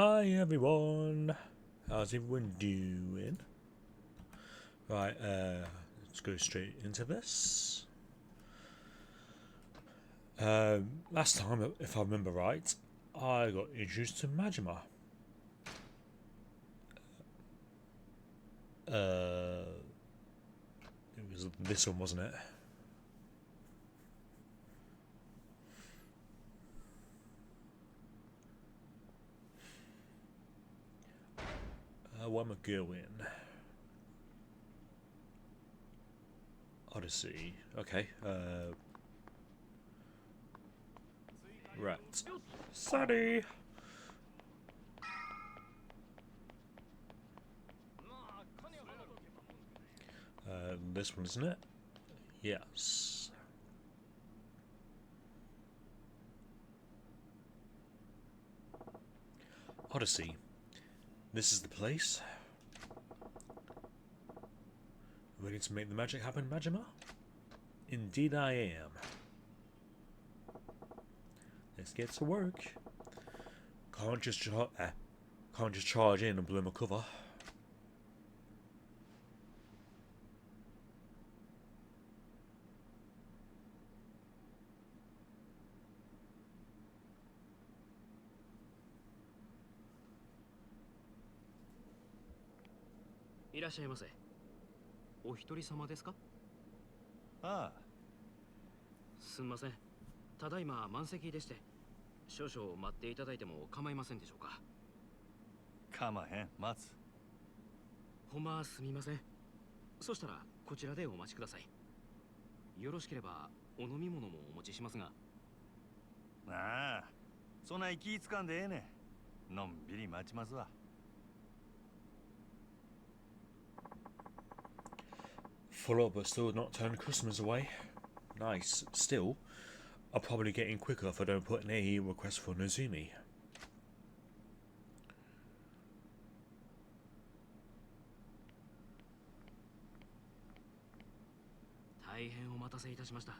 Hi everyone, how's everyone doing? Right, let's go straight into this. Last time, if I remember right, I got introduced to Majima. It was this one, wasn't it? Where am I going? Odyssey. Okay. Right. Sunny. This one, isn't it? Yes. Odyssey. This is the place. Ready to make the magic happen, Majima? Indeed I am. Let's get to work. Can't just charge in and blow my cover.いらっしゃいませ。お一人様ですか？ああ、すんません。ただいま満席でして、少々待っていただいても構いませんでしょうか。構へん、待つ。ほんますみません。そしたらこちらでお待ちください。よろしければお飲み物もお持ちしますが。ああ、そんな気つかんでええねん。のんびり待ちますわ。Full up but still not turn customers away. Nice. Still, I'll probably get in quicker if I don't put an AE request for Nozumi. 大変お待たせいたしました。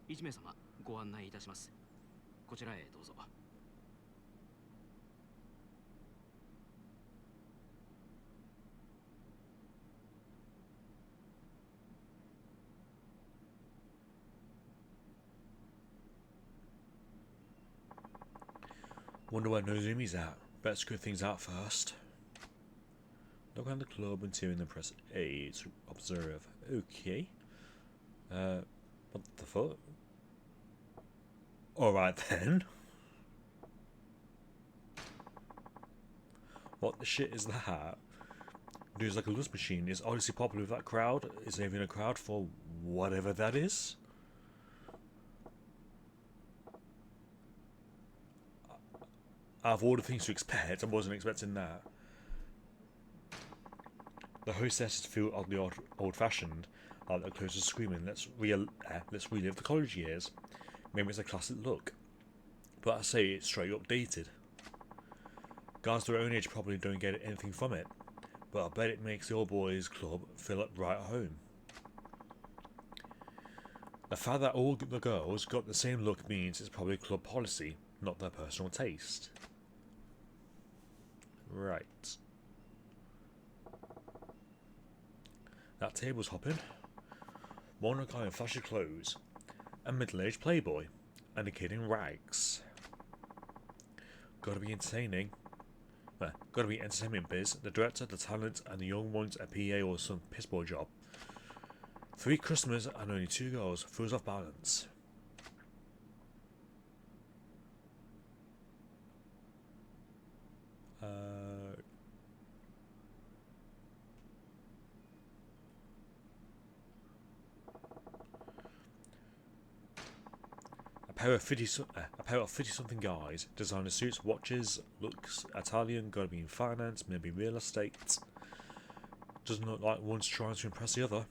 一名様ご案内いたします。こちらへどうぞ。Wonder where Nozumi's at. Better scoot things out first. Look around the club and two in the press A to observe. Okay. What the fuck? Alright then. What the shit is that? Dude's like a lust machine. Is Odyssey popular with that crowd? Is there even a crowd for whatever that is? Out of all the things to expect, I wasn't expecting that. The hostesses feel oddly old-fashioned, like they're close to screaming, let's relive the college years. Maybe it's a classic look, but I say it's straight up dated. Guys their own age probably don't get anything from it, but I bet it makes the old boys club feel like right at home. The fact that all the girls got the same look means it's probably club policy, not their personal taste. Right. That table's hopping. One guy in flashy clothes, a middle-aged playboy, and a kid in rags. Gotta be entertaining. Gotta be entertainment biz, the director, the talent, and the young ones a PA or some pissboy job. 3 customers and only 2 girls throws off balance. A pair of 50-something guys, designer suits, watches, looks Italian, gotta be in finance, maybe real estate. Doesn't look like one's trying to impress the other.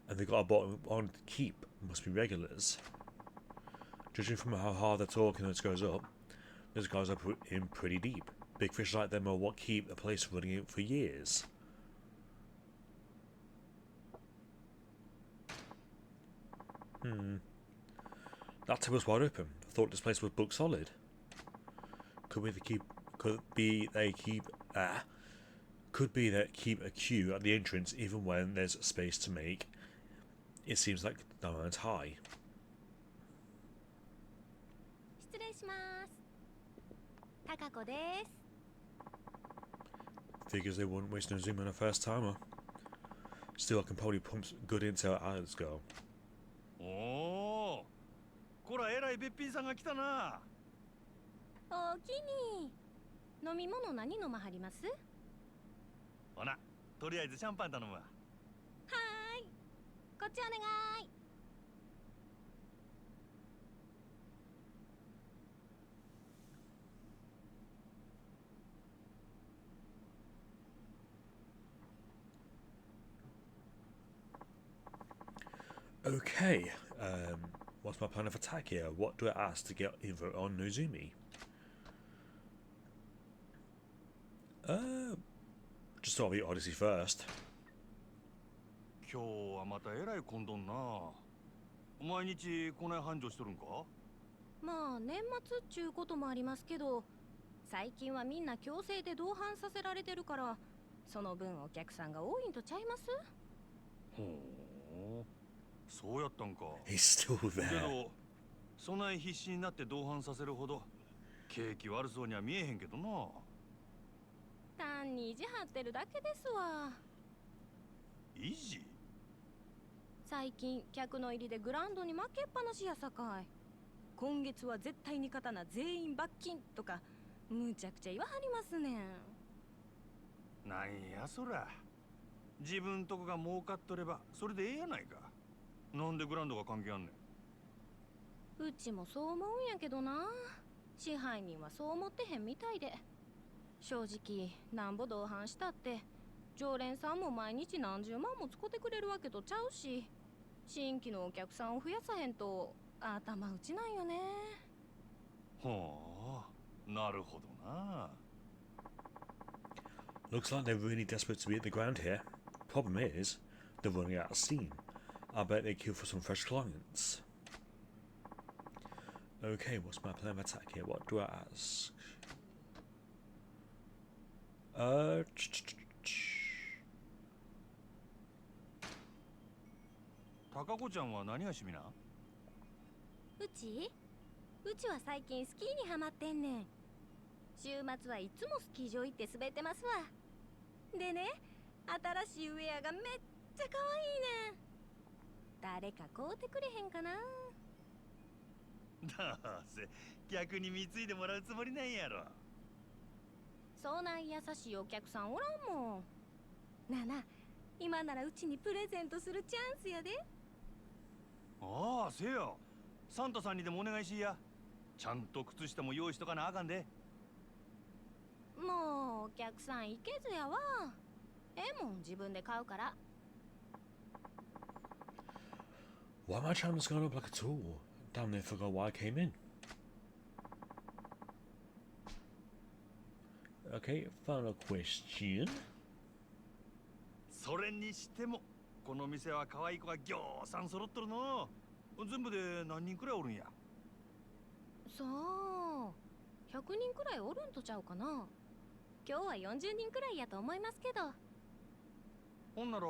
And they got a bottom on keep, must be regulars. Judging from how hard they're talking as it goes up, those guys are put in pretty deep. Big fish like them are what keep the place running for years. That table's wide open. I thought this place was book solid. Could Could be they keep a queue at the entrance even when there's space to make. It seems like demand's high. 失礼します。高子です。 Figures they wouldn't waste no zoom on a first timer. Still, I can probably pump good into ours go. おお、こらえらいべっぴんさんが来たな。おおきに。飲み物何飲まはります？ほな、とりあえずシャンパン頼むわ。はーい。こっちお願い。Okay, what's my plan of attack here? What do I ask to get info on Nozumi? Just start with Odyssey first. 今日はまたえらい混んどんな。毎日こない繁盛しとるんか？まあ年末っちゅうこともありますけど、最近はみんな強制で同伴させられてるから、その分お客さんが多いんとちゃいます？ほう、そうやったんか。 He's still け there. ど、そない必死になって同伴させるほど景気悪そうには見えへんけどな。単に意地張ってるだけですわ。意地？最近客の入りでグラウンドに負けっぱなしやさかい。今月は絶対に勝たな全員罰金とかむちゃくちゃ言わはりますねん。なんやそら。自分とこが儲かっとればそれでええやないか。なんでグラウンドが関係あんねん。うちもそう思うんやけどな。支配人はそう思ってへんみたいで。正直なんぼ同伴したって常連さんも毎日何十万も使ってくれるわけとちゃうし、新規のお客さんを増やさへんと頭打ちなんよね。ほう、なるほどな。 Looks like they're really desperate to be at the ground here. Problem is, they're running out of steam. I bet they queue for some fresh clients. Okay, what's my plan of attack here? What do I ask? Uh, 高子ちゃんは何が趣味な？うちは最近スキーにハマってんねん。週末はいつもスキー場行って滑ってますわ。でね、新しいウェアがめっちゃ可愛いねん。誰か買うてくれへんかな。どうせ逆に貢いでもらうつもりなんやろ。そない優しいお客さんおらんもん。なあなあ、今ならうちにプレゼントするチャンスやで。ああ、せや。サンタさんにでもお願いしや。ちゃんと靴下も用意しとかなあかんで。もうお客さんいけずやわ。ええもん自分で買うから。why my channel's gone up like a tool? Damn, they forgot why I came in. Okay, final question. それにしてもこの店は可愛い子がぎょうさん揃っとるの。全部で何人くらいおるんや？さあ、100人くらいおるんとちゃうかな。今日は40人くらいやと思いますけど。ほんなら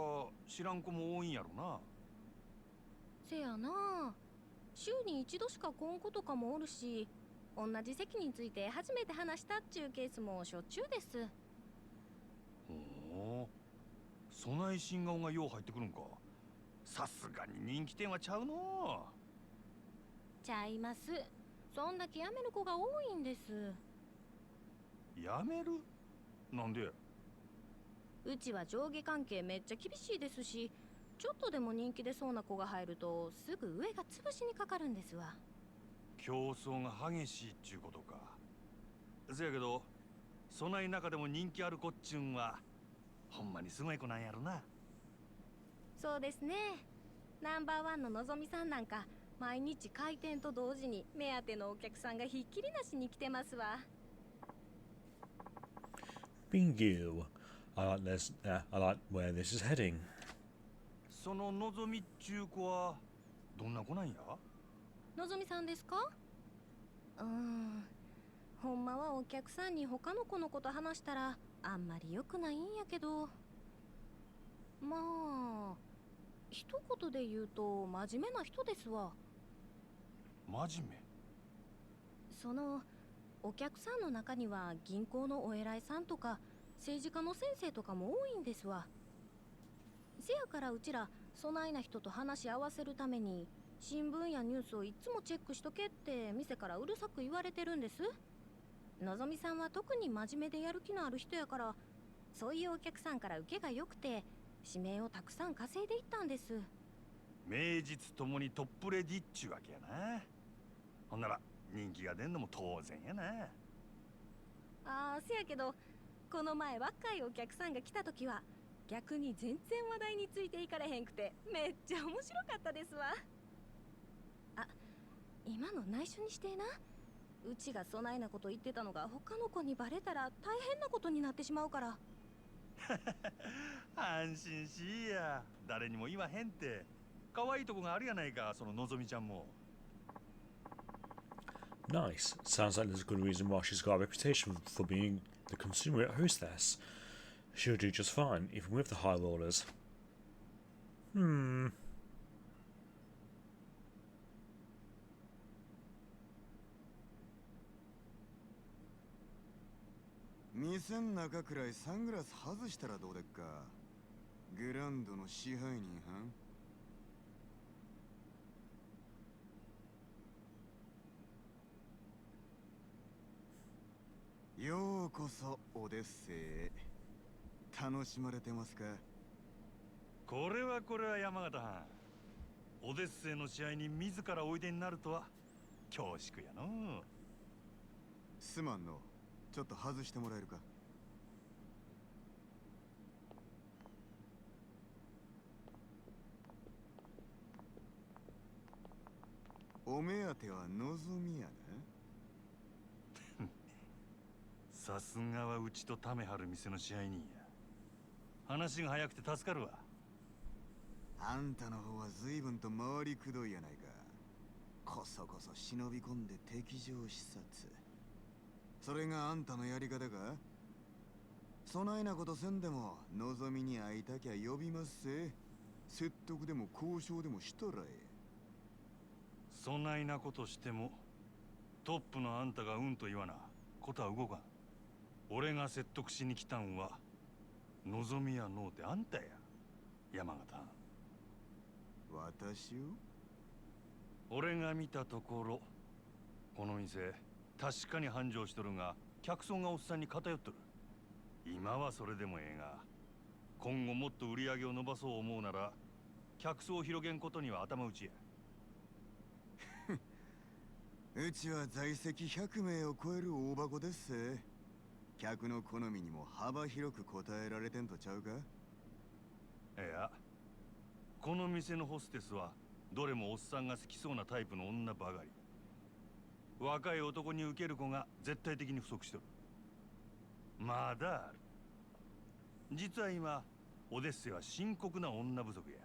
知らん子も多いんやろな。せやな、週に一度しか来ん子とかもおるし、同じ席について初めて話したっちゅうケースもしょっちゅうです。ほう、そない新顔がよう入ってくるんか。さすがに人気店はちゃうの。ちゃいます。そんだけ辞める子が多いんです。やめる？なんで？うちは上下関係めっちゃ厳しいですし、ちょっとでも人気出そうな子が入るとすぐ上が潰しにかかるんですわ。競争が激しいっちゅうことか。せやけどそない中でも人気ある子っちゅんはほんまにすごい子なんやろな。そうですね。ナンバーワンののぞみさんなんか毎日開店と同時に目当てのお客さんがひっきりなしに来てますわ。Bingo. I like this. I like where this is heading. そののぞみっちゅう子はどんな子なんや？のぞみさんですか？ほんまはお客さんに他の子のこと話したらあんまり良くないんやけど、まあ一言で言うと真面目な人ですわ。真面そのお客さんの中には銀行のお偉いさんとか政治家の先生とかも多いんですわ。せやからうちらそないな人と話し合わせるために新聞やニュースをいつもチェックしとけって店からうるさく言われてるんです。のぞみさんは特に真面目でやる気のある人やから、そういうお客さんから受けが良くて指名をたくさん稼いでいったんです。名実ともにトップレディっちゅうわけやな。ほんなら人気が出んのも当然やな。せやけどこの前若いお客さんが来た時は逆に全然話題についていかれへんくてめっちゃ面白かったですわ。今の内緒にしてな。うちがそないなこと言ってたのが他の子にバレたら大変なことになってしまうから。安心しいや、誰にも言わへんって。可愛いとこがあるやないか、そののぞみちゃんも。Nice. Sounds like there's a good reason why she's got a reputation for being the consummate hostess. She'll do just fine, even with the high rollers. 店ん中くらいサングラス外したらどうでっか。グランドの支配人はん。ようこそオデッセイへ。楽しまれてますか。これは山形藩。オデッセイの試合に自らおいでになるとは恐縮やの。すまんの。ちょっと外してもらえるか。お目当てはのぞみやな。さすがはうちとためはる店の支配人や。話が早くて助かるわ。あんたの方は随分と回りくどいやないか。こそこそ忍び込んで敵情視察。それがあんたのやり方か。そないなことせんでものぞみに会いたきゃ呼びますせ。説得でも交渉でもしたらえ。そないなことしてもトップのあんたがうんと言わなことは動かん。俺が説得しに来たんはのぞみやのうてあんたや、山形。私を。俺が見たところこの店確かに繁盛しとるが客層がおっさんに偏っとる。今はそれでもええが今後もっと売り上げを伸ばそう思うなら客層を広げんことには頭打ちや。うちは在籍100名を超える大箱ですせ。客の好みにも幅広く応えられてんとちゃうか。いや、この店のホステスはどれもおっさんが好きそうなタイプの女ばかり。若い男に受ける子が絶対的に不足しとる。まだある。実は今オデッセイは深刻な女不足や。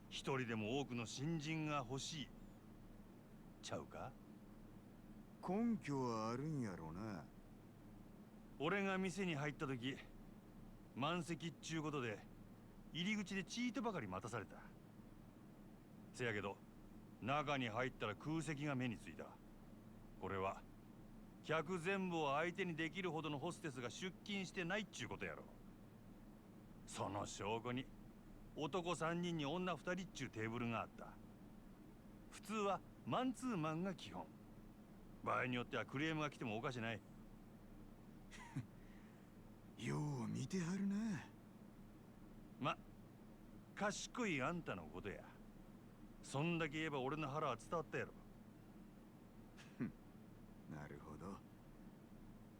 一人でも多くの新人が欲しいちゃうか。根拠はあるんやろな。俺が店に入った時満席っちゅうことで入り口でチートばかり待たされた。せやけど中に入ったら空席が目についた。これは客全部を相手にできるほどのホステスが出勤してないっちゅうことやろ。その証拠に男3人に女2人っちゅうテーブルがあった。普通はマンツーマンが基本。場合によってはクレームが来てもおかしない。よう見てはるな。賢いあんたのことや。そんだけ言えば俺の腹は伝わったやろ。なるほど。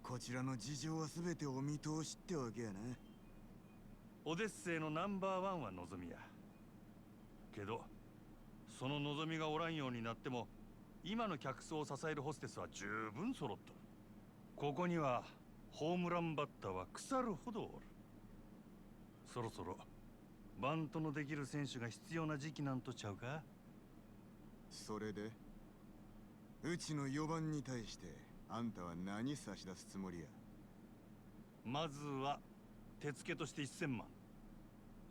こちらの事情は全てお見通しってわけやな。オデッセイのナンバーワンは望みや。けどその望みがおらんようになっても今の客層を支えるホステスは十分揃っとる。ここにはホームランバッターは腐るほどおる。そろそろバントのできる選手が必要な時期なんとちゃうか。それでうちの4番に対してあんたは何差し出すつもりや。まずは手付けとして1000万。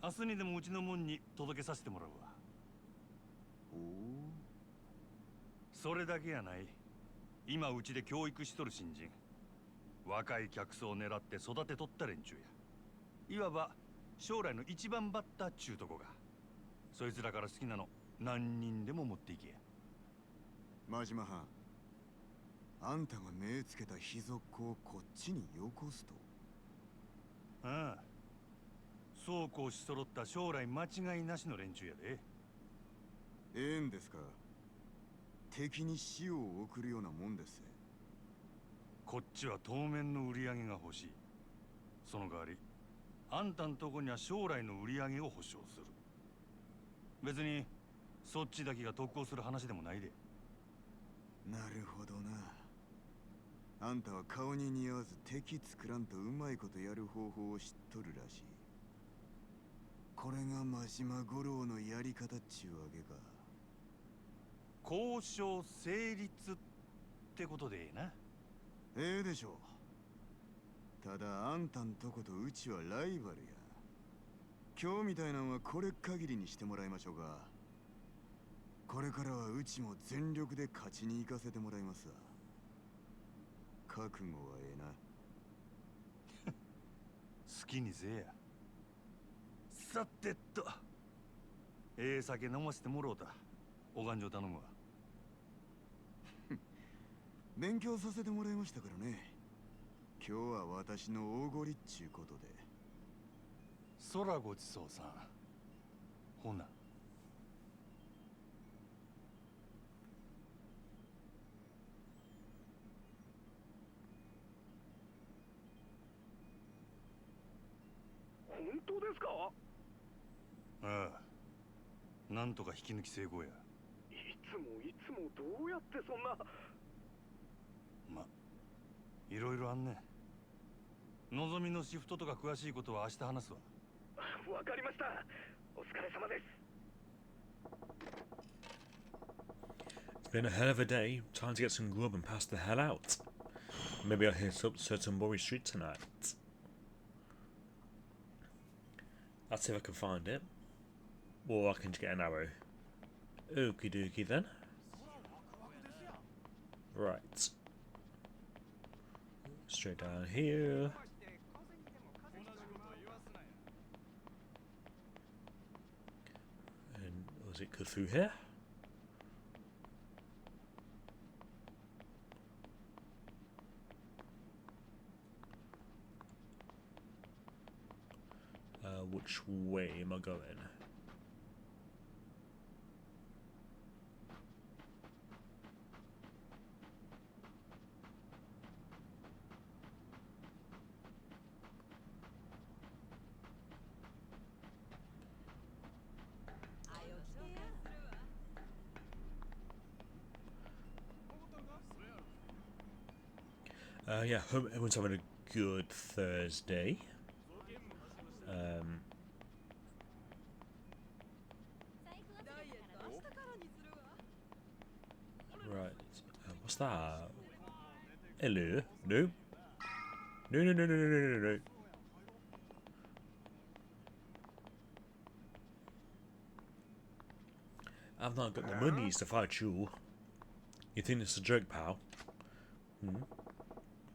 明日にでもうちの門に届けさせてもらうわ。おお。それだけやない。今うちで教育しとる新人、若い客層を狙って育てとった連中や。いわば将来の一番バッターっちゅうとこが。そいつらから好きなの何人でも持っていけや。真島藩、あんたが目つけた秘族をこっちによこすと。ああ、そうこうし揃った将来間違いなしの連中やで。ええんですか。敵に死を送るようなもんです。こっちは当面の売り上げが欲しい。その代わりあんたんとこには将来の売り上げを保証する。別にそっちだけが得をする話でもないで。なるほどな。あんたは顔に似合わず敵作らんとうまいことやる方法を知っとるらしい。これが真島五郎のやり方っちゅうわけか。交渉成立ってことでええな。ええでしょう。ただあんたんとことうちはライバルや。今日みたいなんはこれ限りにしてもらいましょうか。これからはうちも全力で勝ちに行かせてもらいますわ。覚悟はええな。好きにせえや。さてと、ええ酒飲ませてもろうた。お勘定頼むわ。勉強させてもらいましたからね。今日は私のおごりっちゅうことで。そらごちそうさん。ほな。本当ですか？ああ、なんとか引き抜き成功や。いつもどうやってそんな。ま、いろいろあんね。のぞみのシフトとか詳しいことは明日話すわ。わかりました。お疲れ様です。 It's been a hell of a day. Time to get some grub and pass the hell out. Maybe I'll hit up certain Worry Street tonight. I'll see if I can find it. Or I can just get an arrow. Okie dokie then. Right. Straight down here. And was it Cthulhu here? Which way am I going? Yeah, hope everyone's having a good Thursday. Right, what's that? Hello? No? No. I've not got the monies to fight you. You think it's a joke, pal?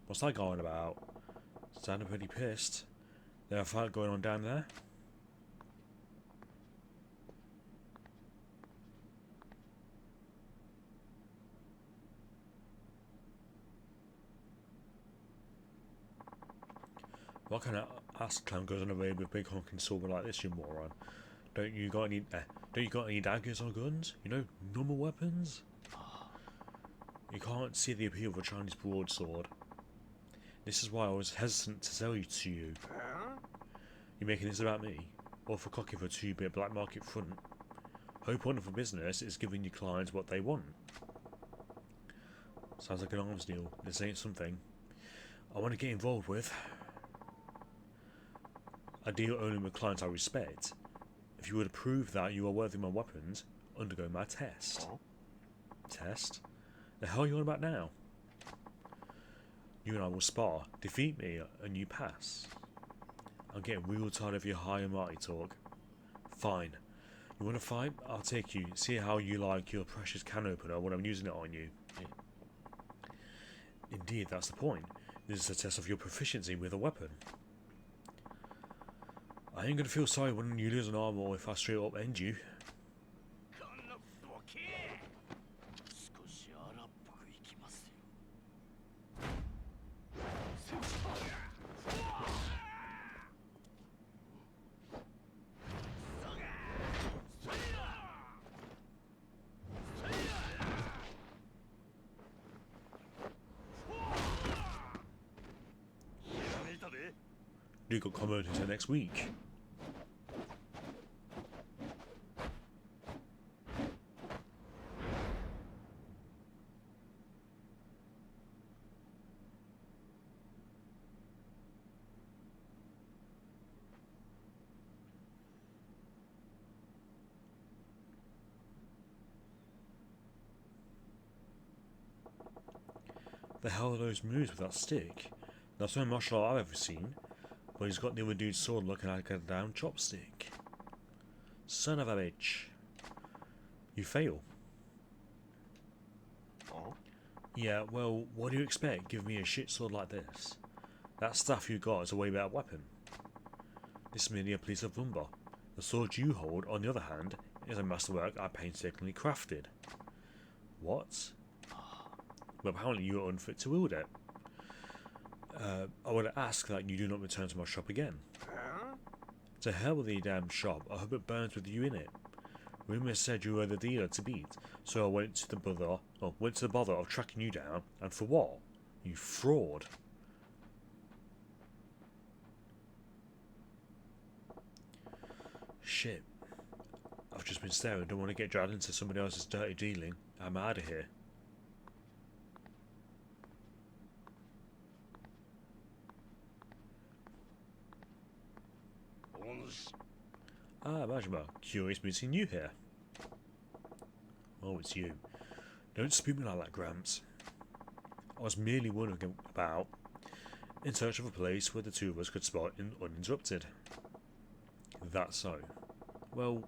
What's that going about? Sounding pretty pissed. There a fight going on down there? What kind of ass clown goes on a raid with big honking sword like this, you moron? Don't you got any daggers or guns? You know, normal weapons? You can't see the appeal of a Chinese broadsword. This is why I was hesitant to sell you to you. You're making this about me? Or for cocking for a 2-bit black market front? Whole point of a business is giving your clients what they want. Sounds like an arms deal. This ain't something I want to get involved with. I deal only with clients I respect. If you were to prove that you are worthy of my weapons, undergo my test. Test? The hell are you on about now? You and I will spar. Defeat me and you pass. I'm getting real tired of your high and mighty talk. Fine. You want to fight? I'll take you. See how you like your precious can opener when I'm using it on you. Indeed, that's the point. This is a test of your proficiency with a weapon. I ain't gonna feel sorry when you lose an arm or if I straight up end you. このボケ少し荒っぽくいきますよ You got converted until next week. The hell are those moves with that stick? That's no martial art I've ever seen. But he's got the other dude's sword looking like a damn chopstick. Son of a bitch. You fail. Oh? Yeah, well, what do you expect? Give me a shit sword like this. That stuff you got is a way better weapon. This is merely a piece of lumber. The sword you hold, on the other hand, is a masterwork I painstakingly crafted. What? Well, apparently you are unfit to wield it. I would ask that you do not return to my shop again. Huh? To hell with the damn shop, I hope it burns with you in it. Rumour said you were the dealer to beat, so I went to the bother of tracking you down, and for what? You fraud. Shit. I've just been staring, don't want to get dragged into somebody else's dirty dealing. I'm out of here. Ah, Majima, curious meeting you here. Oh, it's you. Don't speak me like that, Gramps. I was merely wondering about, in search of a place where the two of us could spot uninterrupted. That's so. Well,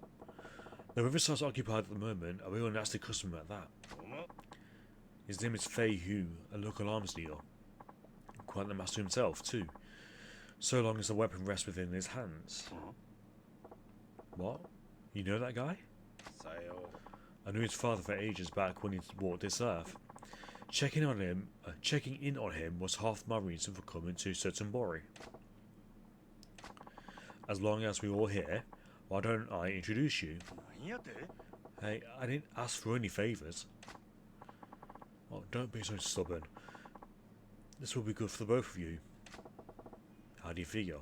the Riverside's occupied at the moment, a real nasty customer at that. His name is Fei Hu, a local arms dealer. Quite the master himself, too. So long as the weapon rests within his hands. What? You know that guy? I knew his father for ages back when he walked this earth. Checking in on him was half my reason for coming to Sotenbori. As long as we're all here, why don't I introduce you? Hey, I didn't ask for any favours. Oh, don't be so stubborn. This will be good for the both of you. How do you figure?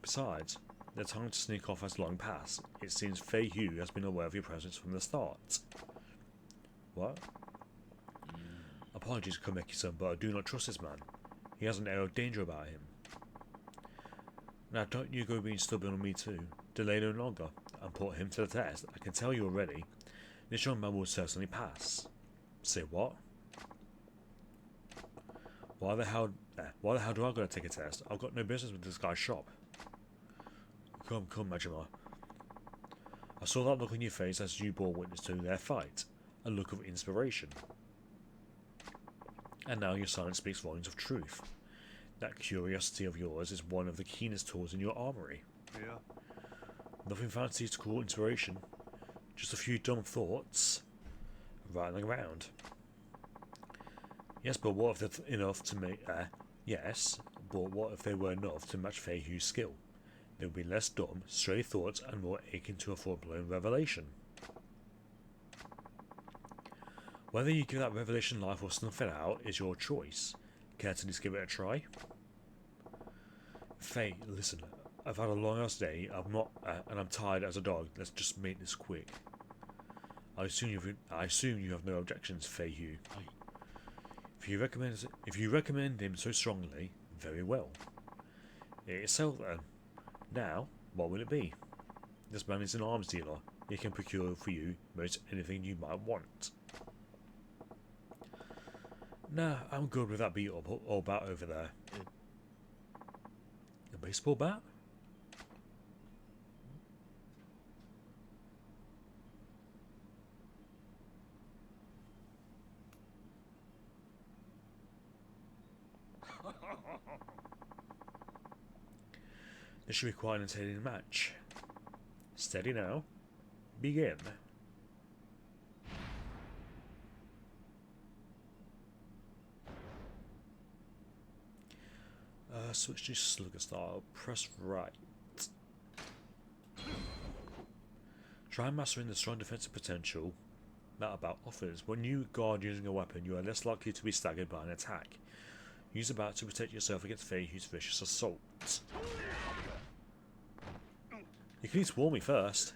Besides, the time to sneak off has long passed. It seems Fei Hu has been aware of your presence from the start. What? Apologies, Komeki-san, but I do not trust this man. He has an air of danger about him. Now don't you go being stubborn on me too. Delay no longer, and put him to the test. I can tell you already, this young man will certainly pass. Say what? Why the hell do I gotta take a test? I've got no business with this guy's shop. Come, Majima. I saw that look on your face as you bore witness to their fight. A look of inspiration. And now your silence speaks volumes of truth. That curiosity of yours is one of the keenest tools in your armory. Yeah. Nothing fancy to call inspiration. Just a few dumb thoughts rattling around. Yes, but what if they're enough to make... yes, but what if they were enough to match Fei Hu's skill? They would be less dumb, stray thoughts, and more akin to a full-blown revelation. Whether you give that revelation life or snuff it out is your choice. Care to at least give it a try? Faye, listen. I've had a long-ass day. And I'm tired as a dog. Let's just make this quick. I assume you have no objections, Fei Hu. If you recommend him so strongly, very well. It is so then. Now, what will it be? This man is an arms dealer. He can procure for you most anything you might want. Nah, I'm good with that beat up or bat over there. A baseball bat? This should be quite an entertaining match. Steady now. Begin. Switch to slugger style. Press right. Try mastering the strong defensive potential that about offers. When you guard using a weapon, you are less likely to be staggered by an attack. Use a bat to protect yourself against Feihu's vicious assault. You can need to warn me first.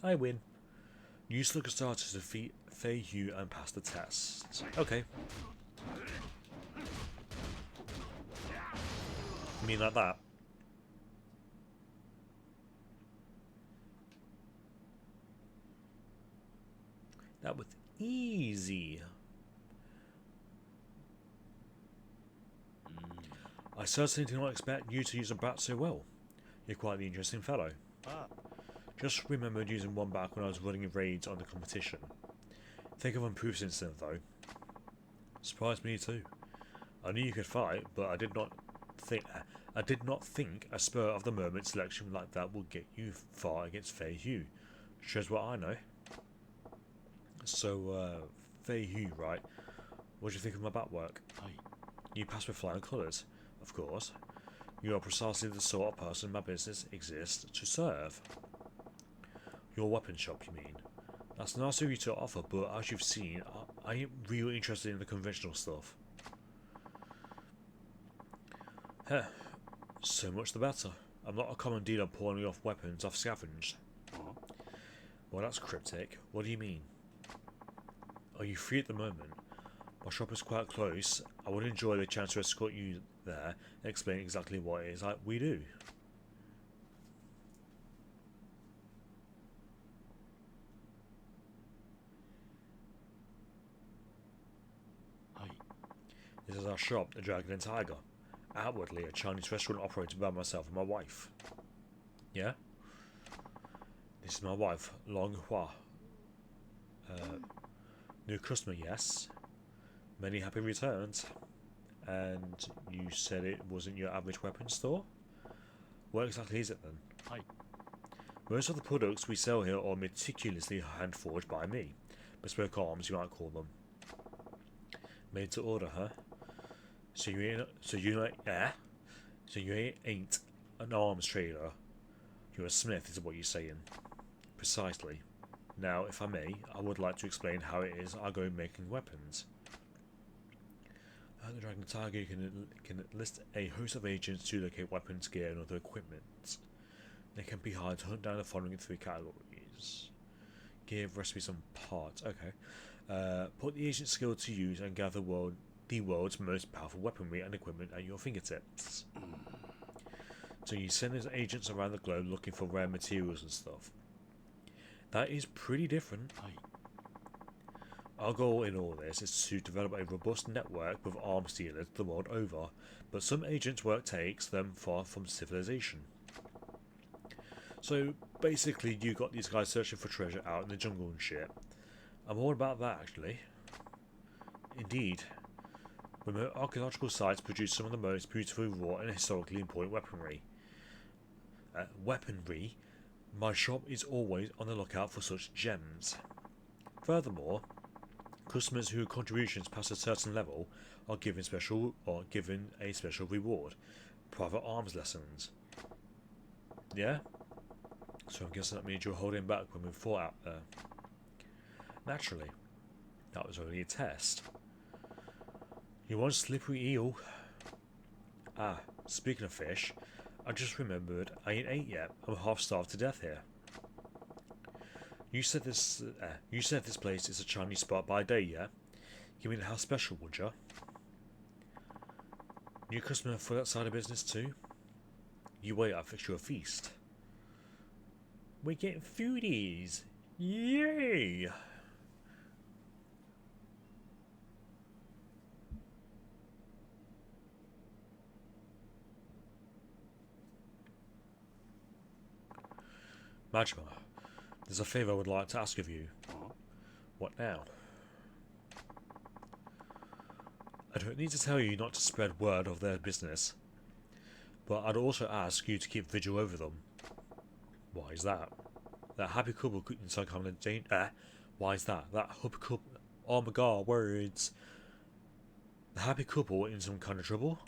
I win. Use Slugger Star to defeat Feihu and pass the test. Okay. You mean like that? That was easy. I certainly did not expect you to use a bat so well. You're quite the interesting fellow. Just remembered using one back when I was running raids on the competition. Think I've improved since then though. Surprised me too. I knew you could fight, but I did not think a spur of the moment selection like that would get you far against Feihu. Shows what I know. So, Feihu, right? What do you think of my bat work? You pass with flying colours, of course. You are precisely the sort of person my business exists to serve. Your weapon shop, you mean? That's nice of you to offer, but as you've seen, I ain't really interested in the conventional stuff. Heh, so much the better. I'm not a common dealer pawning off weapons I've scavenged. Well, that's cryptic. What do you mean? Are you free at the moment? My shop is quite close. I would enjoy the chance to escort you there and explain exactly what it is we do. This is our shop, the Dragon and Tiger. Outwardly, a Chinese restaurant operated by myself and my wife. Yeah? This is my wife, Long Hua. New customer, yes. Many happy returns. And you said it wasn't your average weapons store? What exactly is it then? Most of the products we sell here are meticulously hand-forged by me. Bespoke arms, you might call them. Made to order, huh? So you ain't an arms trader. You're a smith, is what you're saying. Precisely. Now, if I may, I would like to explain how it is I go making weapons. At the Dragon Tiger, you can list a host of agents to locate weapons, gear, and other equipment. They can be hired to hunt down the following 3 categories: gear, recipes, and parts. Okay. Put the agent's skill to use and gather the world's most powerful weaponry and equipment at your fingertips. So you send those agents around the globe looking for rare materials and stuff. That is pretty different. Our goal in all this is to develop a robust network with arms dealers the world over, but some agents' work takes them far from civilization. So basically you got these guys searching for treasure out in the jungle and shit. I'm all about that actually. Indeed. Remote archaeological sites produce some of the most beautifully wrought and historically important weaponry. My shop is always on the lookout for such gems. Furthermore, customers whose contributions pass a certain level are given a special reward. Private arms lessons. Yeah? So I'm guessing that means you're holding back when we fought out there. Naturally. That was only a test. You want slippery eel? Ah, speaking of fish, I just remembered I ain't ate yet. I'm half starved to death here. You said this place is a Chinese spot by day, yeah? You mean how special, would ya? New customer for that side of business too? You wait, I'll fix you a feast. We're getting foodies! Yay! Majima, there's a favour I would like to ask of you. What now? I don't need to tell you not to spread word of their business, but I'd also ask you to keep vigil over them. Why is that? That happy couple could in some kind of danger. Why is that? That happy couple. Oh my god, words. The happy couple in some kind of trouble?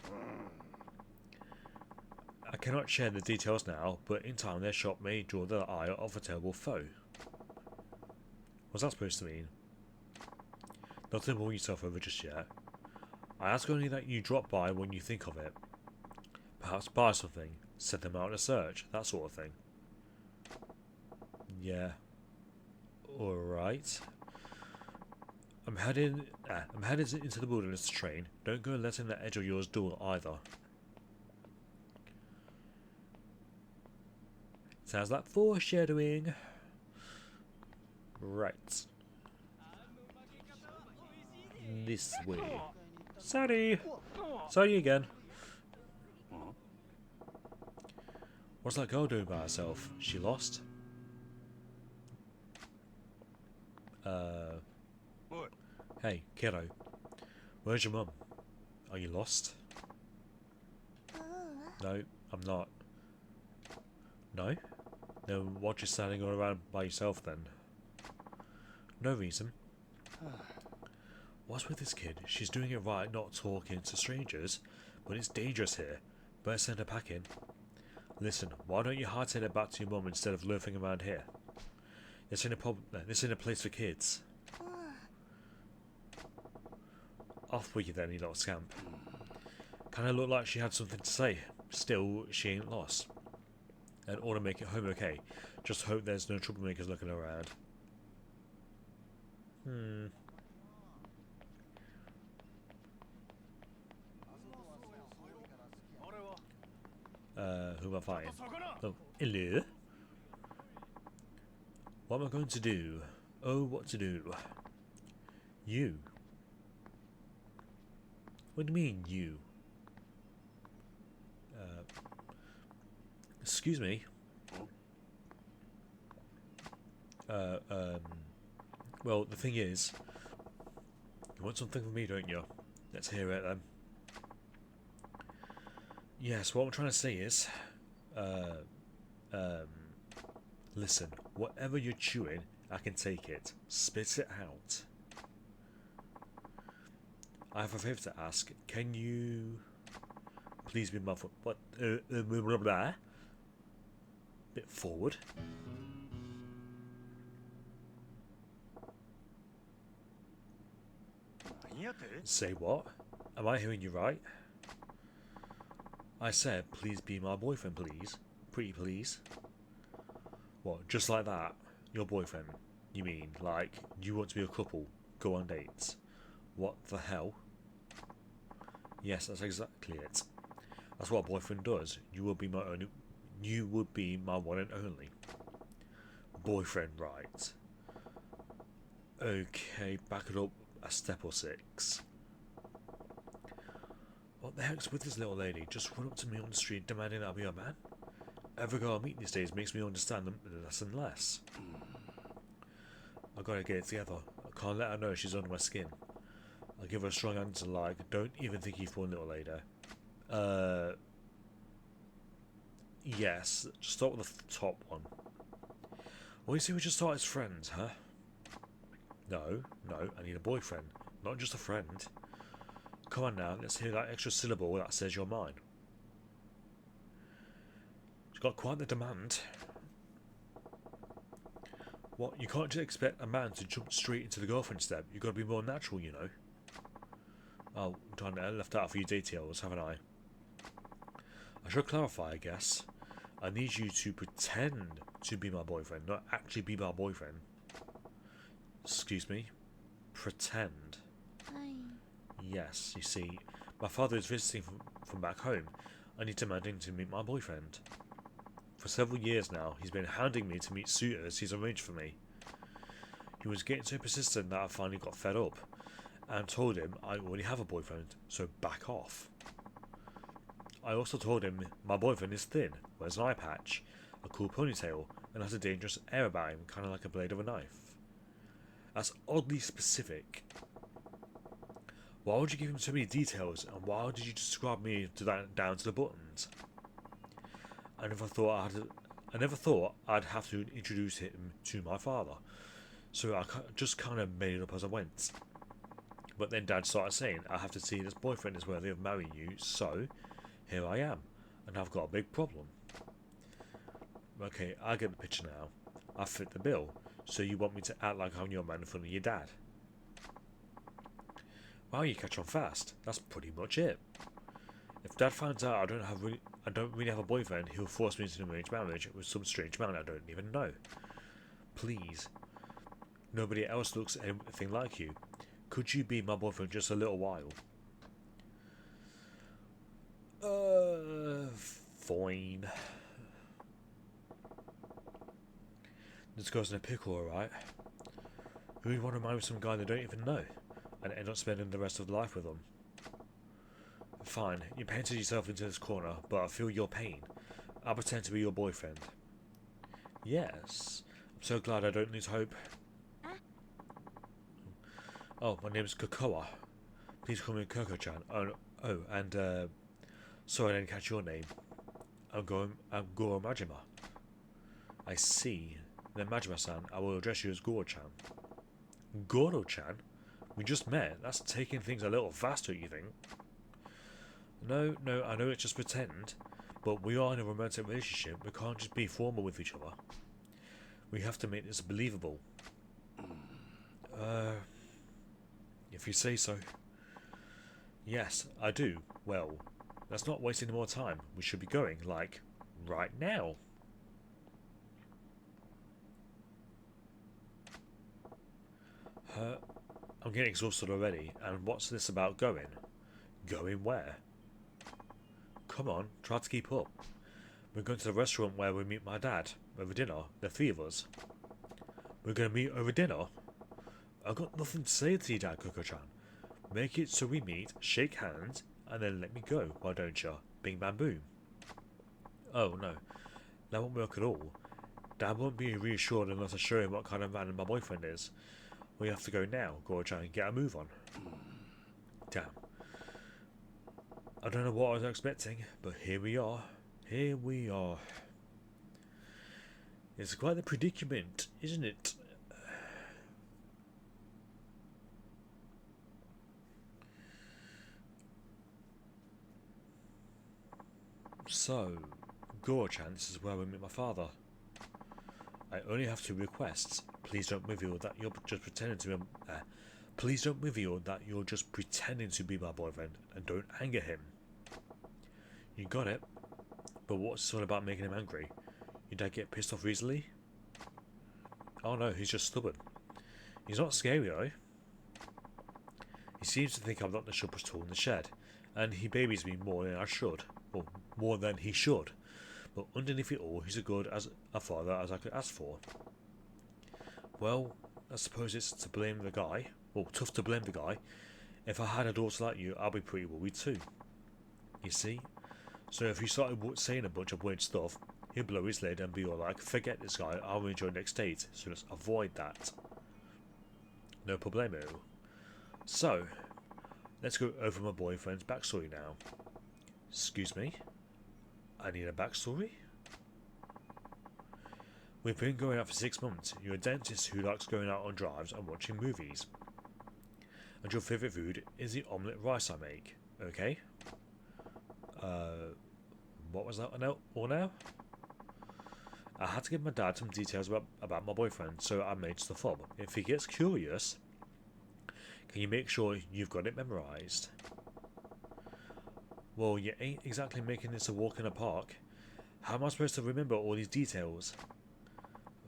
I cannot share the details now, but in time their shop may draw the ire of a terrible foe. What's that supposed to mean? Not to mull yourself over just yet. I ask only that you drop by when you think of it. Perhaps buy something, set them out in a search, that sort of thing. Yeah. Alright. I'm headed into the wilderness to train. Don't go letting that edge of yours dull either. Sounds like foreshadowing. Right. This way. Sorry. Sorry again. What's that girl doing by herself? She lost? Hey, kiddo. Where's your mum? Are you lost? No, I'm not. No? Then what you standing all around by yourself then? No reason. What's with this kid? She's doing it right not talking to strangers, but it's dangerous here. Better send her packing. Listen, why don't you hightail it back to your mum instead of loafing around here? This ain't a place for kids. Off with you then, you little scamp. Kinda looked like she had something to say. Still, she ain't lost. And ought to make it home okay. Just hope there's no troublemakers looking around. Who am I fighting? Oh, hello. What am I going to do? Oh, what to do? You. What do you mean, you? Excuse me. Well, the thing is, you want something from me, don't you? Let's hear it then. Yes, what I'm trying to say is, listen, whatever you're chewing, I can take it. Spit it out. I have a favour to ask. Can you please be my what? Blah, blah. Bit forward. Say what? Am I hearing you right? I said, please be my boyfriend, please. Pretty please. What, just like that? Your boyfriend? You mean, like, you want to be a couple? Go on dates? What the hell? Yes, that's exactly it. That's what a boyfriend does. You will be my only... You would be my one and only. Boyfriend, right. Okay, back it up a step or six. What the heck's with this little lady? Just run up to me on the street demanding I'll be a man? Every girl I meet these days makes me understand them less and less. I gotta get it together. I can't let her know she's under my skin. I'll give her a strong answer like, don't even think you've fallen, little lady. Yes, just start with the top one. Well, you see, we just start as friends, huh? No, I need a boyfriend, not just a friend. Come on now, let's hear that extra syllable that says you're mine. She's got quite the demand. What, you can't just expect a man to jump straight into the girlfriend step. You've got to be more natural, you know. Oh, darn it, I left out a few details, haven't I? I should clarify, I guess. I need you to pretend to be my boyfriend, not actually be my boyfriend. Excuse me? Pretend. Hi. Yes, you see, My father is visiting from back home. I need demanding to meet my boyfriend. For several years now, he's been hounding me to meet suitors he's arranged for me. He was getting so persistent that I finally got fed up and told him I already have a boyfriend, so back off. I also told him my boyfriend is thin, wears an eye patch, a cool ponytail, and has a dangerous air about him, kind of like a blade of a knife. That's oddly specific. Why would you give him so many details, and why did you describe me to that down to the buttons? I never thought I'd have to introduce him to my father, so I just kind of made it up as I went. But then Dad started saying I have to see this boyfriend is worthy of marrying you, so here I am, and I've got a big problem. Okay, I get the picture now. I fit the bill, so you want me to act like I'm your man in front of your dad. Wow, you catch on fast. That's pretty much it. If Dad finds out I don't really have a boyfriend, he'll force me into an arranged marriage with some strange man I don't even know. Please. Nobody else looks anything like you. Could you be my boyfriend just a little while? Fine. This girl's in a pickle, alright? Who would want to marry some guy they don't even know and end up spending the rest of their life with them? Fine, you painted yourself into this corner, but I feel your pain. I'll pretend to be your boyfriend. Yes. I'm so glad I don't lose hope. Oh, my name's Kokoa. Please call me Koko-chan. Oh, and sorry I didn't catch your name. I'm Goro Majima. I see. Then Majima-san, I will address you as Goro-chan. Goro-chan? We just met. That's taking things a little faster, you think? No, I know it's just pretend, but we are in a romantic relationship. We can't just be formal with each other. We have to make this believable. If you say so. Yes, I do. Well, let's not waste any more time. We should be going, like, right now. I'm getting exhausted already, and what's this about going? Going where? Come on, try to keep up. We're going to the restaurant where we meet my dad, over dinner, the three of us. We're going to meet over dinner? I've got nothing to say to you, Dad, Koko-chan. Make it so we meet, shake hands, and then let me go, why don't you? Bing bam boom. Oh no, that won't work at all. Dad won't be reassured unless I show him what kind of man my boyfriend is. We have to go now, Goro-chan, and get a move on. Damn. I don't know what I was expecting, but here we are. Here we are. It's quite the predicament, isn't it? So, Goro-chan, this is where we meet my father. I only have two requests. Please don't reveal that you're just pretending to be. Please don't reveal that you're just pretending to be my boyfriend, and don't anger him. You got it. But what's it all about making him angry? Your dad get pissed off easily? Oh no, he's just stubborn. He's not scary though. He seems to think I'm not the sharpest tool in the shed, and he babies me more than I should, or more than he should. But underneath it all, he's as good as a father as I could ask for. Well, I suppose it's to blame the guy. Well, tough to blame the guy. If I had a daughter like you, I'd be pretty worried too. You see? So if he started saying a bunch of weird stuff, he'd blow his lid and be all like, forget this guy, I'll enjoy next date. So let's avoid that. No problemo. So, let's go over my boyfriend's backstory now. Excuse me? I need a backstory? We've been going out for 6 months. You're a dentist who likes going out on drives and watching movies. And your favourite food is the omelette rice I make, okay? What was that all now? I had to give my dad some details about my boyfriend, so I made stuff up. If he gets curious, can you make sure you've got it memorised? Well, you ain't exactly making this a walk in a park. How am I supposed to remember all these details?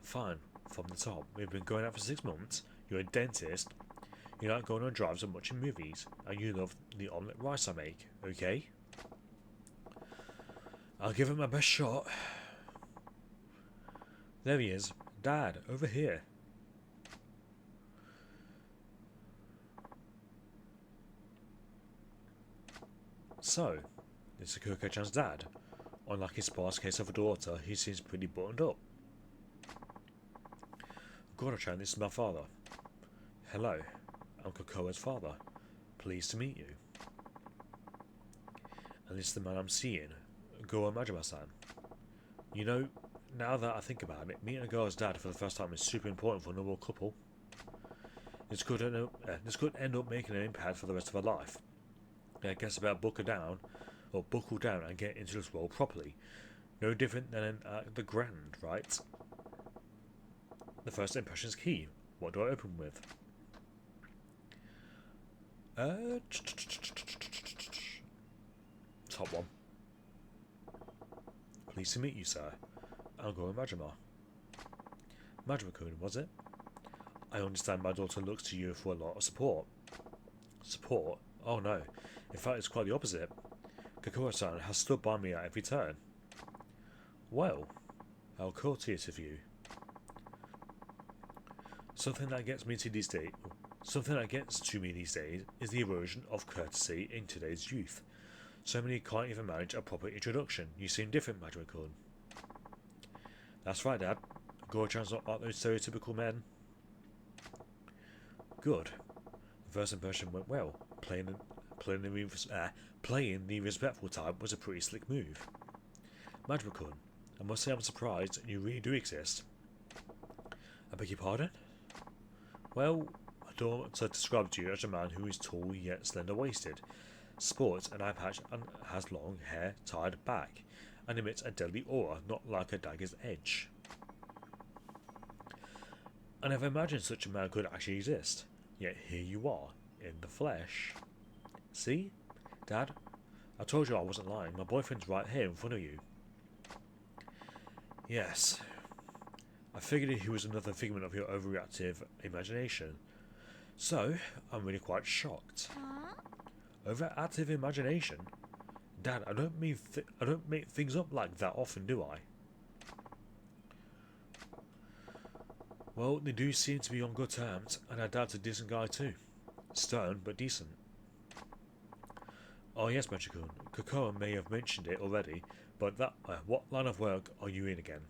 Fine, from the top. We've been going out for 6 months. You're a dentist. You like going on drives and watching movies, and you love the omelette rice I make, okay? I'll give it my best shot. There he is. Dad, over here. So, this is Koko-chan's dad. Unlike his sparse case of a daughter, he seems pretty buttoned up. Goro-chan, this is my father. Hello, I'm Kokoa's father. Pleased to meet you. And this is the man I'm seeing, Goa Majima-san. You know, now that I think about it, meeting a girl's dad for the first time is super important for a normal couple. This could end up making an impact for the rest of her life. I guess about buckle down and get into this role properly. No different than the Grand, right? The first impression's key. What do I open with? Top one. Pleased to meet you, sir. I'm Goro Majima. Majima-kun, was it? I understand my daughter looks to you for a lot of support. Support? Oh no. In fact, it's quite the opposite. Kokoa-san has stood by me at every turn. Well, how courteous of you. Something that gets to me these days is the erosion of courtesy in today's youth. So many can't even manage a proper introduction. You seem different, Majima-kun. That's right, Dad. Goro-chan's not like those stereotypical men. Good. The first impression went well. Playing the respectful type was a pretty slick move. Majima-kun, I must say I'm surprised you really do exist. I beg your pardon? Well, I don't want to describe to you as a man who is tall yet slender-waisted, sports an eye patch and has long hair tied back, and emits a deadly aura not like a dagger's edge. I never imagined such a man could actually exist, yet here you are, in the flesh. See? Dad, I told you I wasn't lying. My boyfriend's right here in front of you. Yes. I figured he was another figment of your overreactive imagination. So, I'm really quite shocked. Overactive imagination? Dad, I don't make things up like that often, do I? Well, they do seem to be on good terms, and our dad's a decent guy too. Stern, but decent. Oh yes, Majima-kun. Kokoa may have mentioned it already, but what line of work are you in again?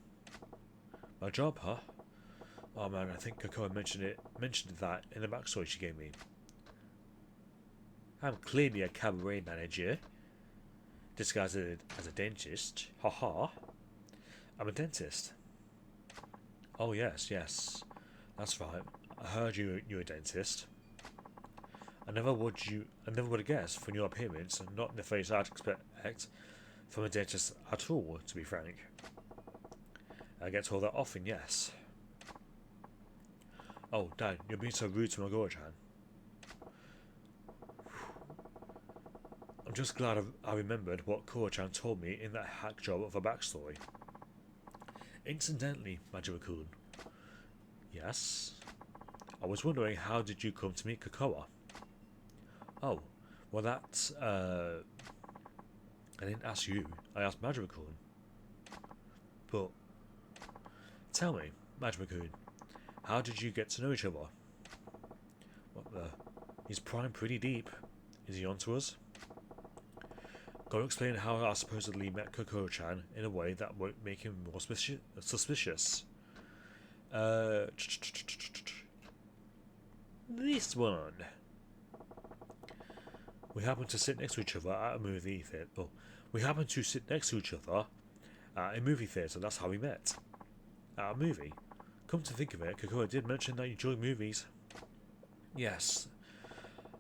My job, huh? Oh man, I think Kokoa mentioned that in the backstory she gave me. I'm clearly a cabaret manager, disguised as a dentist. Haha. I'm a dentist. Oh yes, that's right. I heard you're a dentist. I never would have guessed from your appearance, and not in the face I'd expect from a dentist at all, to be frank. I get told that often, yes. Oh, Dad, you're being so rude to my Goro-chan. I'm just glad I remembered what Goro-chan told me in that hack job of a backstory. Incidentally, Majima-kun. Yes? I was wondering, how did you come to meet Kokoa? Oh, well that's, I didn't ask you, I asked Majima-kun. But, tell me, Majima-kun, how did you get to know each other? What the? He's primed pretty deep. Is he onto us? Gotta explain how I supposedly met Kokoa-chan in a way that won't make him more suspicious. This one. We happened to sit next to each other at a movie theatre. Oh, we happened to sit next to each other at a movie theatre. That's how we met. At a movie. Come to think of it, Kokoa did mention that you enjoy movies. Yes.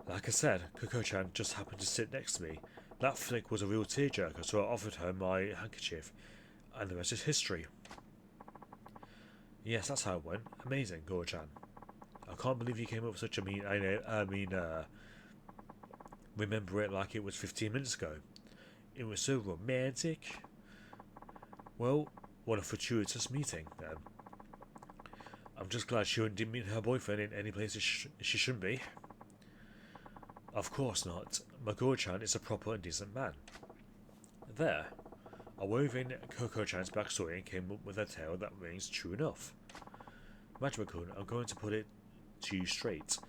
Like I said, Kokoa-chan just happened to sit next to me. That flick was a real tearjerker, so I offered her my handkerchief, and the rest is history. Yes, that's how it went. Amazing, Goro-chan. I can't believe you came up with such a remember it like it was 15 minutes ago. It was so romantic. Well, what a fortuitous meeting, then. I'm just glad she didn't meet her boyfriend in any place she shouldn't be. Of course not. Maguro-chan is a proper and decent man. There. I wove in Koko-chan's backstory and came up with a tale that rings true enough. Majima-kun, I'm going to put it to you straight.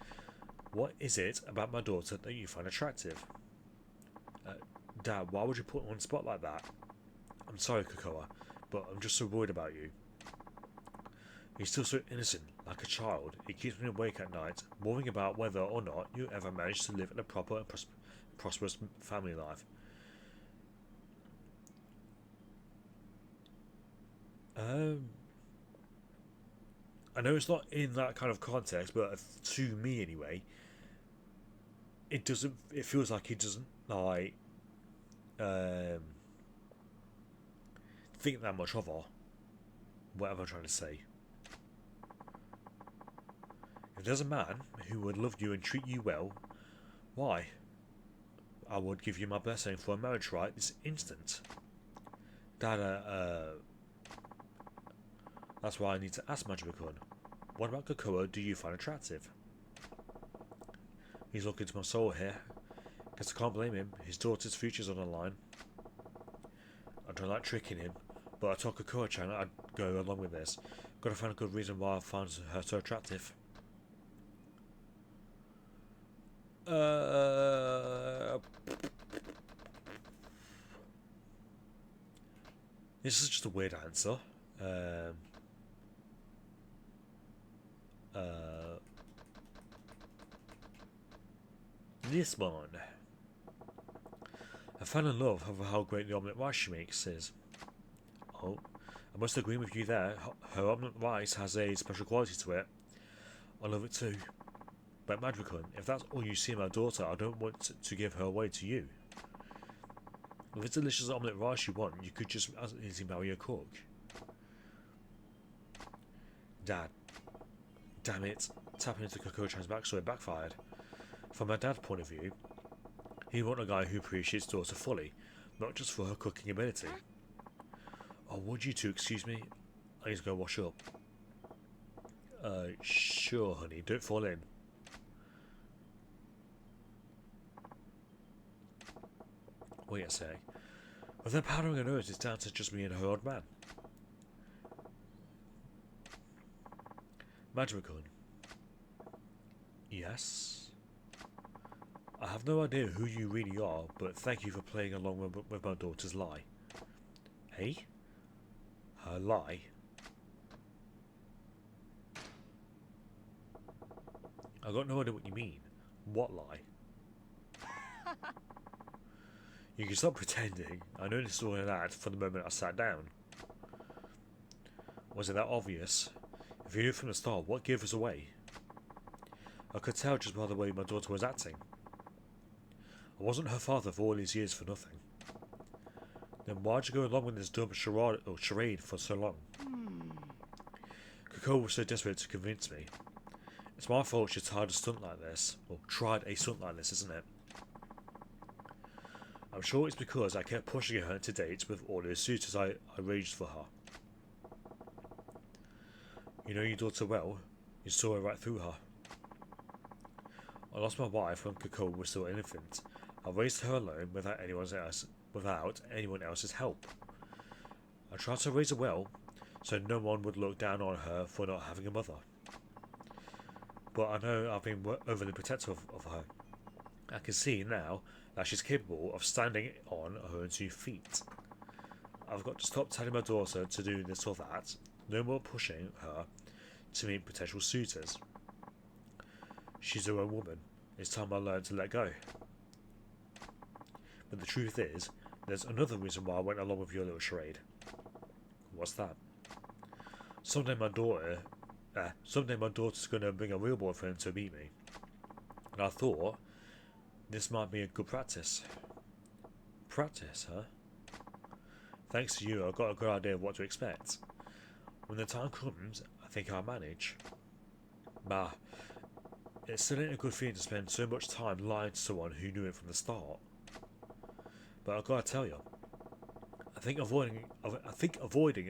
What is it about my daughter that you find attractive? Dad, why would you put me on the spot like that? I'm sorry, Kokoa, but I'm just so worried about you. He's still so innocent, like a child. It keeps me awake at night, worrying about whether or not you ever manage to live in a proper and prosperous family life. I know it's not in that kind of context, but to me anyway, it doesn't. It feels like he doesn't like think that much of her. Whatever I'm trying to say. If there's a man who would love you and treat you well, why? I would give you my blessing for a marriage right this instant. Dad, that's why I need to ask Majima-kun. What about Kokoa do you find attractive? He's looking to my soul here. Guess I can't blame him. His daughter's future's on the line. I don't like tricking him, but I told Kokoa-chan I'd go along with this. Gotta find a good reason why I find her so attractive. This is just a weird answer. This one. I fell in love over how great the omelette rice she makes is. Oh, I must agree with you there. Her omelette rice has a special quality to it. I love it too. But Majima-kun, if that's all you see in my daughter, I don't want to give her away to you. If it's delicious omelette rice you want, you could just as easily marry a cook. Dad. Damn it. Tapping into Kokoa-chan's backstory backfired. From my dad's point of view, he wants a guy who appreciates his daughter fully, not just for her cooking ability. Oh, would you two excuse me? I need to go wash up. Sure, honey. Don't fall in. Wait a sec. With her powdering her nose, it's down to just me and her odd man. Majima-kun. Yes? I have no idea who you really are, but thank you for playing along with my daughter's lie. Hey? Her lie? I got no idea what you mean. What lie? You can stop pretending. I noticed all of that from the moment I sat down. Was it that obvious? If you knew from the start, what gave us away? I could tell just by the way my daughter was acting. I wasn't her father for all these years for nothing. Then why'd you go along with this dumb charade for so long? Kokoa was so desperate to convince me. It's my fault she tried a stunt like this. Or tried a stunt like this, isn't it? I'm sure it's because I kept pushing her into dates with all those suitors I arranged for her. You know your daughter well. You saw her right through her. I lost my wife when Kokoa was still an infant. I raised her alone without anyone else's help. I tried to raise her well, so no one would look down on her for not having a mother. But I know I've been overly protective of her. I can see now that she's capable of standing on her own 2 feet. I've got to stop telling my daughter to do this or that. No more pushing her to meet potential suitors. She's her own woman. It's time I learned to let go. But the truth is, there's another reason why I went along with your little charade. What's that? Someday my daughter's going to bring a real boyfriend to meet me. And I thought, this might be a good practice. Practice, huh? Thanks to you, I've got a good idea of what to expect. When the time comes, I think I'll manage. Bah, it still ain't a good feeling to spend so much time lying to someone who knew it from the start. But I've got to tell you, I think avoiding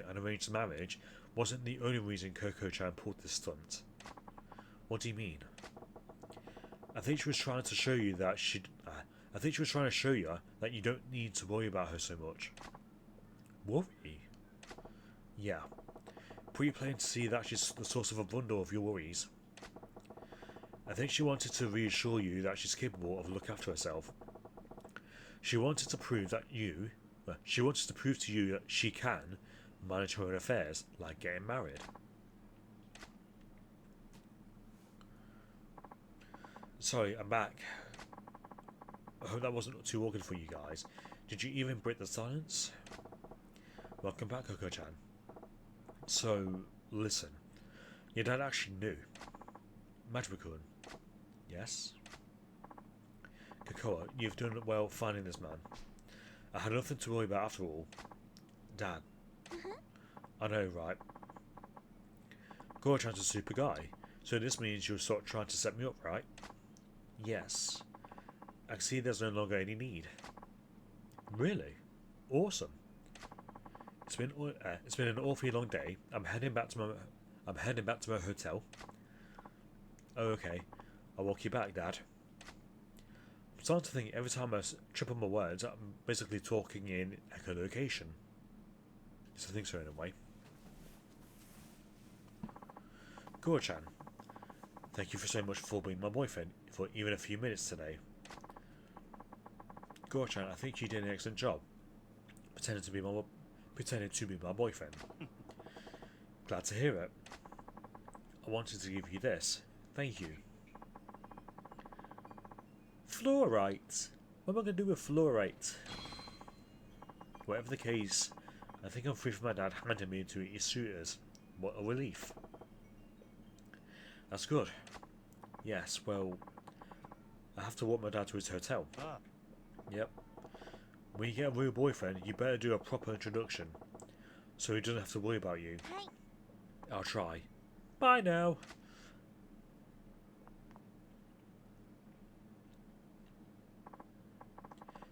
an arranged marriage wasn't the only reason Kokoa-chan pulled this stunt. What do you mean? I think she was trying to show you that I think she was trying to show you that you don't need to worry about her so much. Worry? Yeah. Pretty plain to see that she's the source of a bundle of your worries. I think she wanted to reassure you that she's capable of looking after herself. She wanted to prove to you that she can manage her own affairs, like getting married. Sorry, I'm back. I hope that wasn't too awkward for you guys. Did you even break the silence? Welcome back, Coco-chan. So, listen. Your dad actually knew. Majima-kun. Yes? Kokoa, you've done well finding this man. I had nothing to worry about after all. Dad. I know, right? Kokoa-chan's a super guy, so this means you're sort of trying to set me up, right? Yes. I can see there's no longer any need. Really? Awesome. It's been an awfully long day. I'm heading back to my hotel. Oh, okay. I'll walk you back, Dad. I'm starting to think every time I trip on my words, I'm basically talking in echolocation. So I think so in a way. Kokoa-chan, thank you for so much for being my boyfriend for even a few minutes today. Kokoa-chan, I think you did an excellent job pretending to be my boyfriend. Glad to hear it. I wanted to give you this. Thank you. Fluorite. What am I going to do with fluorite? Whatever the case, I think I'm free from my dad handing me into his suitors. What a relief. That's good. Yes, well, I have to walk my dad to his hotel. Yep. When you get a real boyfriend, you better do a proper introduction, so he doesn't have to worry about you. I'll try. Bye now.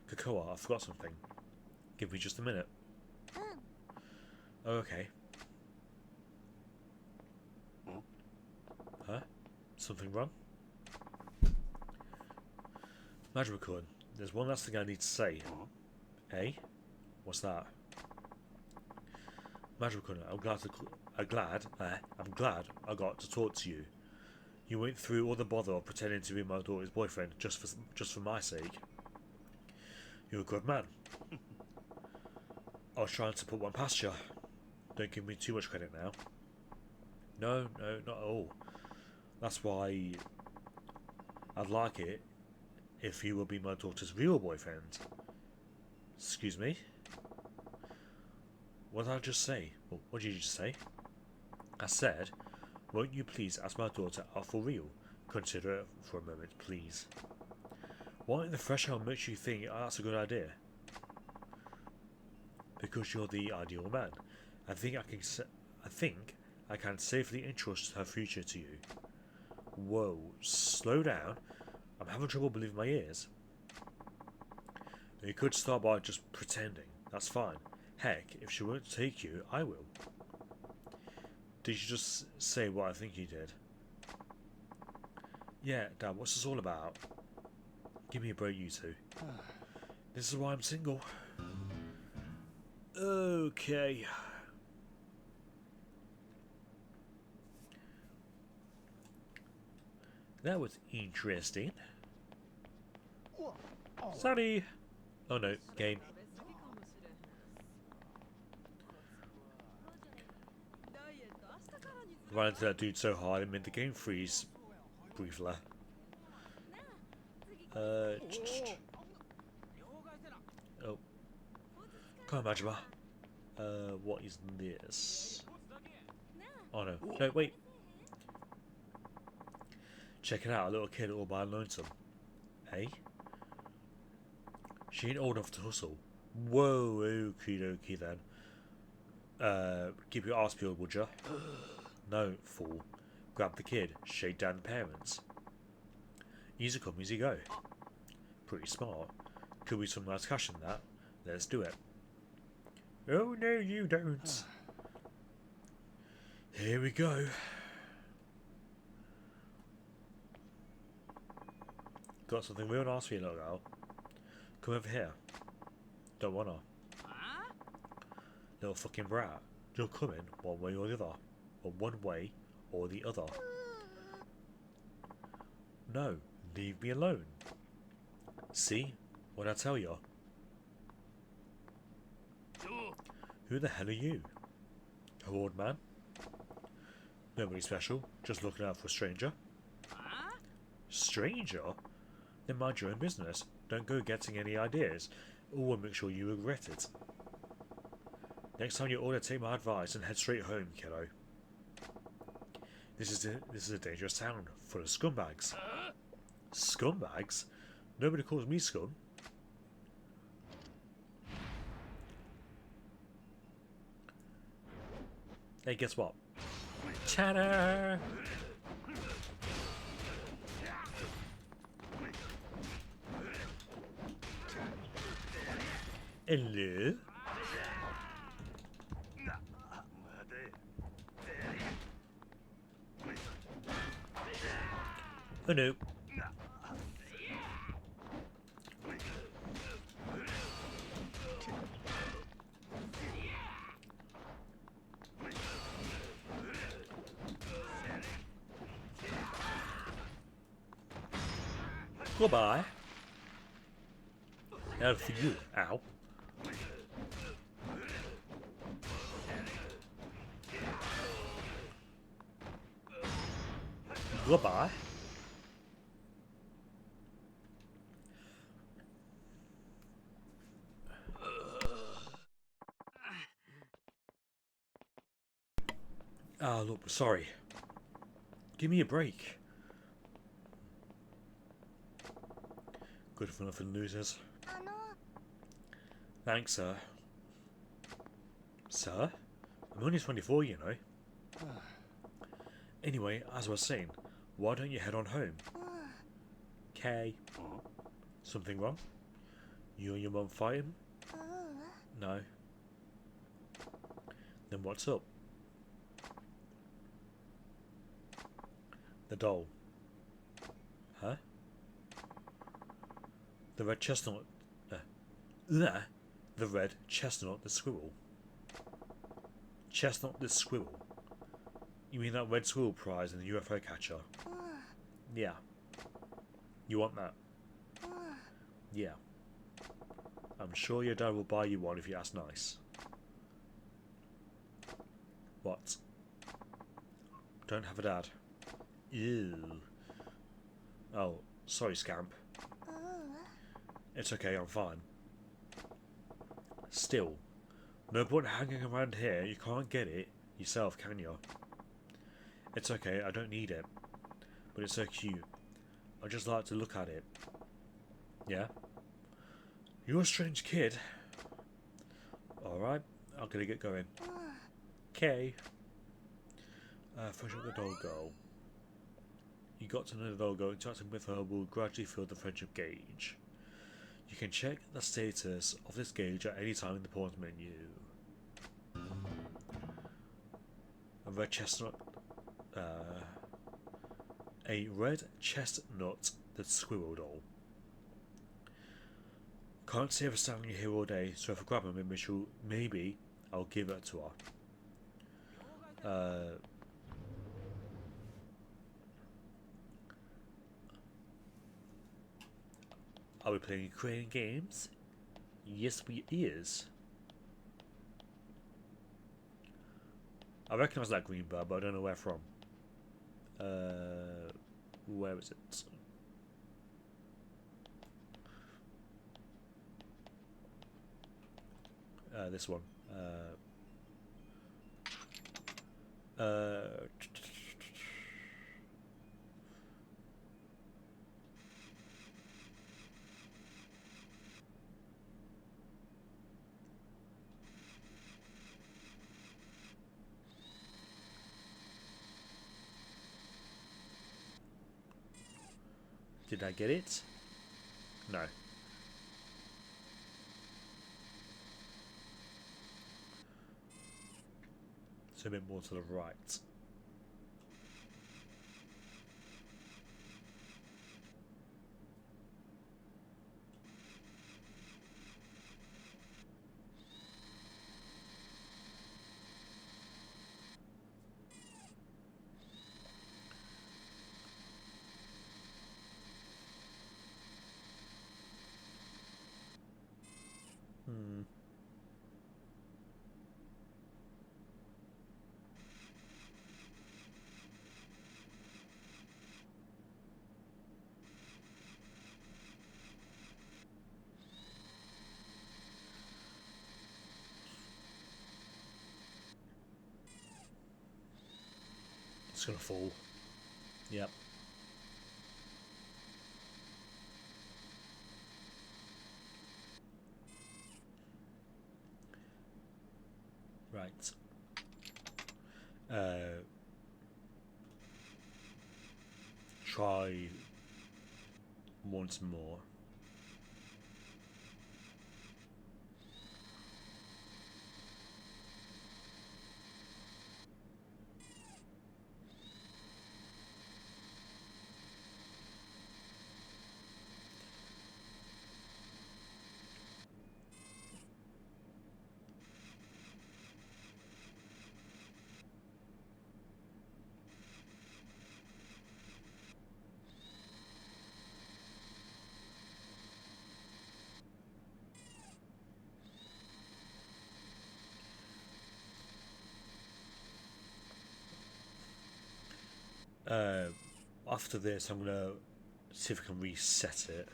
Kokoa, I forgot something. Give me just a minute. Oh, okay. Huh? Something wrong? Majima-kun, there's one last thing I need to say. Eh? What's that? Majima-kun, I'm glad I got to talk to you. You went through all the bother of pretending to be my daughter's boyfriend just for my sake. You're a good man. I was trying to put one past you. Don't give me too much credit now. No, not at all. That's why I'd like it if you would be my daughter's real boyfriend. Excuse me? What did I just say? What did you just say? I said, won't you please ask my daughter out for real? Consider it for a moment, please. What in the fresh hell makes you think that's a good idea? Because you're the ideal man. I think I can safely entrust her future to you. Whoa, slow down. I'm having trouble believing my ears. You could start by just pretending. That's fine. Heck, if she won't take you, I will. Did you just say what I think you did? Yeah, Dad, what's this all about? Give me a break, you two. This is why I'm single. Okay. That was interesting. Sorry. Oh no, game. Ran into that dude so hard it made the game freeze briefly. Oh. Come on, Majima. What is this? Oh no. No, wait. Check it out, a little kid all by lonesome. Hey? She ain't old enough to hustle. Whoa, okie dokie then. Keep your arse peeled, would ya? No, fool. Grab the kid, shake down the parents. Easy come, easy go. Pretty smart. Could be some nice cash in that. Let's do it. Oh no, you don't. Here we go. got something real nice for you, little girl. Come over here. Don't wanna. Little fucking brat. You're coming one way or the other. Or one way or the other. No, leave me alone. See? What I tell you? Who the hell are you? A old man? Nobody special, just looking out for a stranger. Stranger? Then mind your own business. Don't go getting any ideas, or we'll make sure you regret it. Next time you order, take my advice and head straight home, kiddo. This is a dangerous town, full of scumbags. Scumbags? Nobody calls me scum. Hey, guess what? Chatter! Hello? Oh no. Goodbye. Now for you, ow. Goodbye. Ah, look, sorry. Give me a break. Good for nothing losers. Thanks, sir. Sir? I'm only 24, you know. Anyway, as I was saying, why don't you head on home? Kay. Something wrong? You and your mum fighting? No. Then what's up? The doll. Huh? The red chestnut. The red chestnut, the squirrel. Chestnut the squirrel. You mean that red squirrel prize in the UFO catcher? Yeah. You want that? Yeah. I'm sure your dad will buy you one if you ask nice. What? Don't have a dad. Ew. Oh, sorry, scamp. It's okay, I'm fine. Still, no point hanging around here. You can't get it yourself, can you? It's okay, I don't need it. But it's so cute. I just like to look at it. Yeah? You're a strange kid. Alright, I'm gonna get going. Okay. Fresh up the doll girl. You got to know the doll girl. Interacting with her will gradually fill the friendship gauge. You can check the status of this gauge at any time in the pawns menu. A red chestnut. A red chestnut, the squirrel doll. Can't see her standing here all day, so if I grab her, maybe I'll give it to her. Are we playing Ukrainian games? Yes, we is. I recognise that green bird, but I don't know where from. Where is it? This one. Did I get it? No. So a bit more to the right. Hmm. It's gonna fall. Yep. Right. Try once more. After this, I'm gonna see if I can reset it.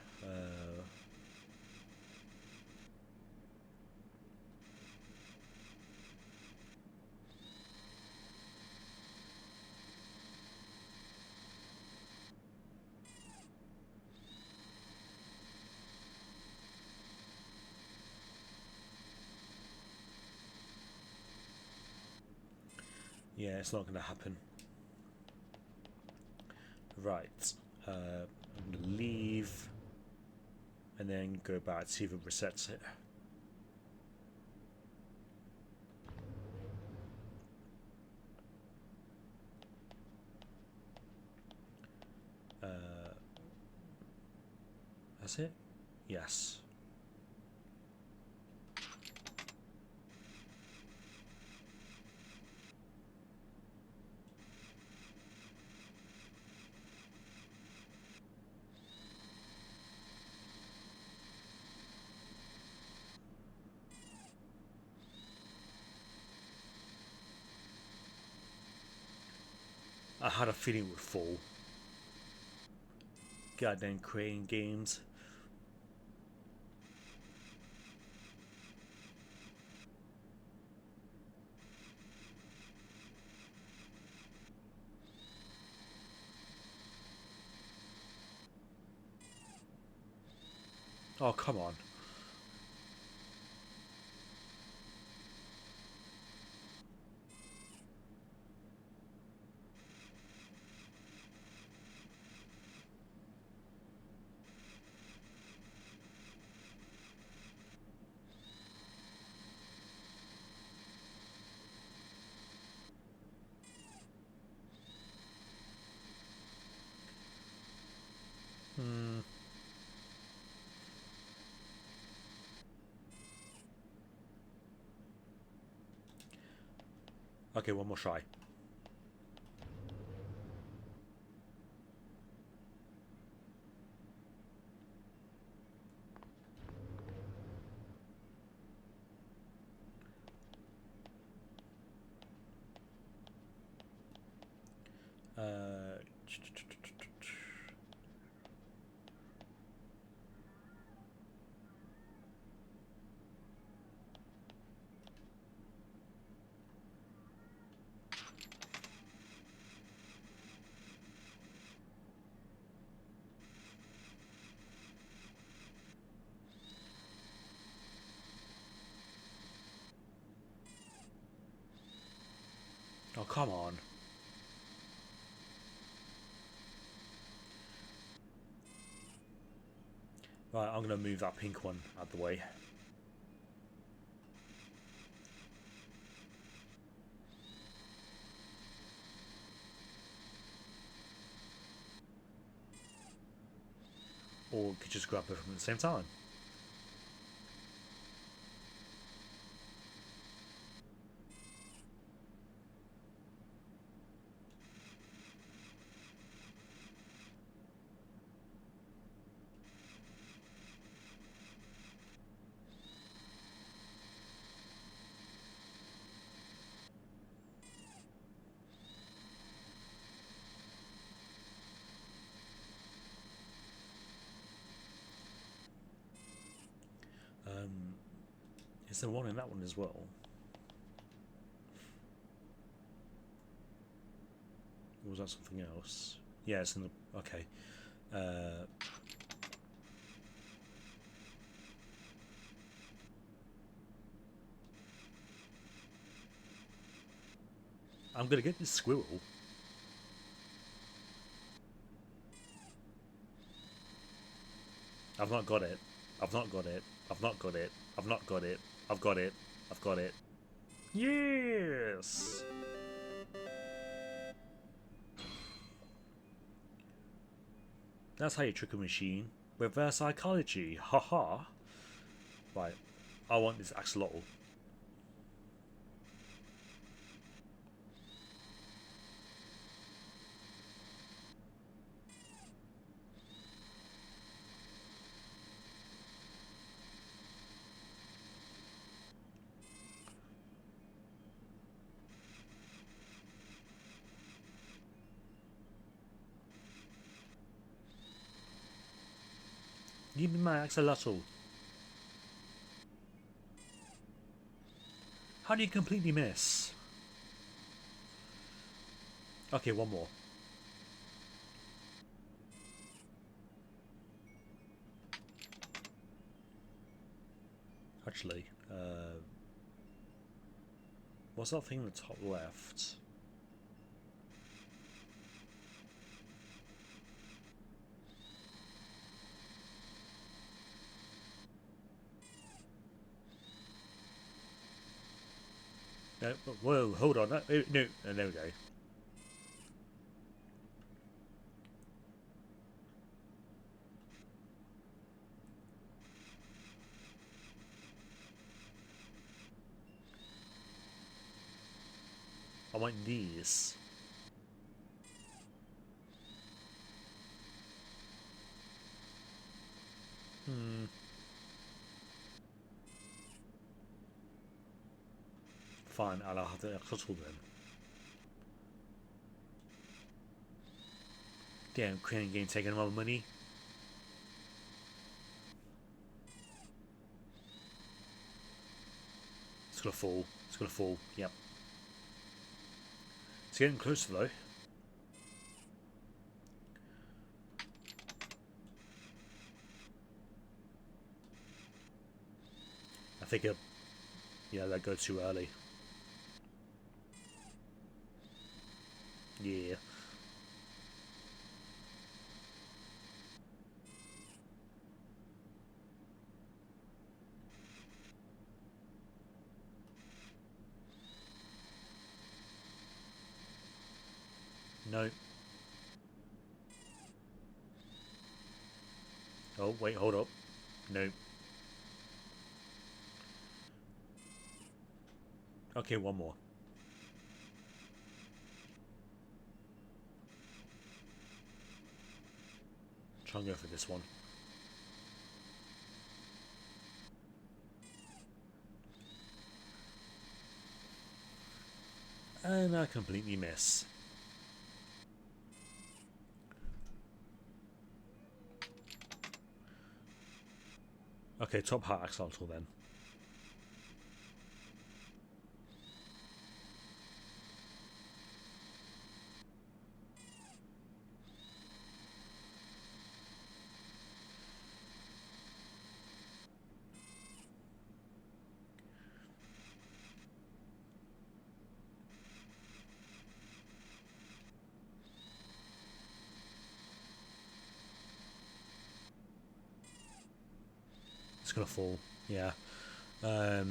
Yeah, it's not gonna happen. Right. I'm gonna leave and then go back to see if it resets it. That's it? Yes. I had a feeling it would fall. Goddamn creating games. Oh, come on. Okay, one more try. Uh, oh, come on. Right, I'm gonna move that pink one out of the way. Or we could just grab both of them at the same time. Is there one in that one as well? Or was that something else? Yeah, it's in the... Okay. I'm gonna get this squirrel. I've not got it. I've not got it. I've not got it. I've not got it. I've got it. I've got it. Yes! That's how you trick a machine. Reverse psychology. Haha. Right. I want this axolotl. Give me my axolotl. How do you completely miss? Okay, one more. Actually, what's that thing in the top left? No, whoa, hold on. No, there we go. I want these. Fine, I'll have the axolotl then. Damn, Crane game taking all the money. It's gonna fall. It's gonna fall. Yep. It's getting closer though. I think yeah, that goes too early. Yeah. No. Oh, wait, hold up. No. Okay, one more. Try and go for this one. And I completely miss. Okay, top hat axolotl then. It's gonna fall. Yeah. I'll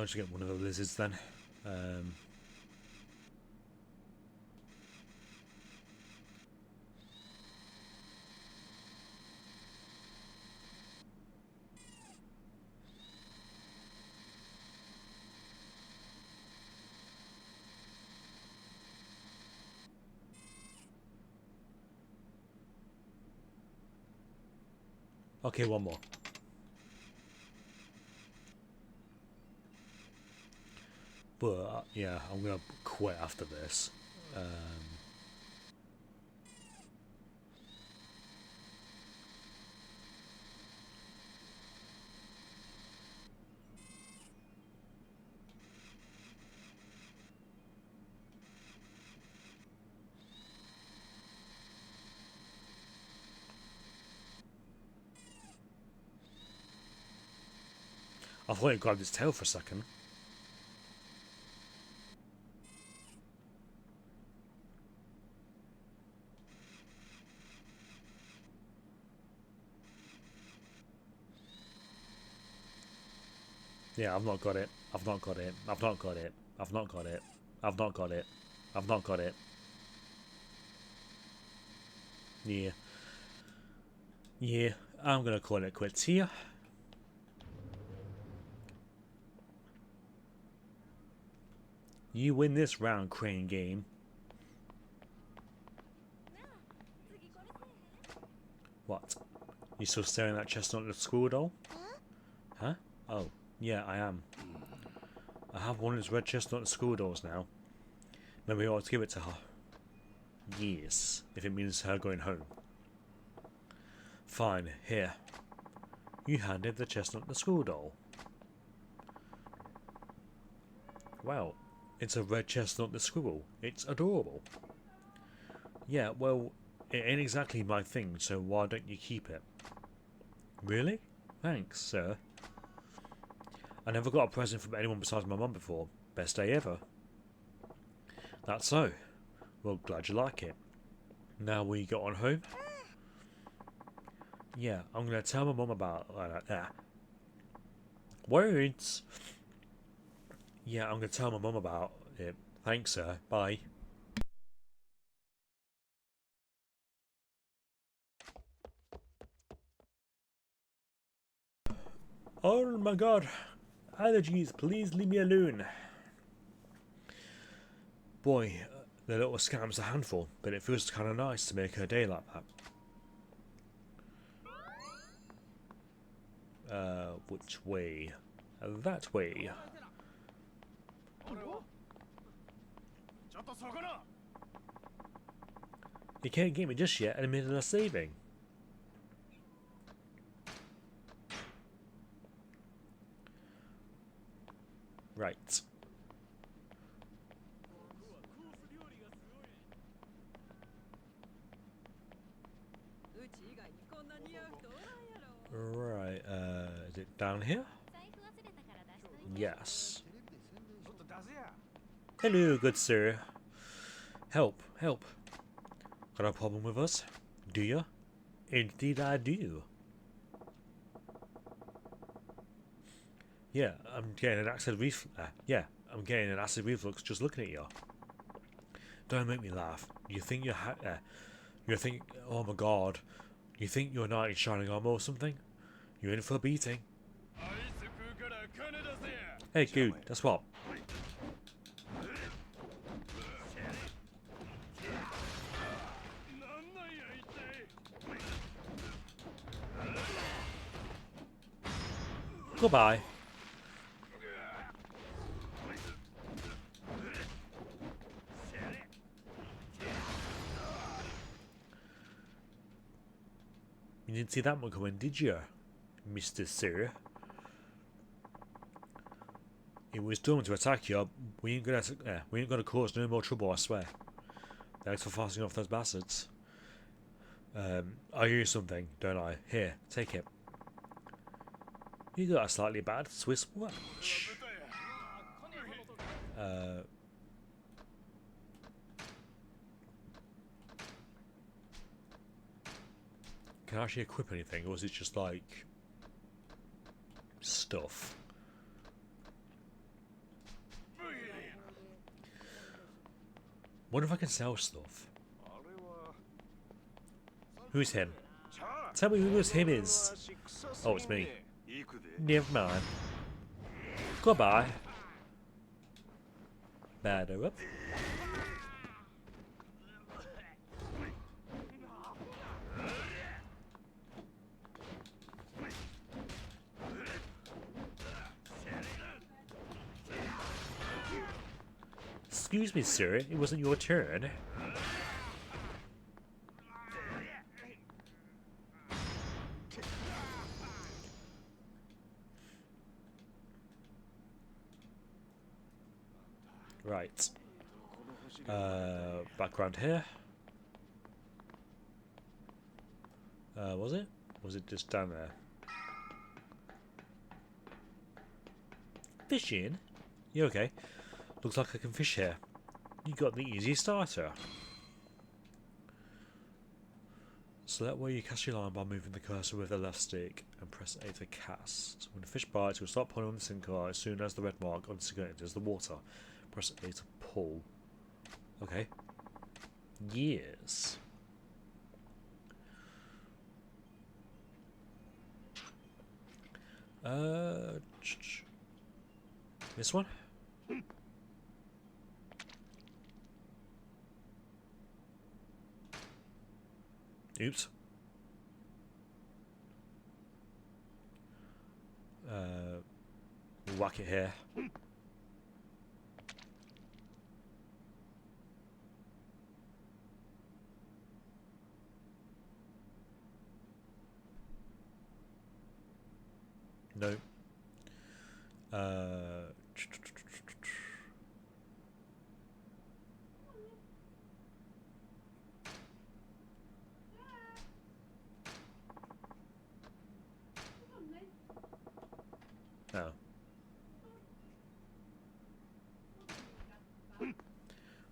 just get one of the lizards then. Okay, one more. But yeah, I'm gonna quit after this. I thought it grabbed its tail for a second. Yeah, I've not got it. I've not got it. I've not got it. I've not got it. I've not got it. I've not got it. Yeah. Yeah, I'm gonna call it quits here. You win this round, Crane game. What? You still staring at that chestnut little school doll? Huh? Oh, yeah, I am. I have one of those red chestnut school dolls now. Maybe I ought to give it to her. Yes, if it means her going home. Fine, here. You handed the chestnut the school doll. Wow, it's a red chestnut the squirrel. It's adorable. Yeah, well, it ain't exactly my thing, so why don't you keep it? Really? Thanks, sir. I never got a present from anyone besides my mum before. Best day ever. That's so. Well, glad you like it. Now will you get on home? Yeah, I'm gonna tell my mum about words. Yeah, I'm gonna tell my mum about it. Thanks, sir. Bye. Oh my god. Allergies, please leave me alone. Boy, the little scam's a handful, but it feels kind of nice to make her day like that. Which way? That way. You can't get me just yet in the middle of saving. Right. Right, is it down here? Yes. Hello, good sir. Help, help. Got a problem with us? Do you? Indeed I do. Yeah, I'm getting an acid reflux. I'm getting an acid reflux just looking at you. Don't make me laugh. You think you think, oh my god, you think you're a knight in shining armor or something? You're in for a beating. Hey, dude, that's what. Goodbye. You didn't see that one coming, did you, Mr. Sir? It was done to attack you. We ain't gonna cause no more trouble, I swear. Thanks for fasting off those bastards. I owe you something, don't I? Here, take it. You got a slightly bad Swiss watch. Can I actually equip anything, or is it just like stuff? Wonder if I can sell stuff. Who's him? Tell me who this him is. Oh, it's me. Never mind. Goodbye. Batter up. Excuse me, sir. It wasn't your turn. Right. Background here. Was it? Was it just down there? Fishing? You okay? Looks like I can fish here. You got the easy starter. Select where you cast your line by moving the cursor with the left stick and press A to cast. When the fish bites, you'll start pulling on the sinker as soon as the red mark on the sinker enters the water. Press A to pull. Okay. Yes. This one? Oops. Whack it here. No. Oh.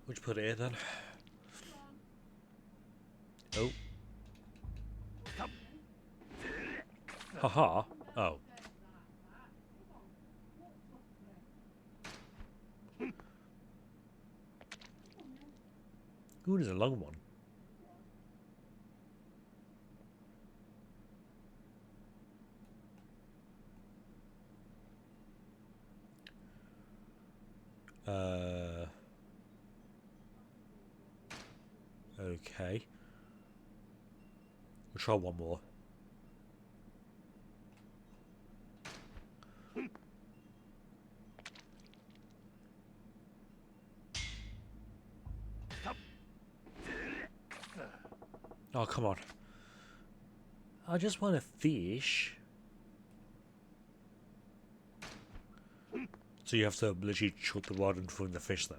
Would you put it here then? Oh. Haha. Oh. Ooh, there's a long one. Okay. We'll try one more. Oh, come on. I just want a fish. So you have to literally chuck the rod and throw in the fish then?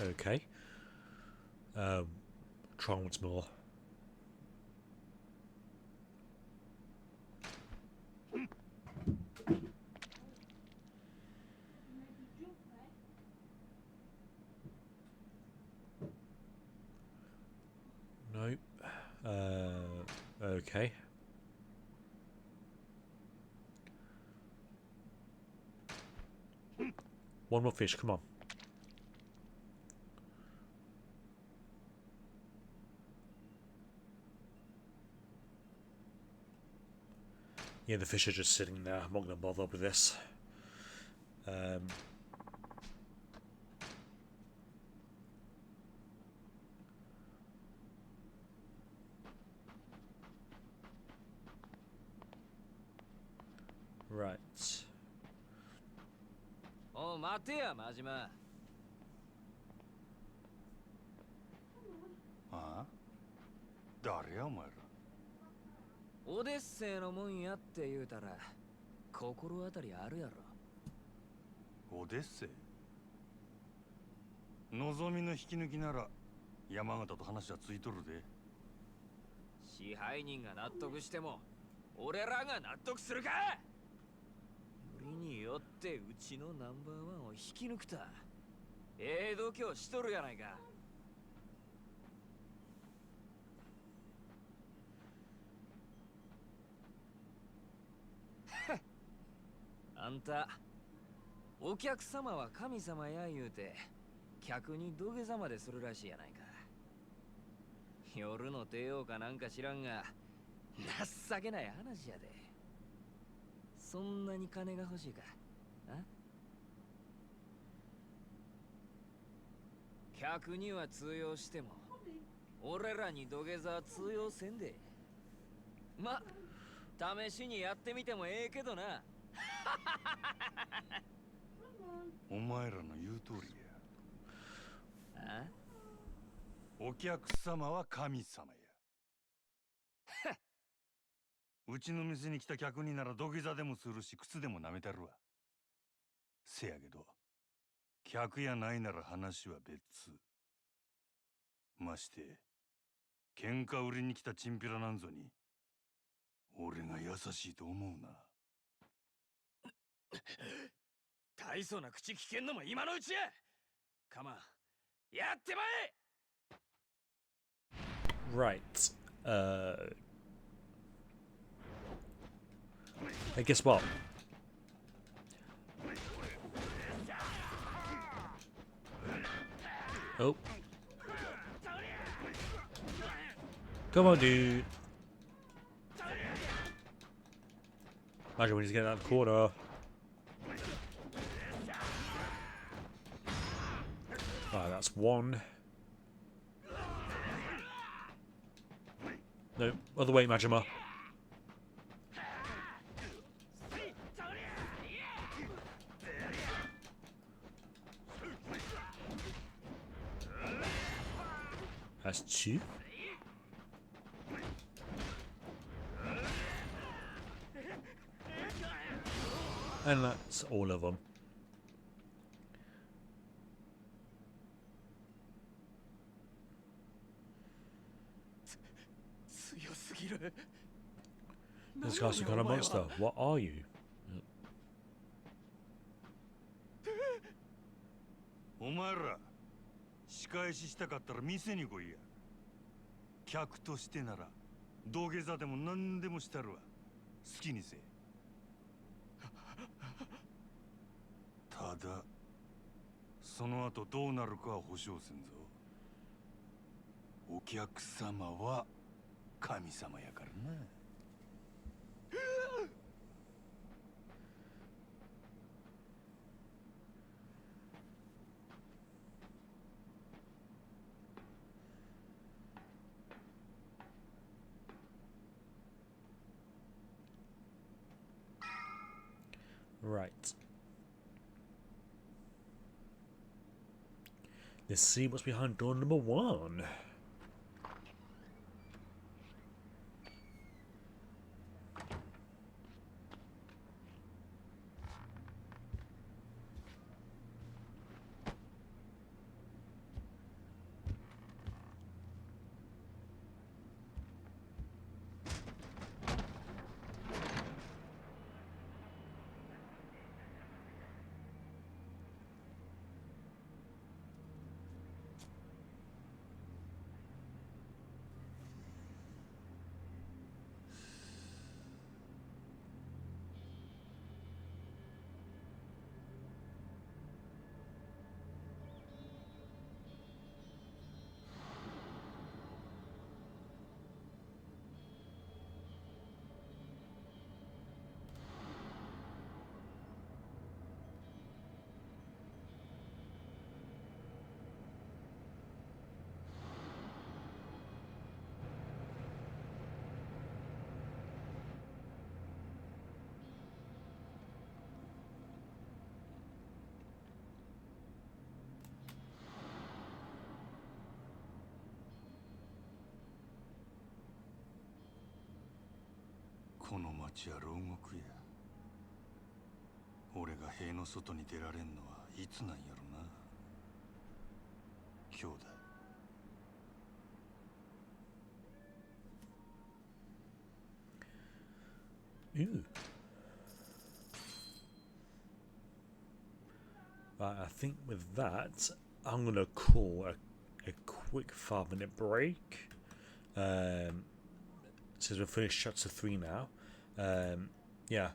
Okay. Try once more. Nope. Okay. One more fish, come on. Yeah, the fish are just sitting there. I'm not going to bother with this. Right. おう待てや真島。ああ誰やお前ら。オデッセイのもんやって言うたら心当たりあるやろ。オデッセイ。望みの引き抜きなら山形と話はついとるで。支配人が納得しても俺らが納得するか。よりによってうちのナンバーワンを引き抜くた。ええ度胸しとるやないか。あんた、お客様は神様や言うて客に土下座までするらしいやないか。夜の帝王かなんか知らんが情けない話やで。そんなに金が欲しいか。客には通用しても俺らに土下座は通用せんで。ま、試しにやってみてもええけどな。お前らの言う通りや。お客様は神様や。うちの店に来た客になら土下座でもするし靴でも舐めたるわ。せやけど客やないなら話は別。まして、喧嘩売りに来たチンピラなんぞに、俺が優しいと思うな。大層な口聞けんのも今のうちや。カマン、やってまえ。 Right. Hey, guess what? Oh. Come on, dude. Imagine when he's getting out of the corner. Right, that's one. No, other way, Majima. That's two. And that's all of them. This guy's some kind of monster. What are you? お前ら、仕返ししたかったら店に来いや。客としてなら、土下座でも何でもしたるわ。好きにせえ。ただ、その後どうなるかは保証せんぞ。お客様は神様やからな。Right. Let's see what's behind door number one.この町は牢獄や。俺が塀の外に出られんのはいつなんやろな。今日だ。Ooh. Right, I think with that, I'm going to call a quick 5-minute break. Since we've finished chapter 3 now. Yeah,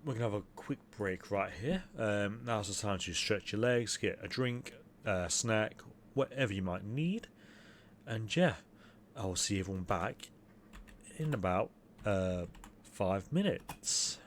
we're going to have a quick break right here. Now's the time to stretch your legs, get a drink, a snack, whatever you might need. And yeah, I'll see everyone back in about 5 minutes.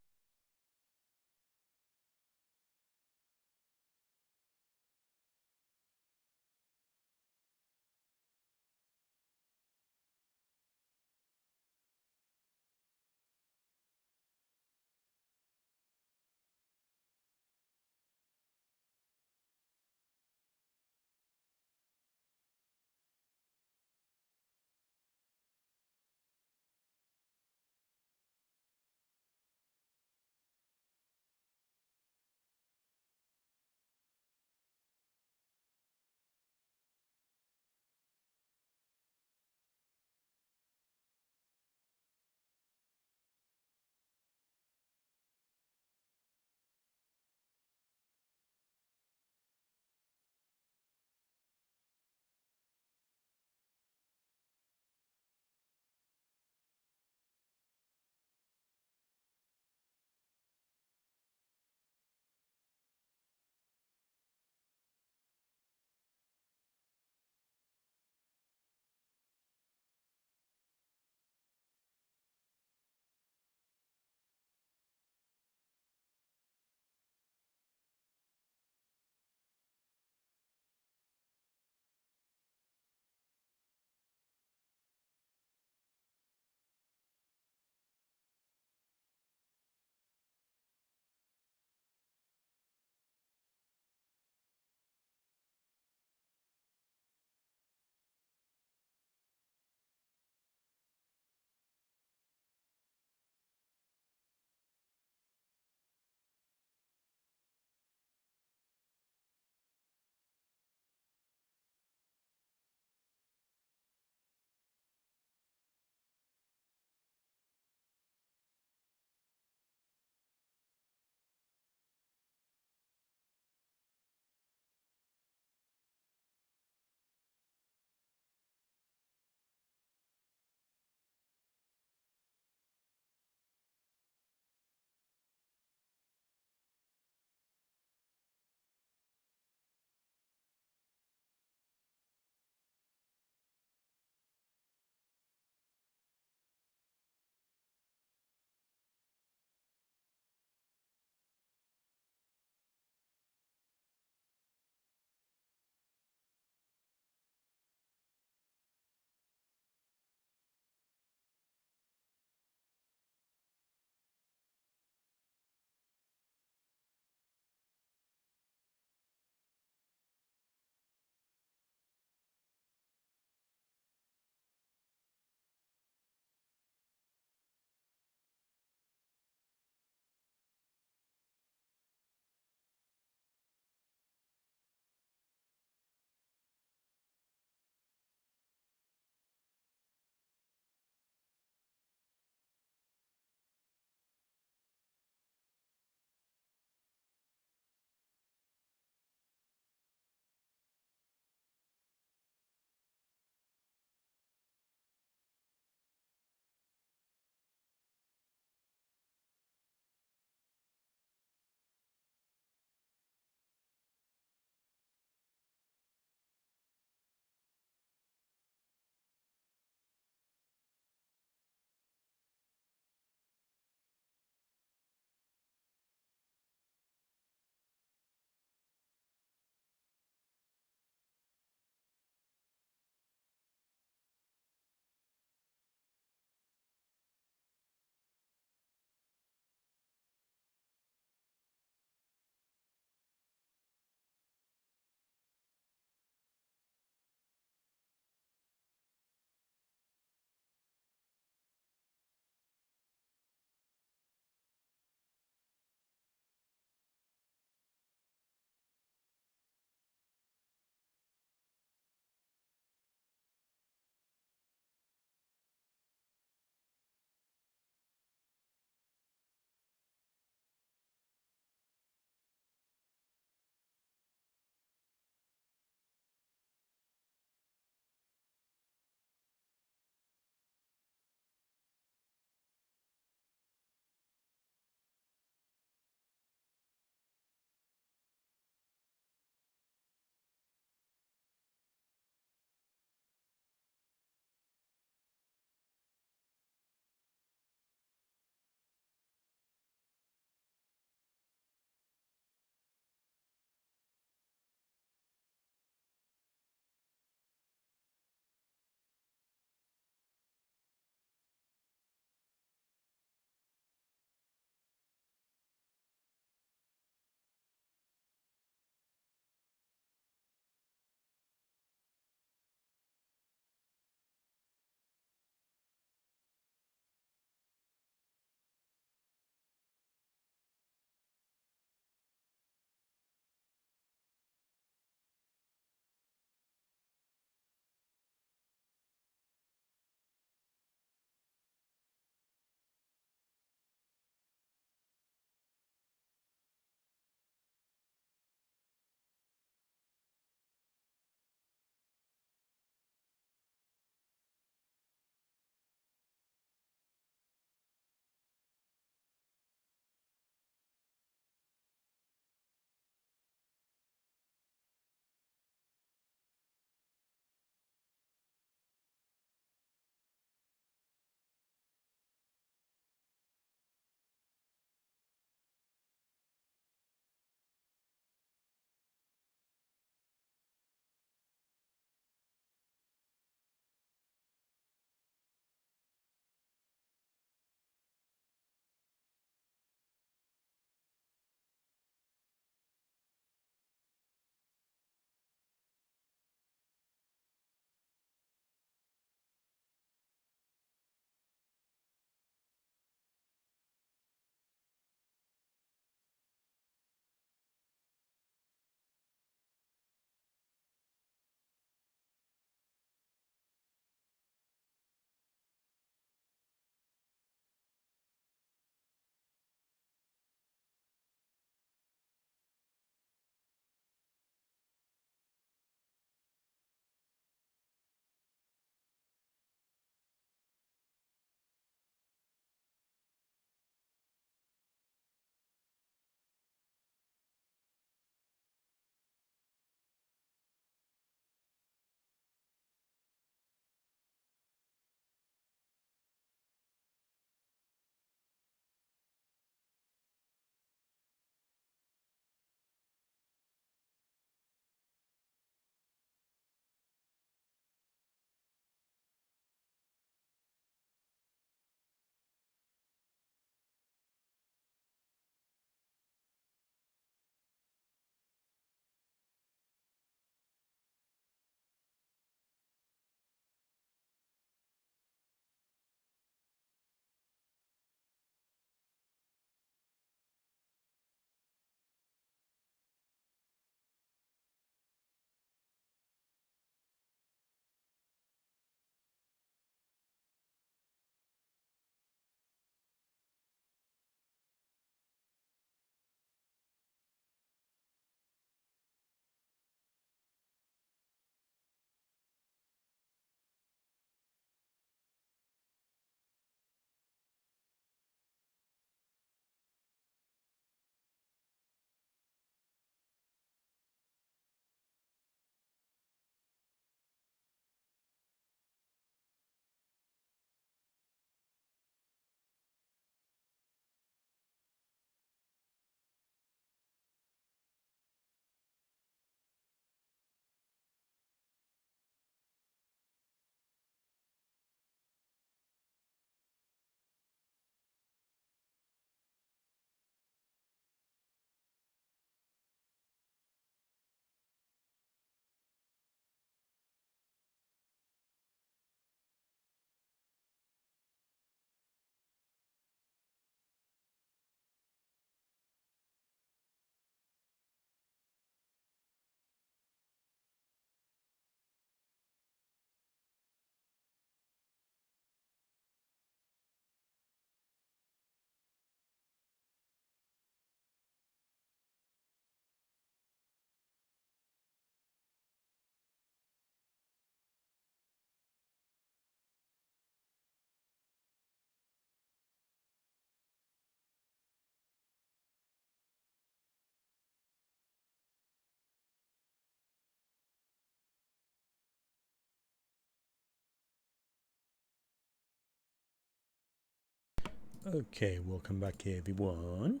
Okay, welcome back everyone.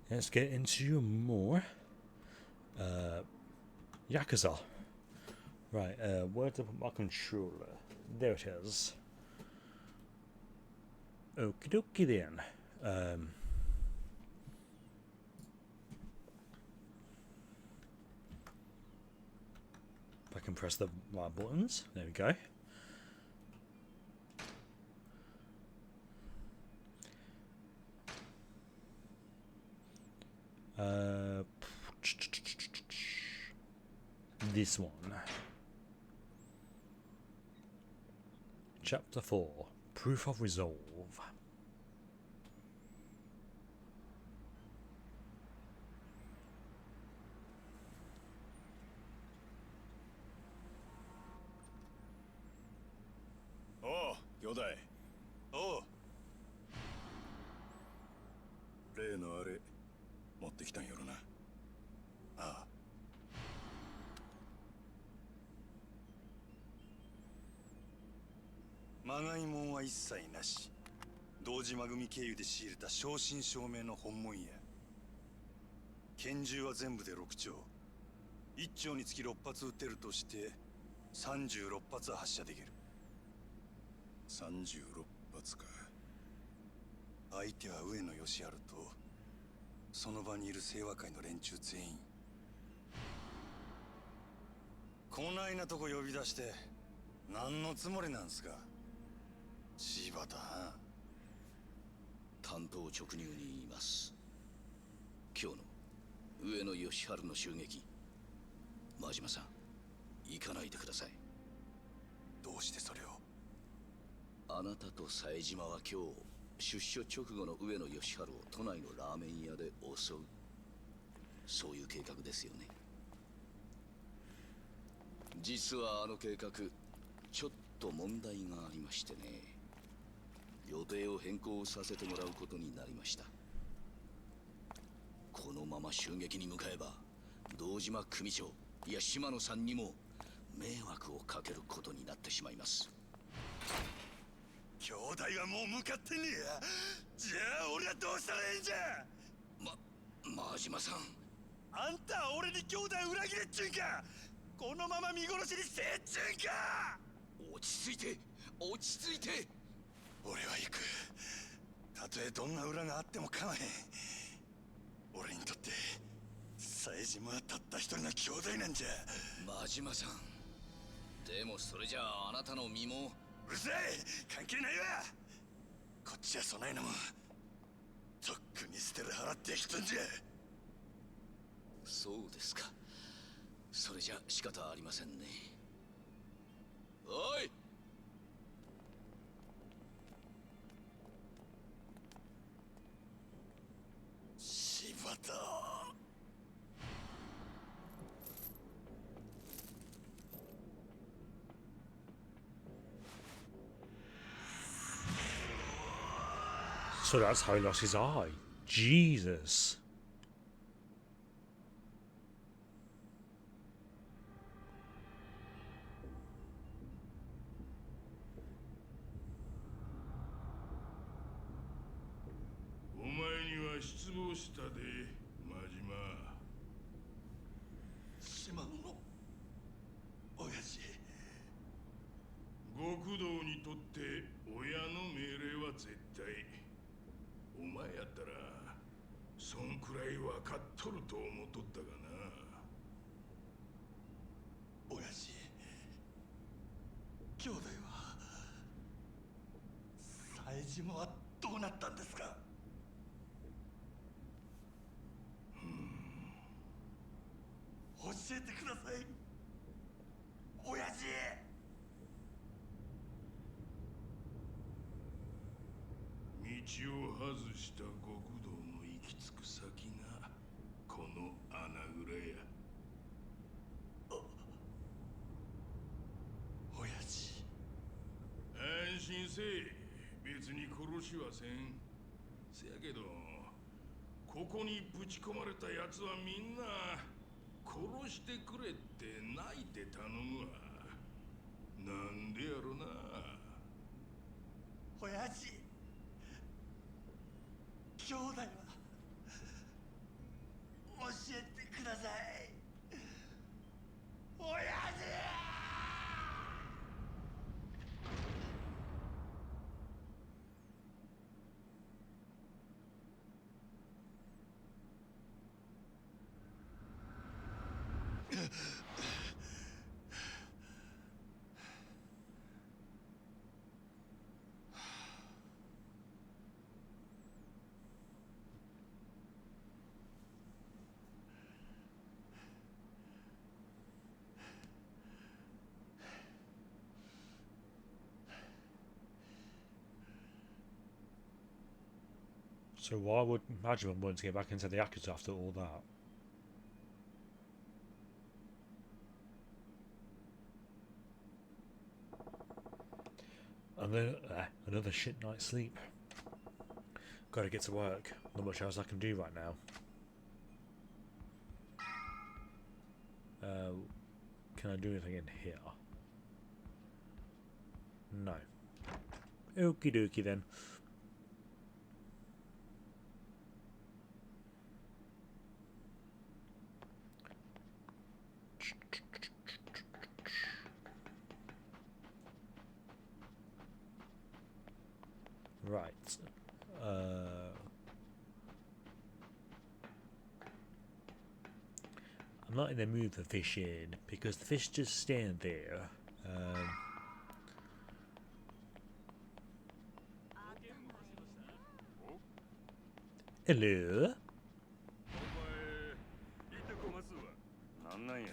Let's get into more Yakuza. Right, where to put my controller? There it is. Okie dokie then. If I can press the right buttons, there we go. This one. Chapter 4. Proof of Resolve.おう兄弟。おう。例のあれ持ってきたんやろな。ああ。まがいもんは一切なし。堂島組経由で仕入れた正真正銘の本物や。拳銃は全部で6丁。1丁につき6発撃てるとして36発は発射できる。36発か。相手は上野義治とその場にいる清和会の連中全員。こないなとこ呼び出して何のつもりなんすか柴田。単刀直入に言います。今日の上野義治の襲撃、真島さん行かないでください。どうしてそれを。あなたと冴島は今日出所直後の上野義治を都内のラーメン屋で襲う、そういう計画ですよね。実はあの計画ちょっと問題がありましてね、予定を変更させてもらうことになりました。このまま襲撃に向かえば堂島組長いや島野さんにも迷惑をかけることになってしまいます。兄弟はもう向かってねえや。じゃあ俺はどうしたらええんじゃ。真島さん、あんたは俺に兄弟裏切れっちゅうんか。このまま見殺しにせえっちゅうんか。落ち着いて落ち着いて。俺は行く。たとえどんな裏があっても構へん。俺にとって冴島はたった一人の兄弟なんじゃ。真島さん、でもそれじゃああなたの身も。うるさい、関係ないわ。こっちはそないのもとっくに捨てる払ってきたんじゃ。そうですか。それじゃ仕方ありませんね。おい、柴田。So that's how he lost his eye. Jesus. お前には失望したで、真島。島野の親父。極道にとって親の命令は絶対。お前やったらそんくらい分かっとると思っとったがな。親父、兄弟は冴島はどうなったんですか。教えてください親父。道を外した極道の行き着く先がこの穴蔵や。親父。安心せえ、別に殺しはせん。せやけどここにぶち込まれた奴はみんな殺してくれって泣いて頼むわ。なんでやろな。親父、兄弟は教えてください。親父。So why would Majima want to get back into the Yakuza after all that? Another shit night's sleep. Gotta get to work. Not much else I can do right now. Can I do anything in here? No. Okie dokie then. Right. I'm not in the mood for fishing because the fish just stand there. Hello? なんなんや。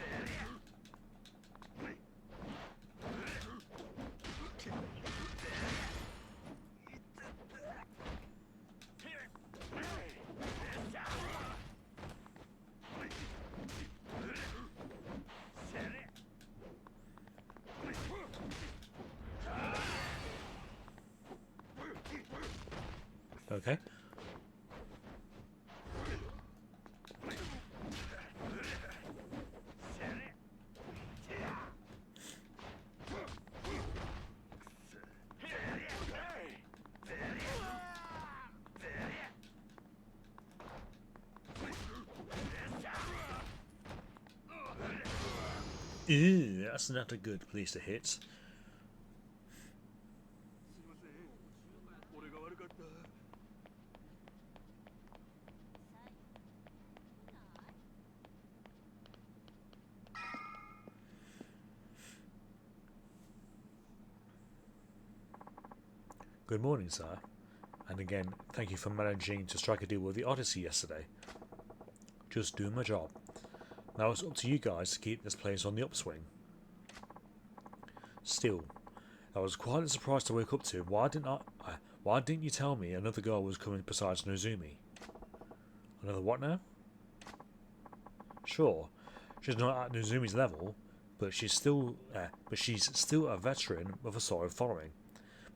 Okay. Ew, that's not a good place to hit. Good morning, sir. And again, thank you for managing to strike a deal with the Odyssey yesterday. Just doing my job. Now it's up to you guys to keep this place on the upswing. Still, I was quite surprised to wake up to why didn't you tell me another girl was coming besides Nozumi? Another what now? Sure, she's not at Nozumi's level, but she's still a veteran with a solid following.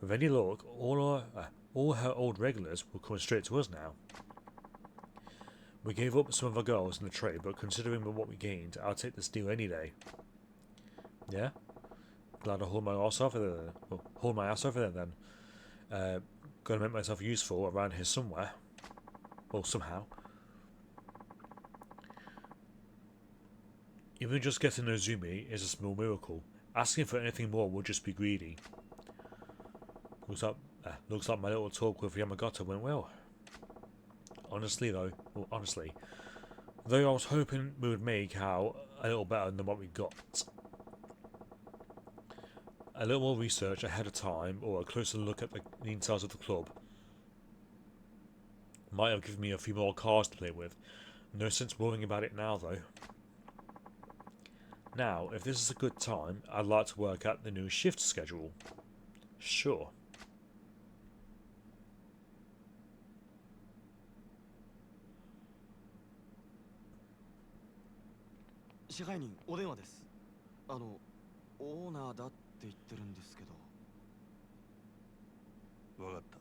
With any luck, all her old regulars will come straight to us now. We gave up some of our girls in the trade, but considering what we gained, I'll take this deal any day. Yeah? Glad I hold my ass over there. Well, hold my ass over there then. Gonna make myself useful around here somewhere. Well, somehow. Even just getting Nozumi is a small miracle. Asking for anything more would just be greedy. Looks like my little talk with Yamagata went well. Honestly, though I was hoping we would make out a little better than what we got. A little more research ahead of time, or a closer look at the insides of the club, might have given me a few more cards to play with. No sense worrying about it now, though. Now, if this is a good time, I'd like to work out the new shift schedule. Sure. 支配人お電話です。オーナーだって言ってるんですけど。わかった。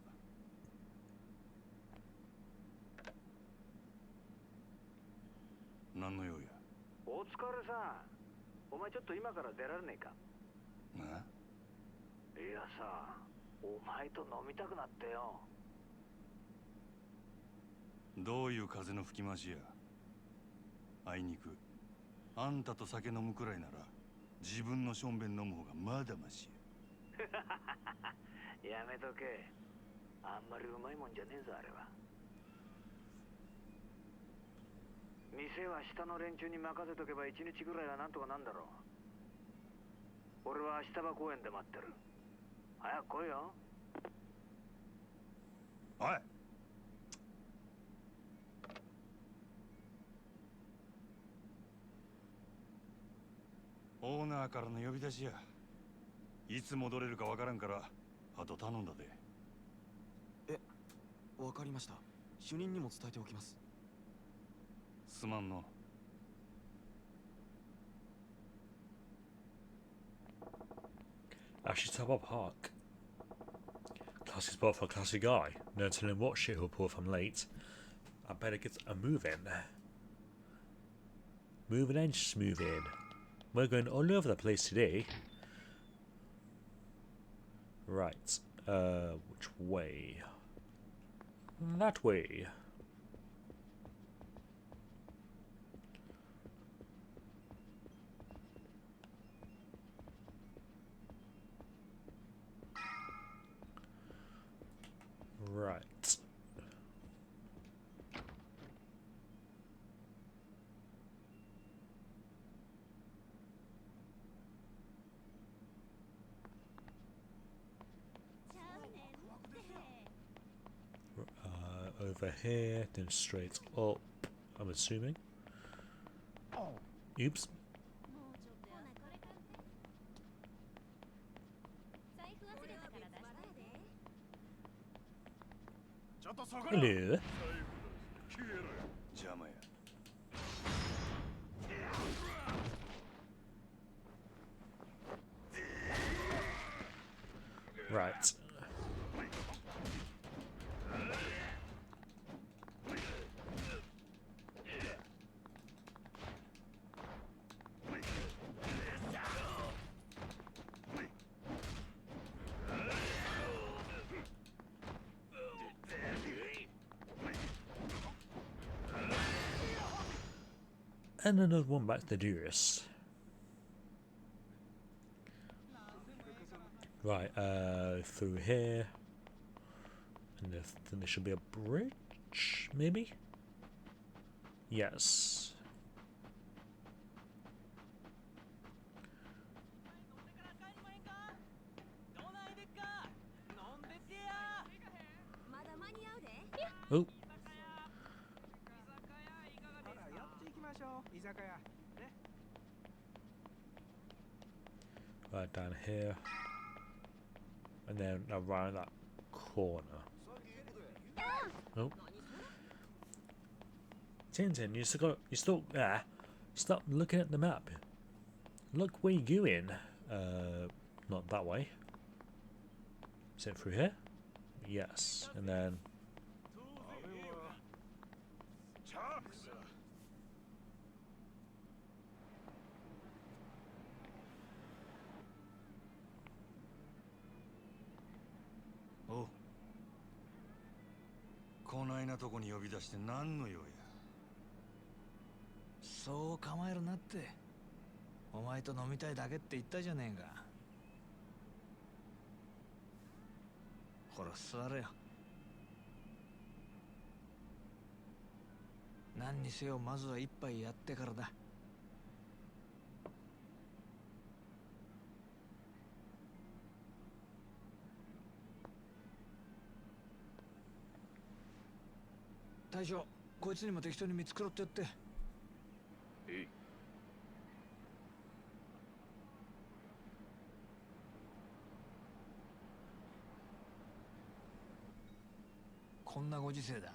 何の用や。お疲れさん。お前ちょっと今から出られねえか。なあ。いやさ、お前と飲みたくなってよ。どういう風の吹き回しや。あいにくあんたと酒飲むくらいなら自分のしょんべん飲む方がまだましやめとけ。あんまりうまいもんじゃねえぞあれは。店は下の連中に任せとけば1日ぐらいはなんとかなんだろう。俺は明日場公園で待ってる。早く来いよ。おい。オーナーからの呼び出しや。いつ戻れるかわからんからあと頼んだで。わかりました。主任にも伝えておきます。すまんの。Actually, top of Park. Classy spot for a classy guy. No telling what shit he'll pull if I'm late. I better get a move in. Moving and smoothing. We're going all over the place today. Right. Which way? That way. Right. Over here, then straight up, I'm assuming. Oops. Hello. 邪魔や。Right. And another one back to the Durus. Right, through here. And then there should be a bridge, maybe? Yes. Oh. Right down here. And then around that corner. Oh. Tintin, you still there. Stop looking at the map. Look where you're going. Not that way. Is it through here? Yes. And thenおう。こないなとこに呼び出して何の用や。そう構えるなって。お前と飲みたいだけって言ったじゃねえか。ほら座れよ。何にせよまずは一杯やってからだ。大将、こいつにも適当に見繕ってやって。えい。こんなご時世だ。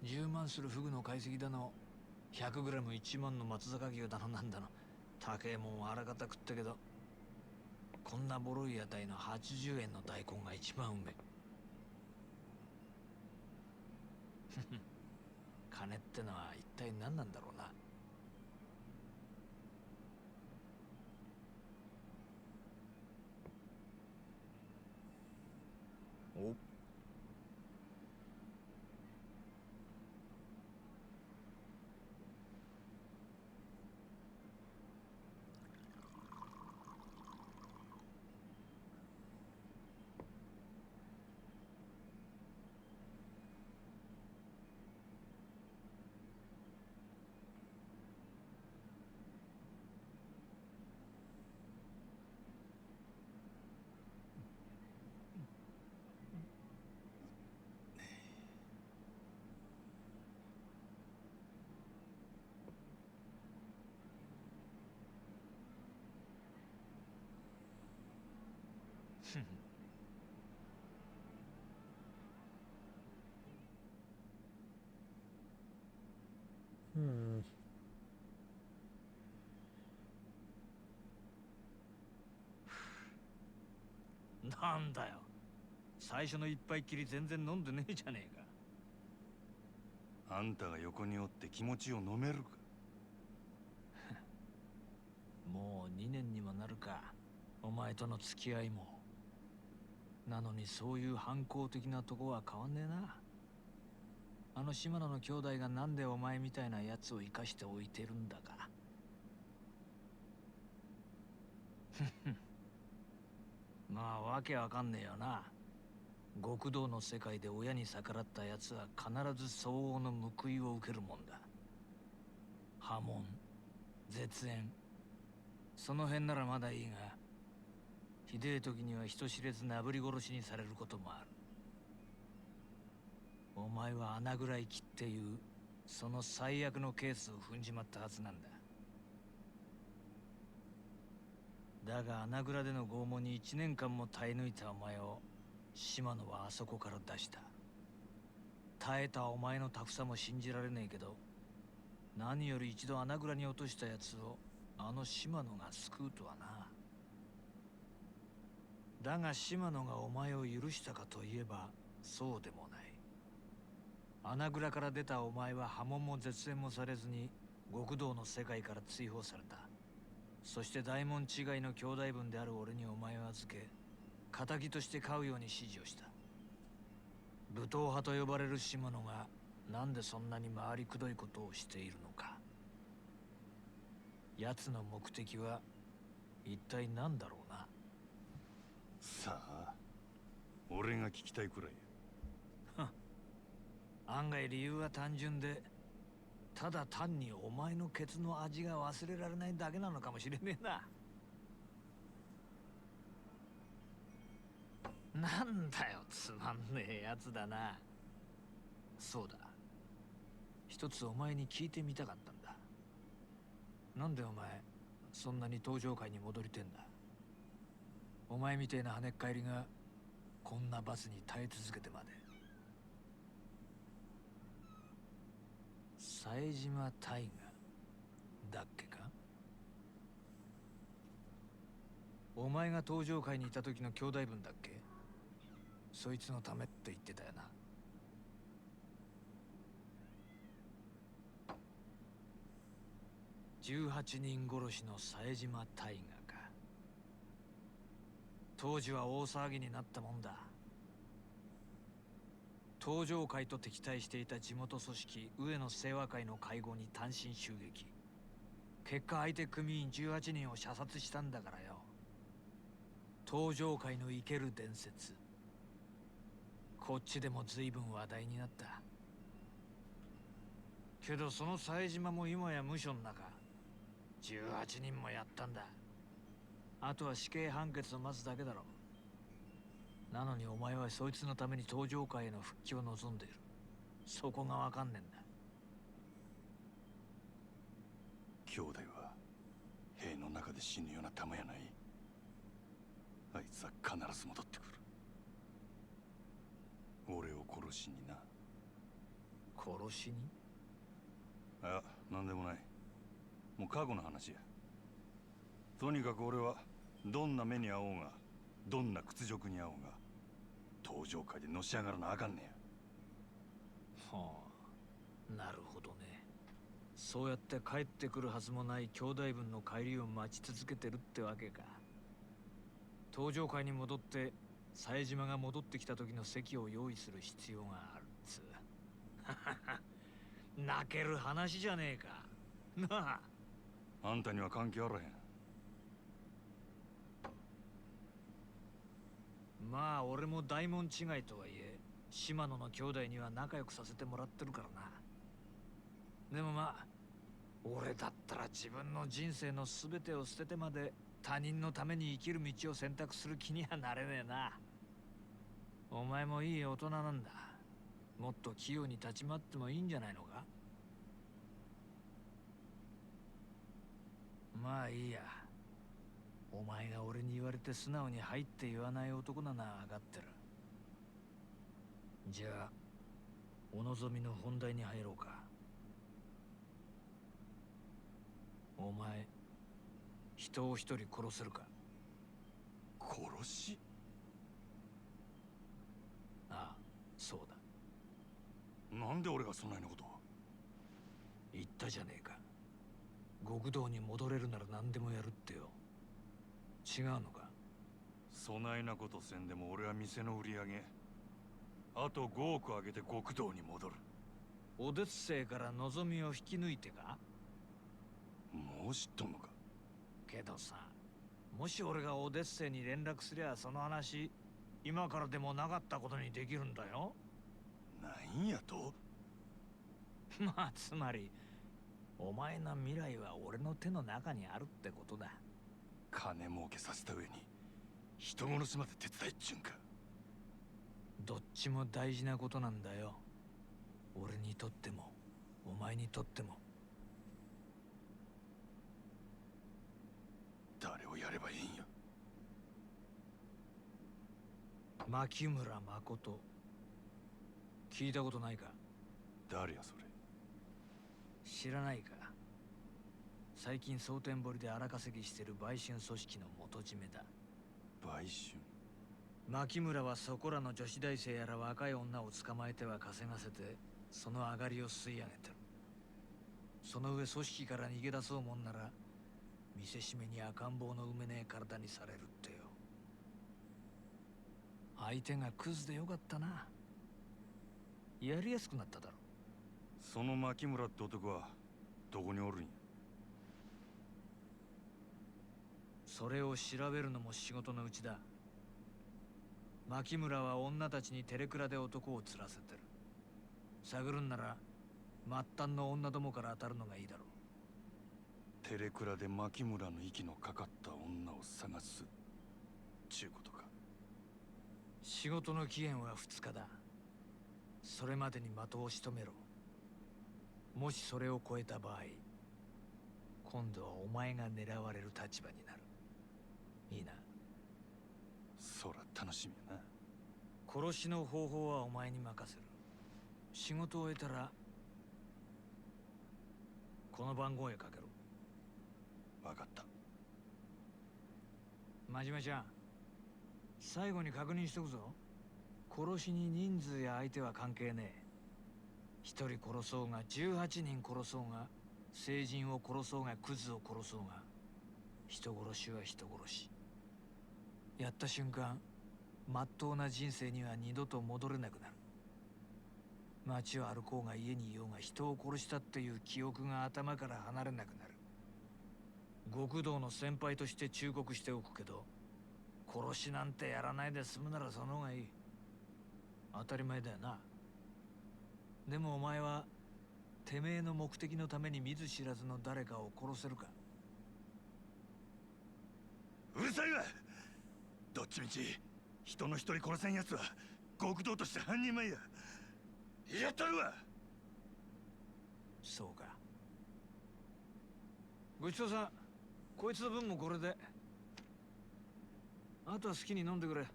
10万するフグの解析だの、100グラム1万の松阪牛だのなんだの、高えもんはあらかた食ったけど、こんなボロい屋台の80円の大根が一番うめえ。金ってのは一体何なんだろうな。なんだよ、最初の一杯きり全然飲んでねえじゃねえか。あんたが横におって気持ちを飲めるか。もう2年にもなるか、お前との付き合いも。なのにそういう反抗的なとこは変わんねえな。あの島野の兄弟がなんでお前みたいなやつを生かしておいてるんだか。まあわけわかんねえよな。極道の世界で親に逆らったやつは必ず相応の報いを受けるもんだ。破門、絶縁、その辺ならまだいいが、ひでえ時には人知れずなぶり殺しにされることもある。お前は穴ぐらい切っていうその最悪のケースを踏んじまったはずなんだ。だが穴蔵での拷問に1年間も耐え抜いたお前を島野はあそこから出した。耐えたお前のタフさも信じられねえけど、何より一度穴蔵に落としたやつをあの島野が救うとはな。だが島野がお前を許したかといえばそうでもない。穴蔵から出たお前は破門も絶縁もされずに極道の世界から追放された。そして大門違いの兄弟分である俺にお前を預け、仇として飼うように指示をした。武闘派と呼ばれる島野がなんでそんなに回りくどいことをしているのか。奴の目的は一体何だろうな。さあ、俺が聞きたいくらいや。案外理由は単純で、ただ単にお前のケツの味が忘れられないだけなのかもしれねえな。なんだよ、つまんねえやつだな。そうだ、一つお前に聞いてみたかったんだ。なんでお前そんなに登場界に戻りてんだ。お前みてえな跳ねっ返りがこんな罰に耐え続けてまで。冴島大河だっけか。お前が登場界にいた時の兄弟分だっけ。そいつのためって言ってたよな。18人殺しの冴島大河か。当時は大騒ぎになったもんだ。登場会と敵対していた地元組織上野清和会の会合に単身襲撃。結果相手組員18人を射殺したんだからよ。登場会の生ける伝説、こっちでも随分話題になった。けどその冴島も今や無所の中。18人もやったんだ。あとは死刑判決を待つだけだろ。なのにお前はそいつのために登場界への復帰を望んでいる。そこがわかんねえんだ。兄弟は兵の中で死ぬような玉やない。あいつは必ず戻ってくる。俺を殺しにな。殺しに？あ、なんでもない。もう過去の話や。とにかく俺はどんな目に遭おうが、どんな屈辱に遭おうが、登場界でのし上がらなあかんねや。はあ、なるほどね。そうやって帰ってくるはずもない兄弟分の帰りを待ち続けてるってわけか。登場界に戻って冴島が戻ってきた時の席を用意する必要があるっつう。泣ける話じゃねえか。なあ。あんたには関係あらへん。まあ俺も大門違いとはいえ島野の兄弟には仲良くさせてもらってるからな。でもまあ俺だったら自分の人生の全てを捨ててまで他人のために生きる道を選択する気にはなれねえな。お前もいい大人なんだ。もっと器用に立ち回ってもいいんじゃないのか。まあいいや。お前が俺に言われて素直に入って言わない男なのは分かってる。じゃあお望みの本題に入ろうか。お前人を一人殺せるか。殺し？なんで俺がそんなようなことを。言ったじゃねえか。極道に戻れるなら何でもやるってよ。違うのか。そないなことせんでも俺は店の売り上げあと5億上げて極道に戻る。オデッセイから望みを引き抜いてか。もう知っとんのか。けどさ、もし俺がオデッセイに連絡すりゃその話今からでもなかったことにできるんだよ。なんやと。まあつまりお前の未来は俺の手の中にあるってことだ。金儲けさせた上に人殺しまで手伝いっちゅうんか。どっちも大事なことなんだよ。俺にとってもお前にとっても。誰をやればいいんや。牧村誠、聞いたことないか。誰やそれ。知らないか。最近蒼天堀で荒稼ぎしてる売春組織の元締めだ。売春。牧村はそこらの女子大生やら若い女を捕まえては稼がせてその上がりを吸い上げてる。その上組織から逃げ出そうもんなら見せしめに赤ん坊の産めねえ体にされるってよ。相手がクズでよかったな。やりやすくなっただろ。その牧村って男はどこにおるんや。それを調べるのも仕事のうちだ。牧村は女たちにテレクラで男を釣らせてる。探るんなら末端の女どもから当たるのがいいだろう。テレクラで牧村の息のかかった女を探すちゅうことか。仕事の期限は2日だ。それまでに的を仕留めろ。もしそれを超えた場合、今度はお前が狙われる立場になる。いいな。そら楽しみやな。殺しの方法はお前に任せる。仕事を終えたらこの番号へかけろ。分かった。真島ちゃん、最後に確認しとくぞ。殺しに人数や相手は関係ねえ。一人殺そうが18人殺そうが成人を殺そうがクズを殺そうが人殺しは人殺し。やった瞬間まっとうな人生には二度と戻れなくなる。街を歩こうが家にいようが人を殺したっていう記憶が頭から離れなくなる。極道の先輩として忠告しておくけど、殺しなんてやらないで済むならその方がいい。当たり前だよな。でもお前はてめえの目的のために見ず知らずの誰かを殺せるか。うるさいわ。どっちみち人の一人殺せんやつは極道として半人前や。やったるわ。そうか。ごちそうさん。こいつの分もこれで。あとは好きに飲んでくれ。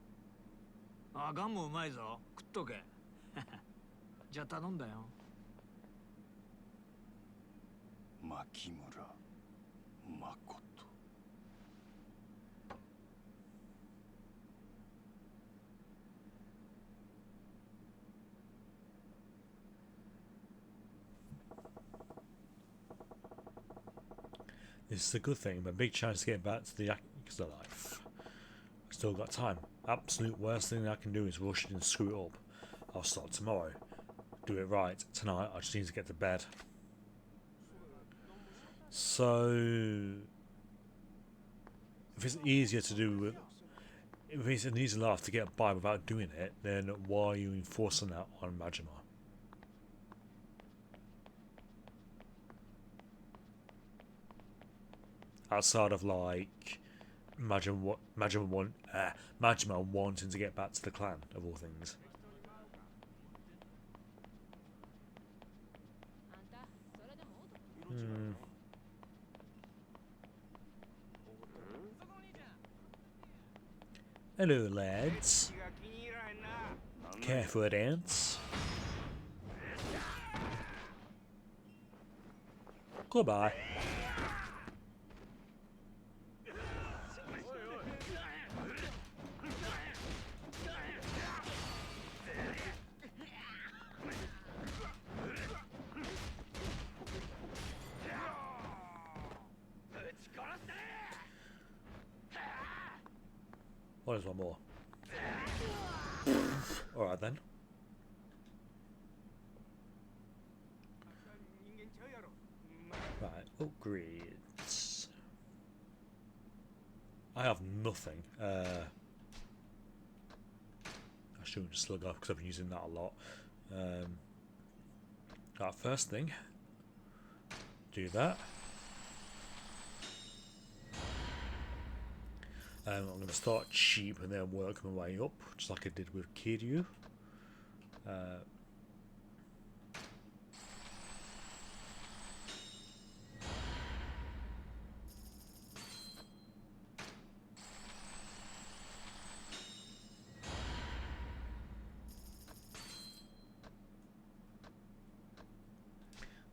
あ、ガンもうまいぞ。食っとけ。じゃあ頼んだよ。牧村誠。This is a good thing, but big chance to get back to the Yakuza life. Still got time. Absolute worst thing I can do is rush it and screw it up. I'll start tomorrow. Do it right. Tonight I just need to get to bed. So, if it's easier to do, if it's an easy life to get by without doing it, then why are you enforcing that on Majima? Outside of like Majima wanting to get back to the clan of all things. Hello lads. Care for a dance? Goodbye. Oh, there's one more. Alright then. Right, upgrades. I have nothing. I shouldn't slug off because I've been using that a lot. Right, first thing, do that. I'm going to start cheap and then work my way up, just like I did with Kiryu.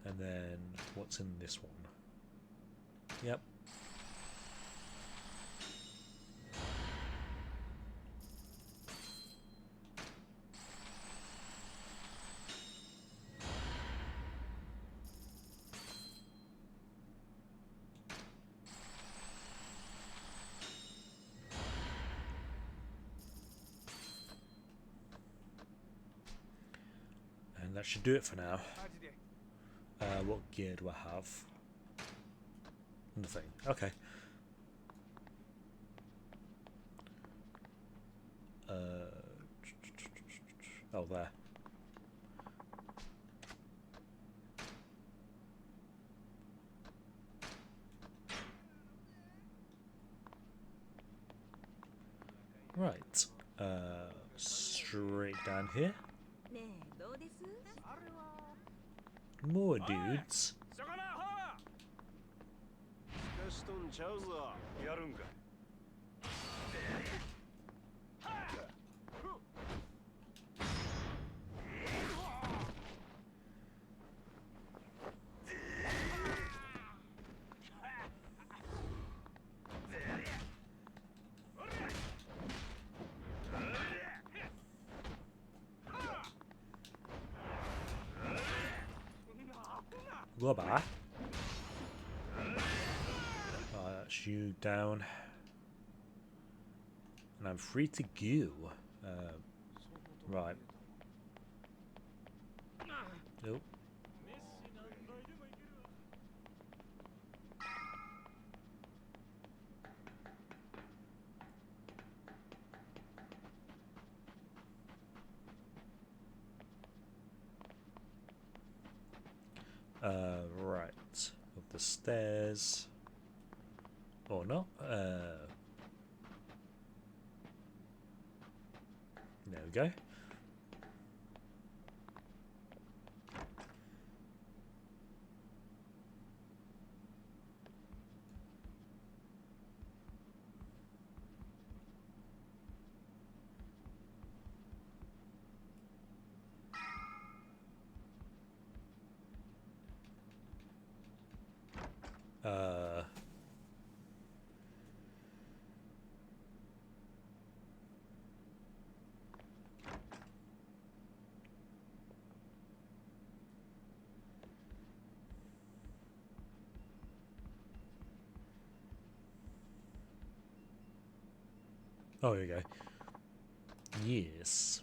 And then what's in this one? Yep. And that should do it for now. What gear do I have? Nothing. Okay. Oh, there. Right. Straight down here. More dudes. しとんちゃうぞ。やるんか。Goodbye. That's you down. And I'm free to go. Right. Nope. Right. Up the stairs. Or not. There we go. Oh, here we go. Yes.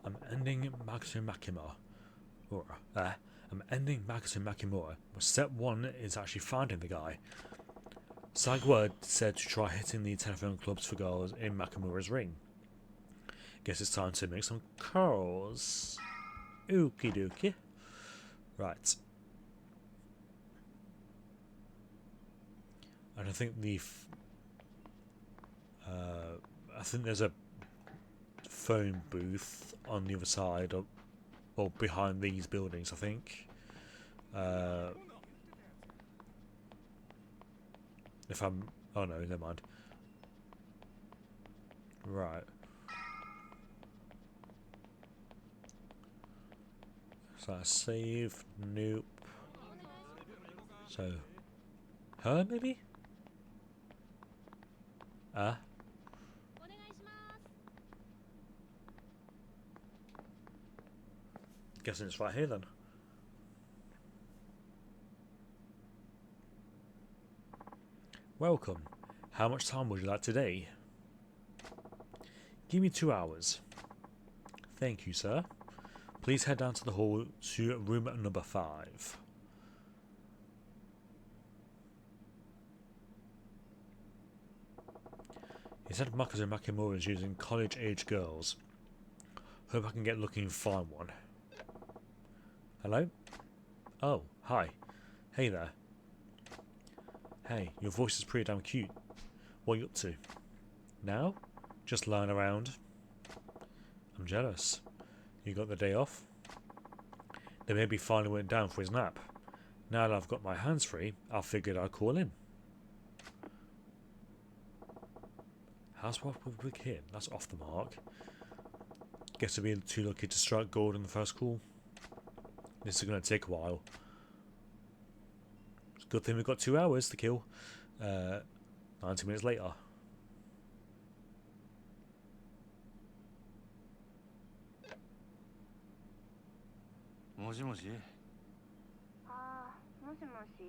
I'm ending Magazine Makimura. I'm ending Magazine Makimura, but step 1 is actually finding the guy. Sagward said to try hitting the telephone clubs for girls in Makimura's ring. Guess it's time to make some calls. Okie dokie. Right. And I think I think there's a phone booth on the other side of, or behind these buildings, I think. If I'm... Oh no, never mind. Right. So I save, nope. So, her maybe? guessing it's right here then. Welcome. How much time would you like today? Give me 2 hours. Thank you, sir. Please head down to the hall to room number 5. He said Makoto Makimura is using college-age girls. Hope I can get lucky and find one. Hello? Oh, hi. Hey there. Hey, your voice is pretty damn cute. What are you up to? Now? Just lying around. I'm jealous. You got the day off? The baby finally went down for his nap. Now that I've got my hands free, I figured I'd call in. Housewife with him? That's off the mark. Guess I'll be too lucky to strike gold in the first call. This is going to take a while. It's a good thing we've got 2 hours to kill. 90 minutes later.もしもし。ああ、もしもし。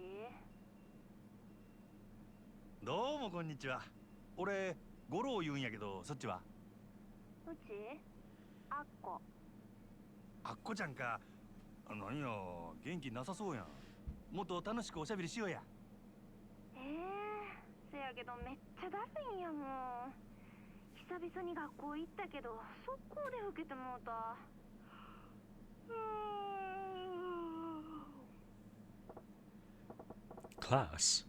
どうもこんにちは。俺、五郎言うんやけど、そっちは？うちあっこ。あっこちゃんか。何よ、元気なさそうやん。もっと楽しくおしゃべりしようや。せやけどめっちゃだるいんやもん。久々に学校行ったけど速攻で老けてもうた。Class?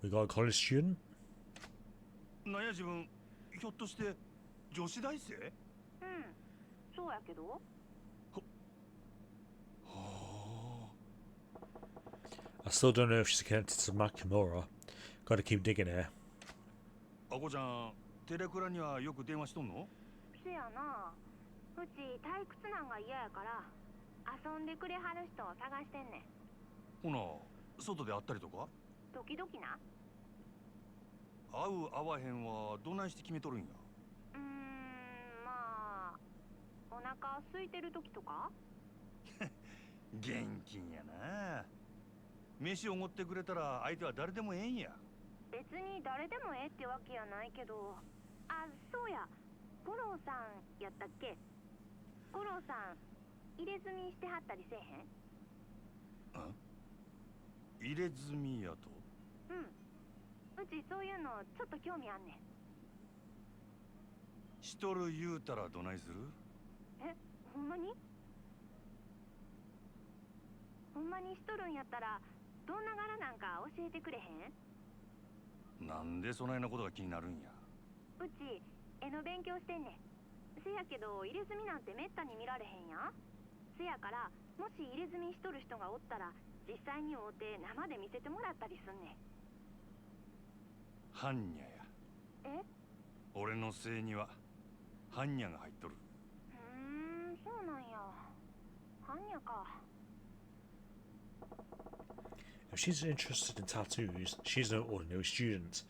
We got a college student? なんや自分、ひょっとして女子大生？そうやけど。I still don't know if she's connected to Makimura. Gotta keep digging here. あこちゃん、テレクラにはよく電話しとんの？せやな。うち退屈なんが嫌やから遊んでくれはる人を探してんねん。ほな、外で会ったりとか？時々な。会う会わへんはどないして決めとるんや？まあお腹空いてる時とか。現金やな。飯おごってくれたら相手は誰でもええんや。別に誰でもええってわけやないけど。あ、そうや。五郎さんやったっけ？五郎さん入れ墨してはったりせえへん？入れ墨やと？うちそういうのちょっと興味あんねん。しとる言うたらどないする？ほんまに？ほんまにしとるんやったらどんな柄なんか教えてくれへん？なんでそないなことが気になるんや？うち絵の勉強してんねん。せやけど入れ墨なんてめったに見られへんやん。せやからもし入れ墨しとる人がおったら実際に会うて生で見せてもらったりすんねん。般若や。俺のせいには般若が入っとる。そうなんや。般若か。If she's interested in tattoos, she's no ordinary student.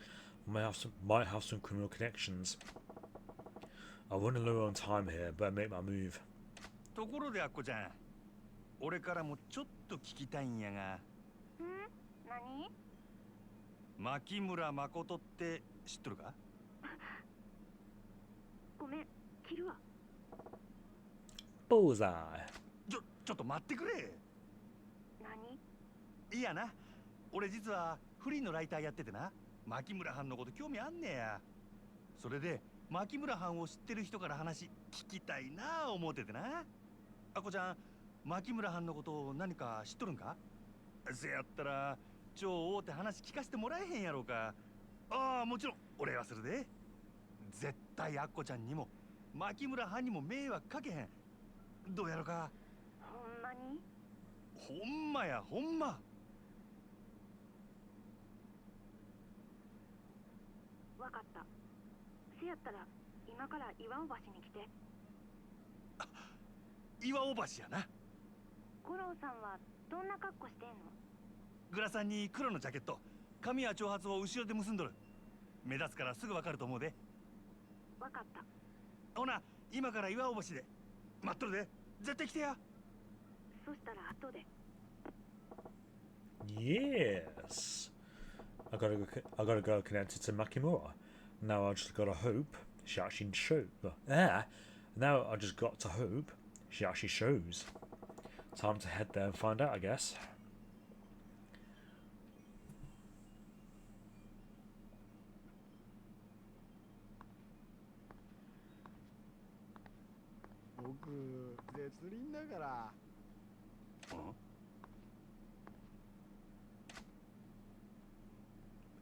Might have some criminal connections. I run low on time here, but I make my move. ところであっこちゃん、俺からもちょっと聞きたいんやが。何？牧村誠って知っとるか？ごめん、切るわ。Bullseye. ちょっと待ってくれ。何？いやな、俺実はフリーのライターやっててな、牧村藩のこと興味あんねや。それで牧村藩を知ってる人から話聞きたいな思うててな。あこちゃん、牧村藩のことを何か知っとるんか？せやったら超大手話聞かせてもらえへんやろうか。ああ、もちろん俺はするで。絶対あっこちゃんにも牧村藩にも迷惑かけへん。どうやろか？ほんまに？ほんまや、ほんま。わかった。せやったら今から岩尾橋に来て。岩尾橋やな。五郎さんはどんな格好してんの？グラサンに黒のジャケット、髪は長髪を後ろで結んどる。目立つからすぐわかると思うで。わかった。ほな、今から岩尾橋で待っとるで。絶対来てや。Yes. I gotta go connect it to Makimura. Now I just gotta hope she actually shows. Now I just got to hope she actually shows. Time to head there and find out, I guess.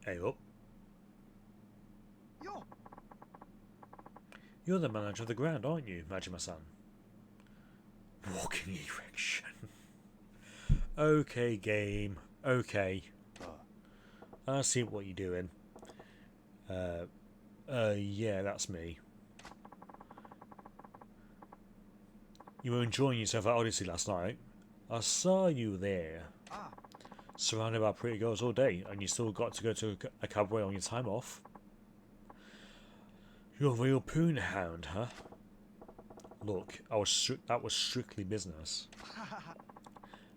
Hey up. You're the manager of the ground, aren't you, Majima-san? Walking erection. Okay, game. Okay. I see what you're doing. Yeah, that's me. You were enjoying yourself at Odyssey last night. I saw you there. Surrounded by pretty girls all day, and you still got to go to a cabaret on your time off. You're a real poon hound, huh? Look, that was strictly business.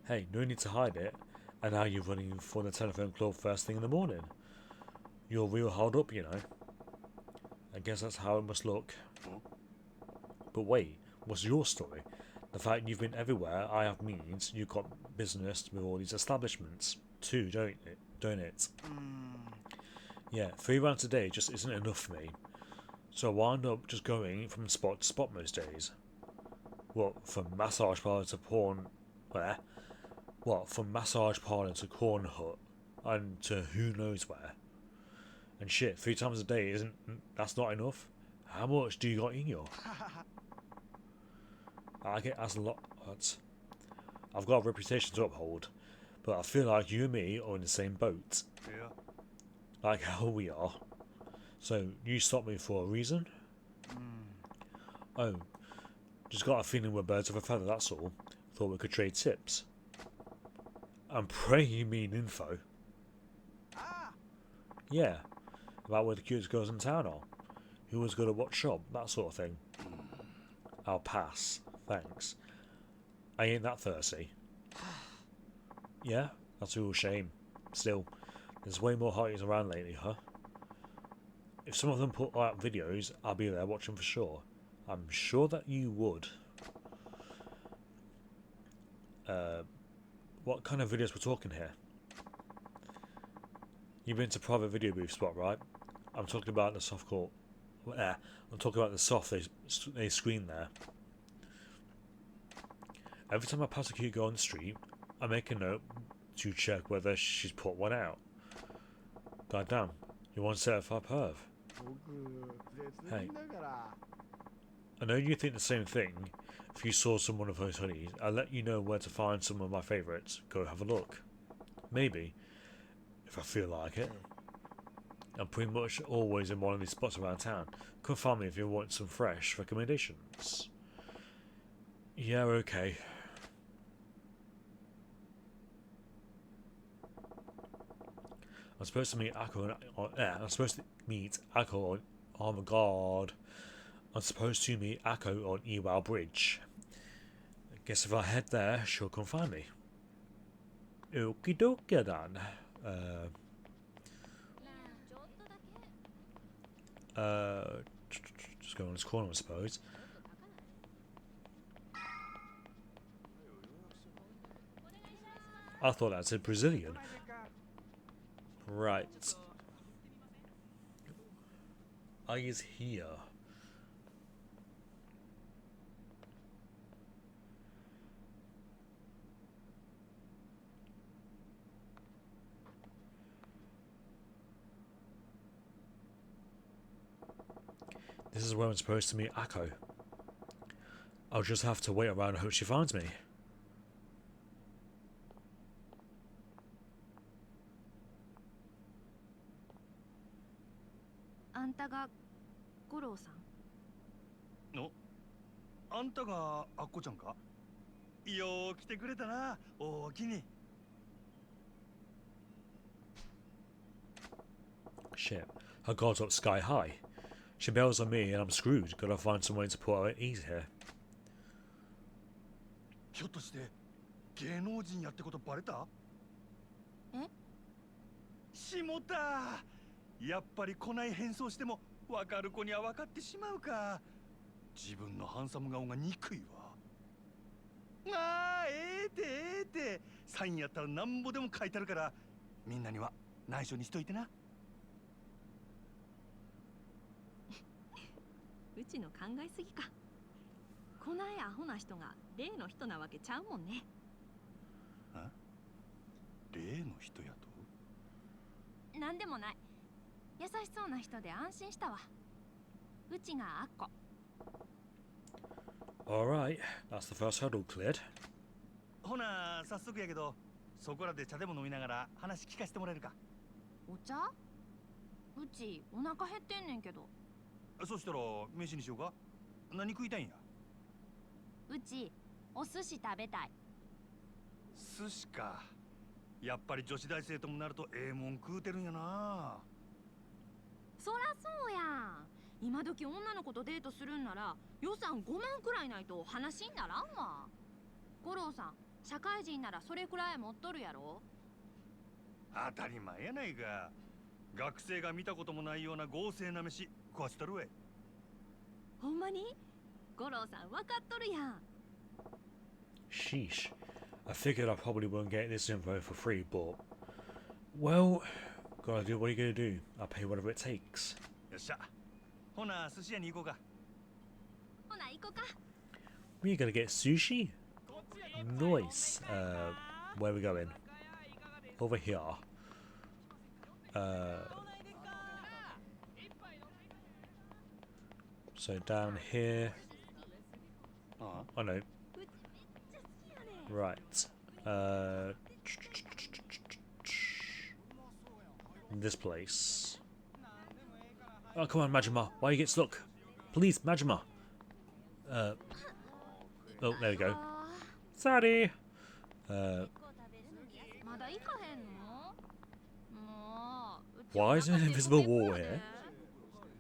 Hey, no need to hide it. And now you're running for the telephone club first thing in the morning. You're real hard up, you know. I guess that's how it must look. But wait, what's your story? The fact you've been everywhere I have means you've got business with all these establishments too, don't it? Yeah, 3 rounds a day just isn't enough for me. So I wound up just going from spot to spot most days. What, from massage parlour to porn... What, from massage parlour to corn hut and to who knows where. And shit, 3 times a day that's not enough? How much do you got in you? I get asked a lot. I've got a reputation to uphold, but I feel like you and me are in the same boat. Yeah. Like hell we are. So you stopped me for a reason? Oh, just got a feeling we're birds of a feather, that's all. Thought we could trade tips. I'm praying you mean info. Yeah, about where the cutest girls in town are. Who was good at what shop, that sort of thing. I'll pass, thanks. I ain't that thirsty. Yeah, that's a real shame. Still, there's way more hotties around lately, huh? If some of them put out videos, I'll be there watching for sure. I'm sure that you would. What kind of videos we're talking here? You've been to private video booth spot, right? I'm talking about the soft court. I'm talking about the soft they screen there. Every time I pass a cute girl on the street, I make a note to check whether she's put one out. Goddamn, you're one certified perv. Hey, I know you think the same thing. If you saw some one of those hoodies, I'll let you know where to find some of my favourites. Go have a look. Maybe, if I feel like it. I'm pretty much always in one of these spots around town. Come find me if you want some fresh recommendations. Yeah, okay. I'm supposed to meet Akko on... Oh my god. I'm supposed to meet Akko on Ewell Bridge. I guess if I head there, she'll come find me. Okie dokie then. Just go on this corner, I suppose. I thought that said Brazilian. Right. I is here. This is where I'm supposed to meet Akko. I'll just have to wait around and hope she finds me. No? あんたがアッコちゃんか？よう来てくれたな。おおきに。Shit, her guard's up sky high. She bails on me and I'm screwed. Gotta find some way to put her at ease here. ひょっとして芸能人やってことバレた？え？しもた。やっぱり来ない変装しても分かる子には分かってしまうか。自分のハンサム顔が憎いわ。ああ、ええてサインやったらなんぼでも書いてあるから、みんなには内緒にしといてな。うちの考えすぎか。こないアホな人が例の人なわけちゃうもんね。あ？例の人やと？なんでもない。優しそうな人で安心したわ。うちがアッコ。Alright, that's the first hurdle cleared. ほな、早速やけど、そこらで茶でも飲みながら話聞かせてもらえるか。お茶？うちお腹減ってんねんけど。そしたら飯にしようか。何食いたいんや？うちお寿司食べたい。寿司か。やっぱり女子大生ともなるとええもん食うてるんやな。そらそうやん。今時女の子とデートするんなら予算5万くらいないと話にならんわ。五郎さん、社会人ならそれくらい持っとるやろ。当たり前やないか。学生が見たこともないような豪勢な飯食わせたるわい。ほんまに？五郎さん分かっとるやん。Sheesh. I figured I probably won't get this info for free, but... Well, gotta do what are you gonna do. I'll pay whatever it takes. よっしゃ。ほな、寿司屋に行こうか。ほな行こうか。We're gonna get sushi? Nice. Where are we going? Over here. So down here. Oh no. Right. This place. Oh, come on, Majima. Why you get stuck? Please, Majima. Oh, there we go. Sorry. まだ行かへんの？もう。 Why is there an invisible wall here?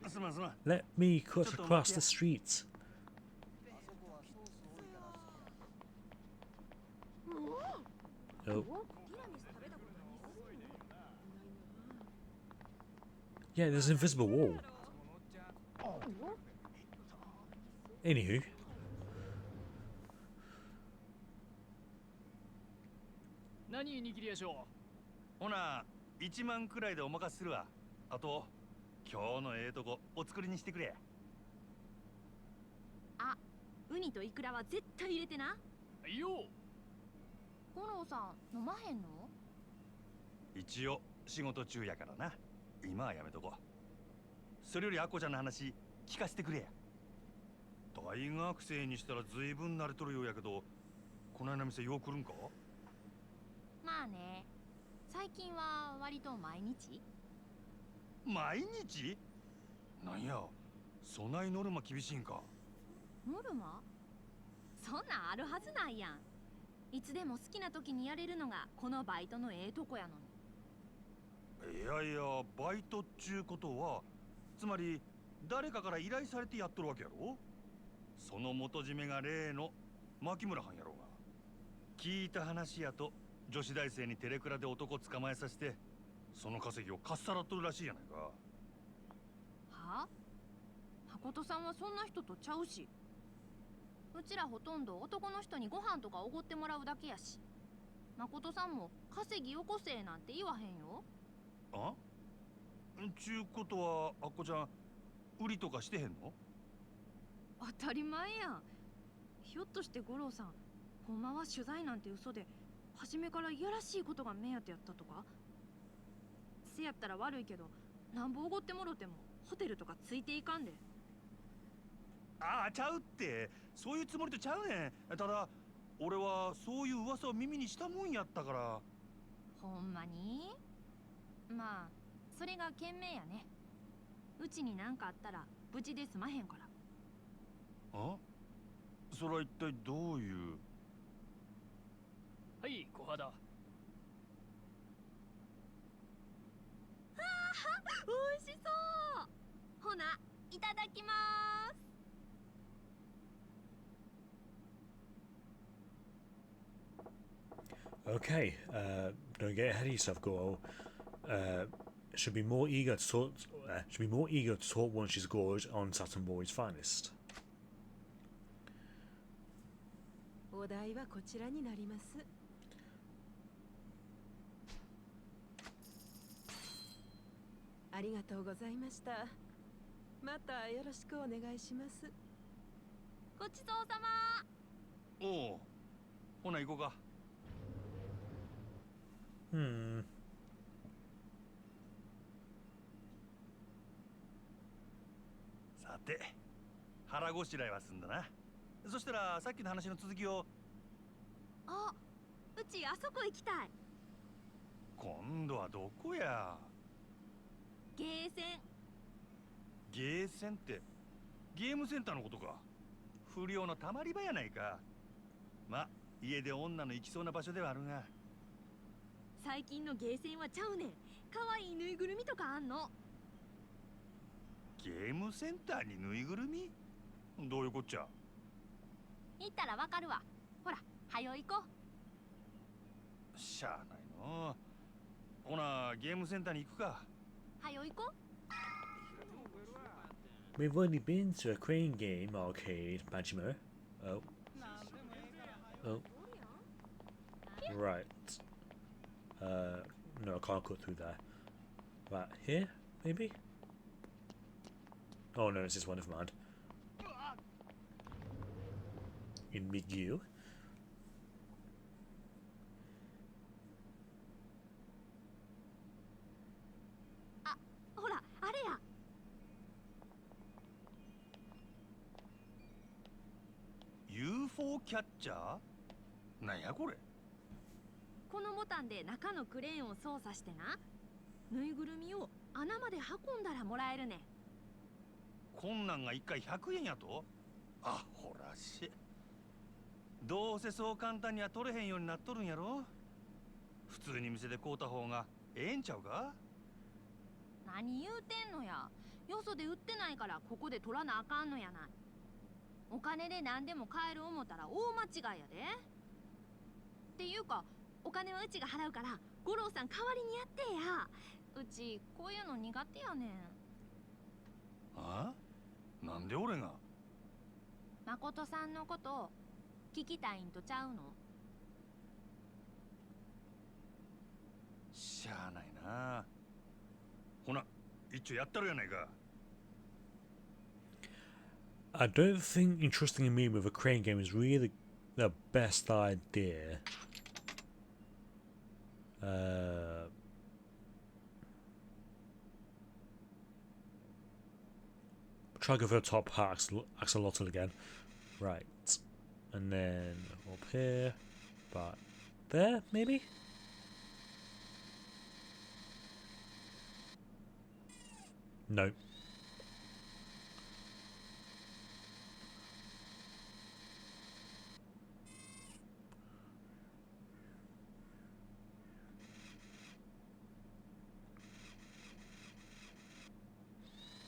すまんすまん。 Let me cut across the street. Oh. Yeah, there's an invisible wall. Anywho. 何握りやしょう。ほな、1万くらいでお任せするわ。あと、今日のええとこお作りにしてくれ。あ、ウニとイクラは絶対入れてな。いいよ。五郎さん飲まへんの？一応仕事中やからな。今はやめとこう。それよりアッコちゃんの話聞かせてくれや。大学生にしたら随分慣れとるようやけど、こないな店よう来るんか？まあね。最近は割と毎日。毎日？なんや、そないノルマ厳しいんか？ノルマ？そんなんあるはずないやん。いつでも好きな時にやれるのがこのバイトのええとこやのに。いやいや、バイトっちゅうことは、つまり誰かから依頼されてやっとるわけやろ？その元締めが例の牧村はんやろうが。聞いた話やと、女子大生にテレクラで男捕まえさせて、その稼ぎをかっさらっとるらしいやないか。はあ？誠さんはそんな人とちゃうし。うちらほとんど男の人にご飯とかおごってもらうだけやし。誠さんも稼ぎよこせなんて言わへんよ。あ？ちゅうことは、あっこちゃん、売りとかしてへんの？当たり前やん。ひょっとして五郎さん、ほんまは取材なんて嘘で、初めからいやらしいことが目当てやったとか？せやったら悪いけど、なんぼおごってもろてもホテルとかついていかんで。ああ、ちゃうって。そういうつもりとちゃうねん。ただ、俺はそういう噂を耳にしたもんやったから。ほんまに？まあ、それが賢明やね。うちになんかあったら無事で済まへんから。あ？それは一体どういう？はい、小肌。おいしそう。ほな、いただきまーす。Okay, don't get ahead of yourself, Goro. Should be more eager to talk. Should be more eager to talk once she's gorged on Saturn Boy's finest. お題はこちらになります。ありがとうございました。またよろしくお願いします。ごちそうさま。おお、ほな行こうか。さて、腹ごしらえは済んだな。そしたらさっきの話の続きを。あ、うちあそこ行きたい。今度はどこや。ゲーセン。ゲーセンってゲームセンターのことか。不良のたまり場やないか。ま、家で女の行きそうな場所ではあるが。最近のゲーセンはちゃうねん。かわいいぬいぐるみとかあんの。ゲームセンターにぬいぐるみ？どういうこっちゃ。行ったらわかるわ。ほら、はよ行こう。しゃあないの。ほな、ゲームセンターに行くか。はよ行こう。We've already been to a crane game arcade, Majimo. Oh. Oh. Right. No, I can't cut through there. Right, here, maybe? Oh no, it's this one, never mind. In Miguel. ほら、あれや。UFO キャッチャー？なんやこれ。このボタンで中のクレーンを操作してな、ぬいぐるみを穴まで運んだらもらえるねん。こんなんが1回100円やと？あほらし。どうせそう簡単には取れへんようになっとるんやろ。普通に店で買うた方がええんちゃうか。何言うてんのや。よそで売ってないからここで取らなあかんのやない。お金で何でも買える思ったら大間違いやで。っていうかお金はうちが払うから五郎さん代わりにやってや。うちこういうの苦手やねん。あ？なんで俺が？誠さんのこと聞きたいんとちゃうの？しゃあないな。ほな、一応やったるやないか。I don't think entrusting me with a crane game is really the best idea. Try to go for the top part, axolotl again. Right. And then up here. But there, maybe? No.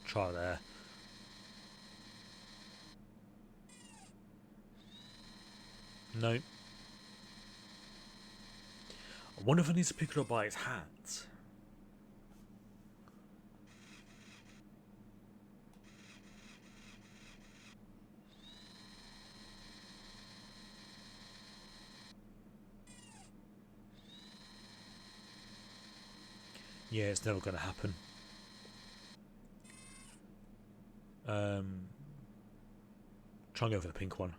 Try there. No. I wonder if I need to pick it up by its hat. Yeah, it's never going to happen. Try and go for the pink one.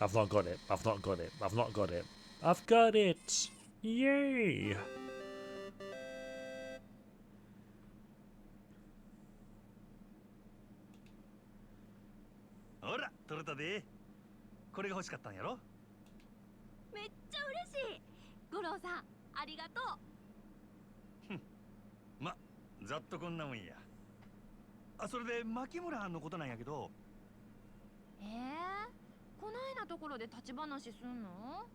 I've not got it. I've not got it. I've not got it. I've got it! Yay! ほら、取れたで。これが欲しかったんやろ。めっちゃ嬉しい。五郎さん、ありがとう。ま、ざっとこんなもんや。あ、それで牧村のことなんやけど。こないなところで立ち話すんの？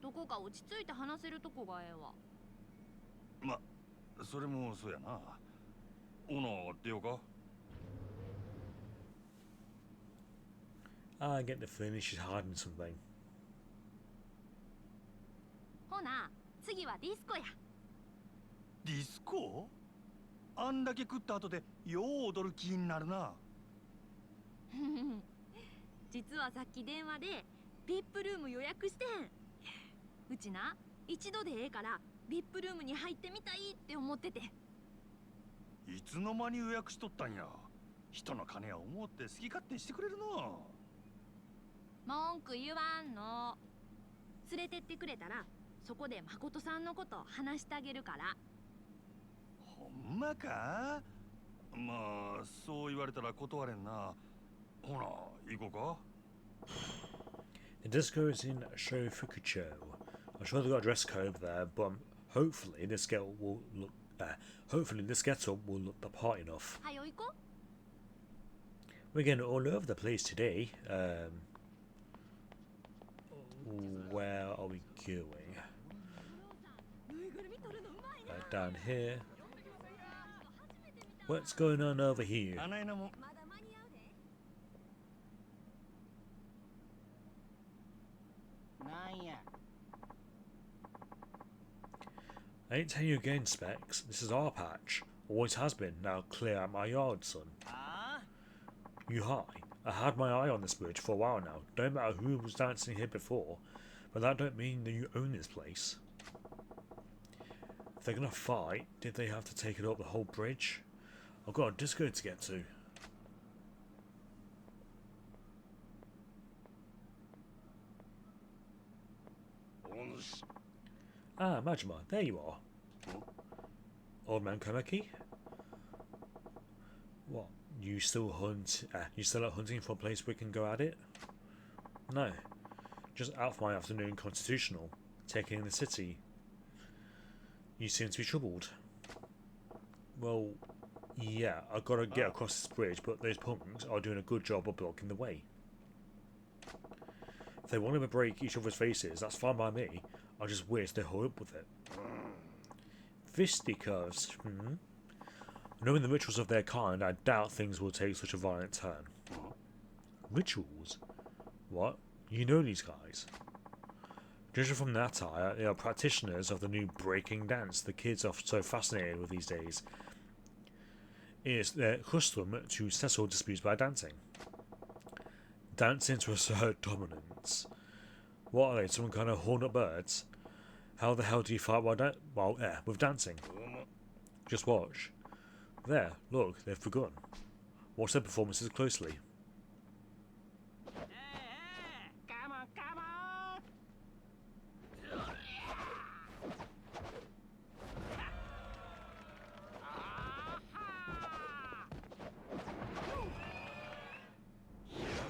どこか落ち着いて話せるとこがええわ。ま、それもそうやな。オーナー上がってようか。I get the feeling she's hiding something. ほな、次はディスコや。ディスコ？あんだけ食った後でよう踊る気になるな。実はさっき電話でビップルーム予約してん。うちな、一度でええからビップルームに入ってみたいって思ってて。いつの間に予約しとったんや。人の金は思って好き勝手してくれるな。文句言わんの。連れてってくれたらそこで誠さんのこと話してあげるから。ほんまか？まあそう言われたら断れんな。ほな行こうか。 The disco is in Shofukucho. I'm sure they've got a dress code there, but hopefully this get will look. Hopefully this get-up will look the part enough. はよ行こう。 We're getting all over the place today. Where are we going? Down here. What's going on over here? あないなもん。なんや。I ain't telling you again, Specs. This is our patch. Always has been. Now clear out my yard, son. You high? I had my eye on this bridge for a while now. Don't matter who was dancing here before, but that don't mean that you own this place. If they're gonna fight, did they have to take it up the whole bridge? I've got a disco to get to. Ah, Majima, there you are. Old man Komaki? What? You still out hunting for a place we can go at it? No. Just out for my afternoon constitutional, taking in the city. You seem to be troubled. Well, yeah, I've got to get across this bridge, but those punks are doing a good job of blocking the way. If they want to break each other's faces, that's fine by me. I just wish they'd hurry up with it. Fisticuffs, Knowing the rituals of their kind, I doubt things will take such a violent turn. Rituals? What? You know these guys? Judging from their attire, they are practitioners of the new breaking dance the kids are so fascinated with these days. It is their custom to settle disputes by dancing. Dancing to assert dominance. What are they, some kind of horned birds? How the hell do you fight with dancing? Just watch. There, look, they've begun. Watch their performances closely. Come on, come on!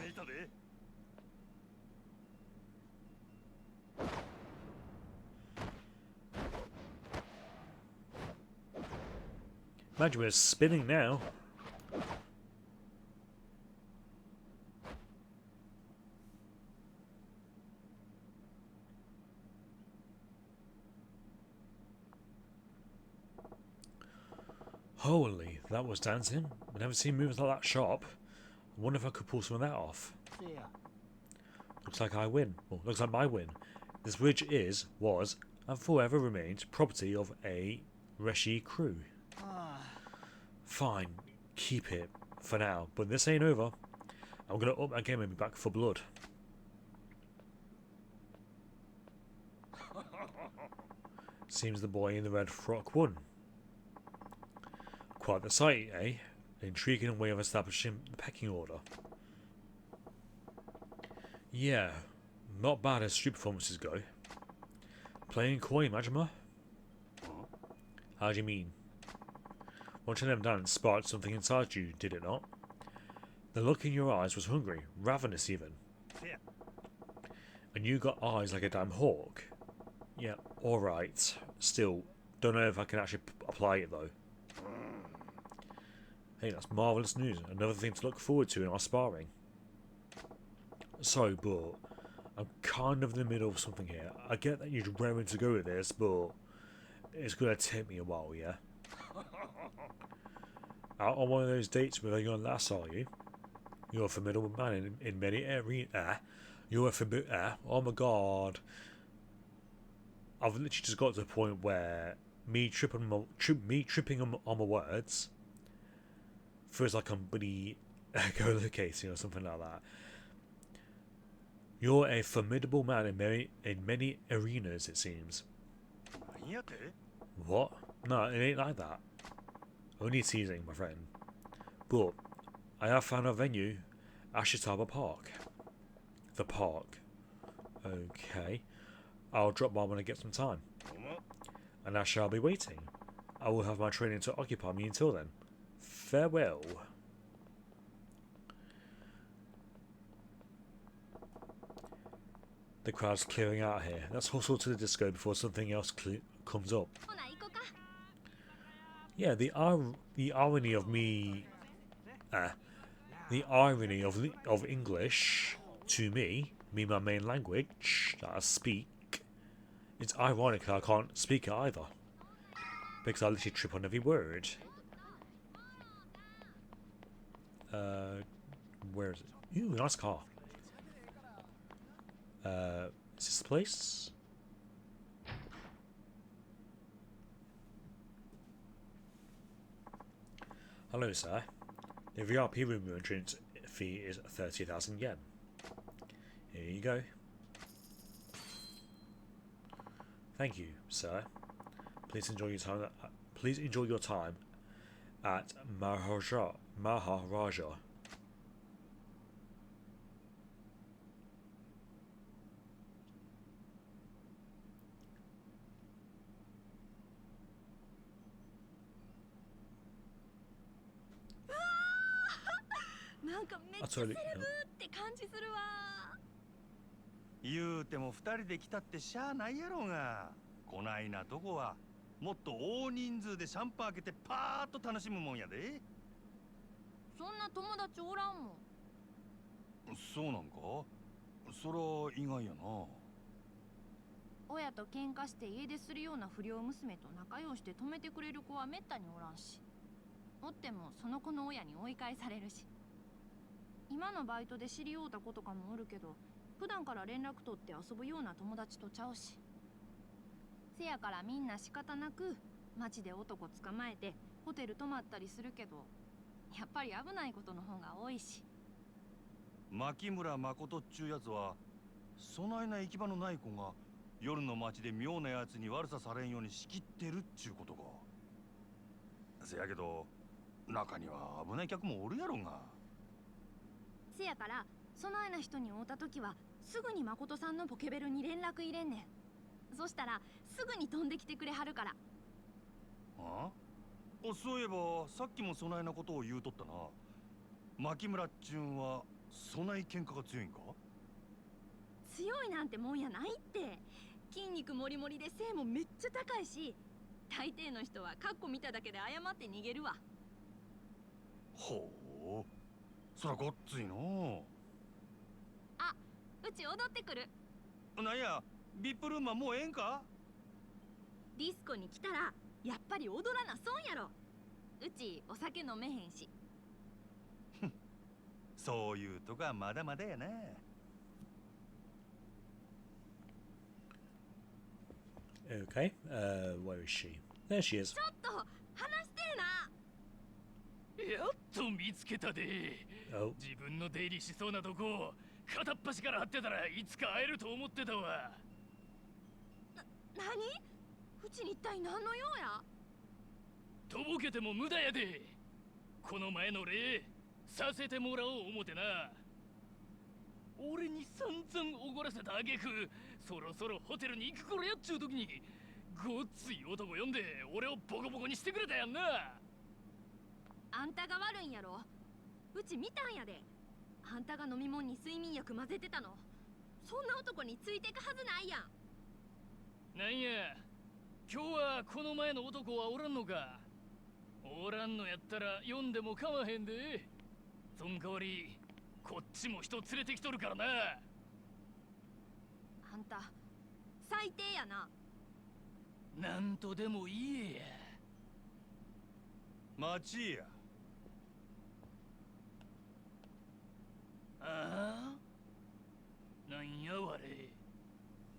いたで。Imagine we're spinning now. Holy, that was dancing. I've never seen moves like that sharp. I wonder if I could pull some of that off. Yeah. Looks like I win. Well, looks like my win. This bridge was, and forever remains property of a Reshi crew. Fine, keep it for now, but this ain't over. I'm gonna up my game and be back for blood. Seems the boy in the red frock won. Quite the sight, eh? An intriguing way of establishing the pecking order. Yeah, not bad as street performances go. Playing coy, Majima? How do you mean? Watching them dance sparked something inside you, did it not? The look in your eyes was hungry, ravenous even. And you got eyes like a damn hawk. Yeah, alright. Still, don't know if I can actually apply it though. Hey, that's marvellous news. Another thing to look forward to in our sparring. So, but I'm kind of in the middle of something here. I get that you're raring to go with this, but it's gonna take me a while, yeah? Out on one of those dates with a young lass, are you? You're a formidable man in many arenas. You're a formidable. Oh my god. I've literally just got to the point where me tripping on my words feels like I'm bloody co-locating or something like that. You're a formidable man in many arenas, it seems. What? No, it ain't like that. Only teasing, my friend. But I have found a venue, Ashitaba Park. The park. Okay. I'll drop by when I get some time. And I shall be waiting. I will have my training to occupy me until then. Farewell. The crowd's clearing out here. Let's hustle to the disco before something else comes up. Yeah, the irony of me... the irony of English to me, my main language that I speak, it's ironic that I can't speak it either. Because I literally trip on every word. Where is it? Ooh, nice car. Is this the place? Hello, sir. The VIP room entrance fee is 30,000 yen. Here you go. Thank you, sir. Please enjoy your time. Please enjoy your time at Maharaja. I 言うても2人で来たってしゃあないやろが。こないなとこはもっと大人数でシャンパン開けてパーッと楽しむもんやで。そんな友達おらんもん。そうなんか？そら意外やな。親と喧嘩して家出するような不良娘と仲良して止めてくれる子はめったにおらんし、おってもその子の親に追い返されるし。今のバイトで知り合うた子とかもおるけど、普段から連絡取って遊ぶような友達とちゃうし。せやからみんな仕方なく街で男捕まえてホテル泊まったりするけど、やっぱり危ないことの方が多いし。牧村誠っちゅうやつはそないな行き場のない子が夜の街で妙なやつに悪さされんように仕切ってるっちゅうことか。せやけど中には危ない客もおるやろが。せやからそないな人に会うた時はすぐに誠さんのポケベルに連絡入れんねん。そしたらすぐに飛んできてくれはるから。あ？そういえばさっきもそないなことを言うとったな。牧村っちゅうんはそない喧嘩が強いんか？強いなんてもんやないって。筋肉もりもりで背もめっちゃ高いし、大抵の人はカッコ見ただけで謝って逃げるわ。ほう、そらごっついの。あ、うち踊ってくる。なんや、ビップルームはもうええんか？ディスコに来たらやっぱり踊らな損やろ。うちお酒飲めへんし。そういうとこはまだまだやな。Okay, where is she? There she is. ちょっと話してえな。やっと見つけたで。Oh. 自分の出入りしそうなとこ片っ端から張ってたらいつか会えると思ってたわ。何？うちに一体何の用や？とぼけても無駄やで。この前の礼させてもらおう思てな。俺に散々おごらせた挙句、そろそろホテルに行く頃やっちゅう時にごっつい男呼んで俺をボコボコにしてくれたやんな。あんたが悪いんやろ。うち見たんやで。あんたが飲み物に睡眠薬混ぜてたの。そんな男についてくはずないやん。なんや、今日はこの前の男はおらんのか。おらんのやったら読んでも構わへんで。そん代わりこっちも人連れてきとるからな。あんた最低やな。なんとでも言えや。待ちや。ああ、なんやわれ。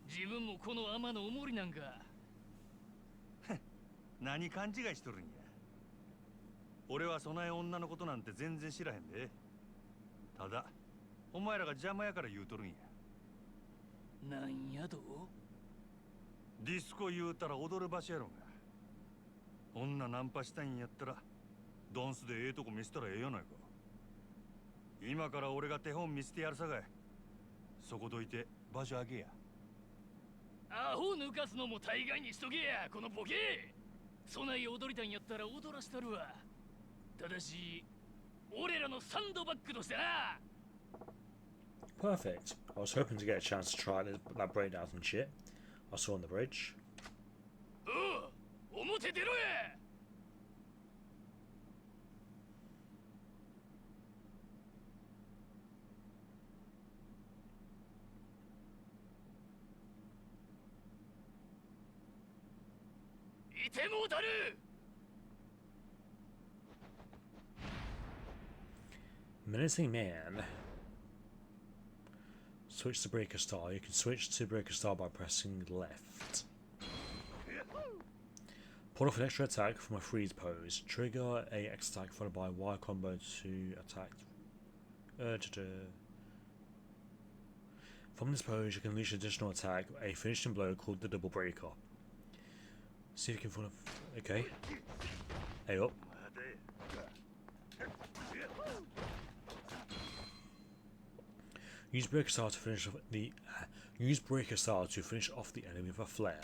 自分もこの天のおもりなんか。何勘違いしとるんや。俺はそない女のことなんて全然知らへんで。ただお前らが邪魔やから言うとるんや。なんやと？ディスコ言うたら踊る場所やろが。女ナンパしたいんやったらダンスでええとこ見せたらええやないか。今から俺が手本見せてやるさかい。そこどいて場所あげや。アホ抜かすのも大概にしとけや、このボケ。そない踊りたいんやったら踊らしたるわ。ただし俺らのサンドバッグとしてな。Perfect. I was hoping to get a chance to try that breakdown and shit I saw on the bridge. おう、表出ろや。いてもうたる。Menacing man. Switch to breaker star. You can switch to breaker star by pressing left. Pull off an extra attack from a freeze pose. Trigger a X attack followed by Y combo to attack. From this pose, you can unleash an additional attack, a finishing blow called the double breaker. See if you can find a. Okay. Hey up. Use breaker star to finish off the. Use breaker star to finish off the enemy with a flare.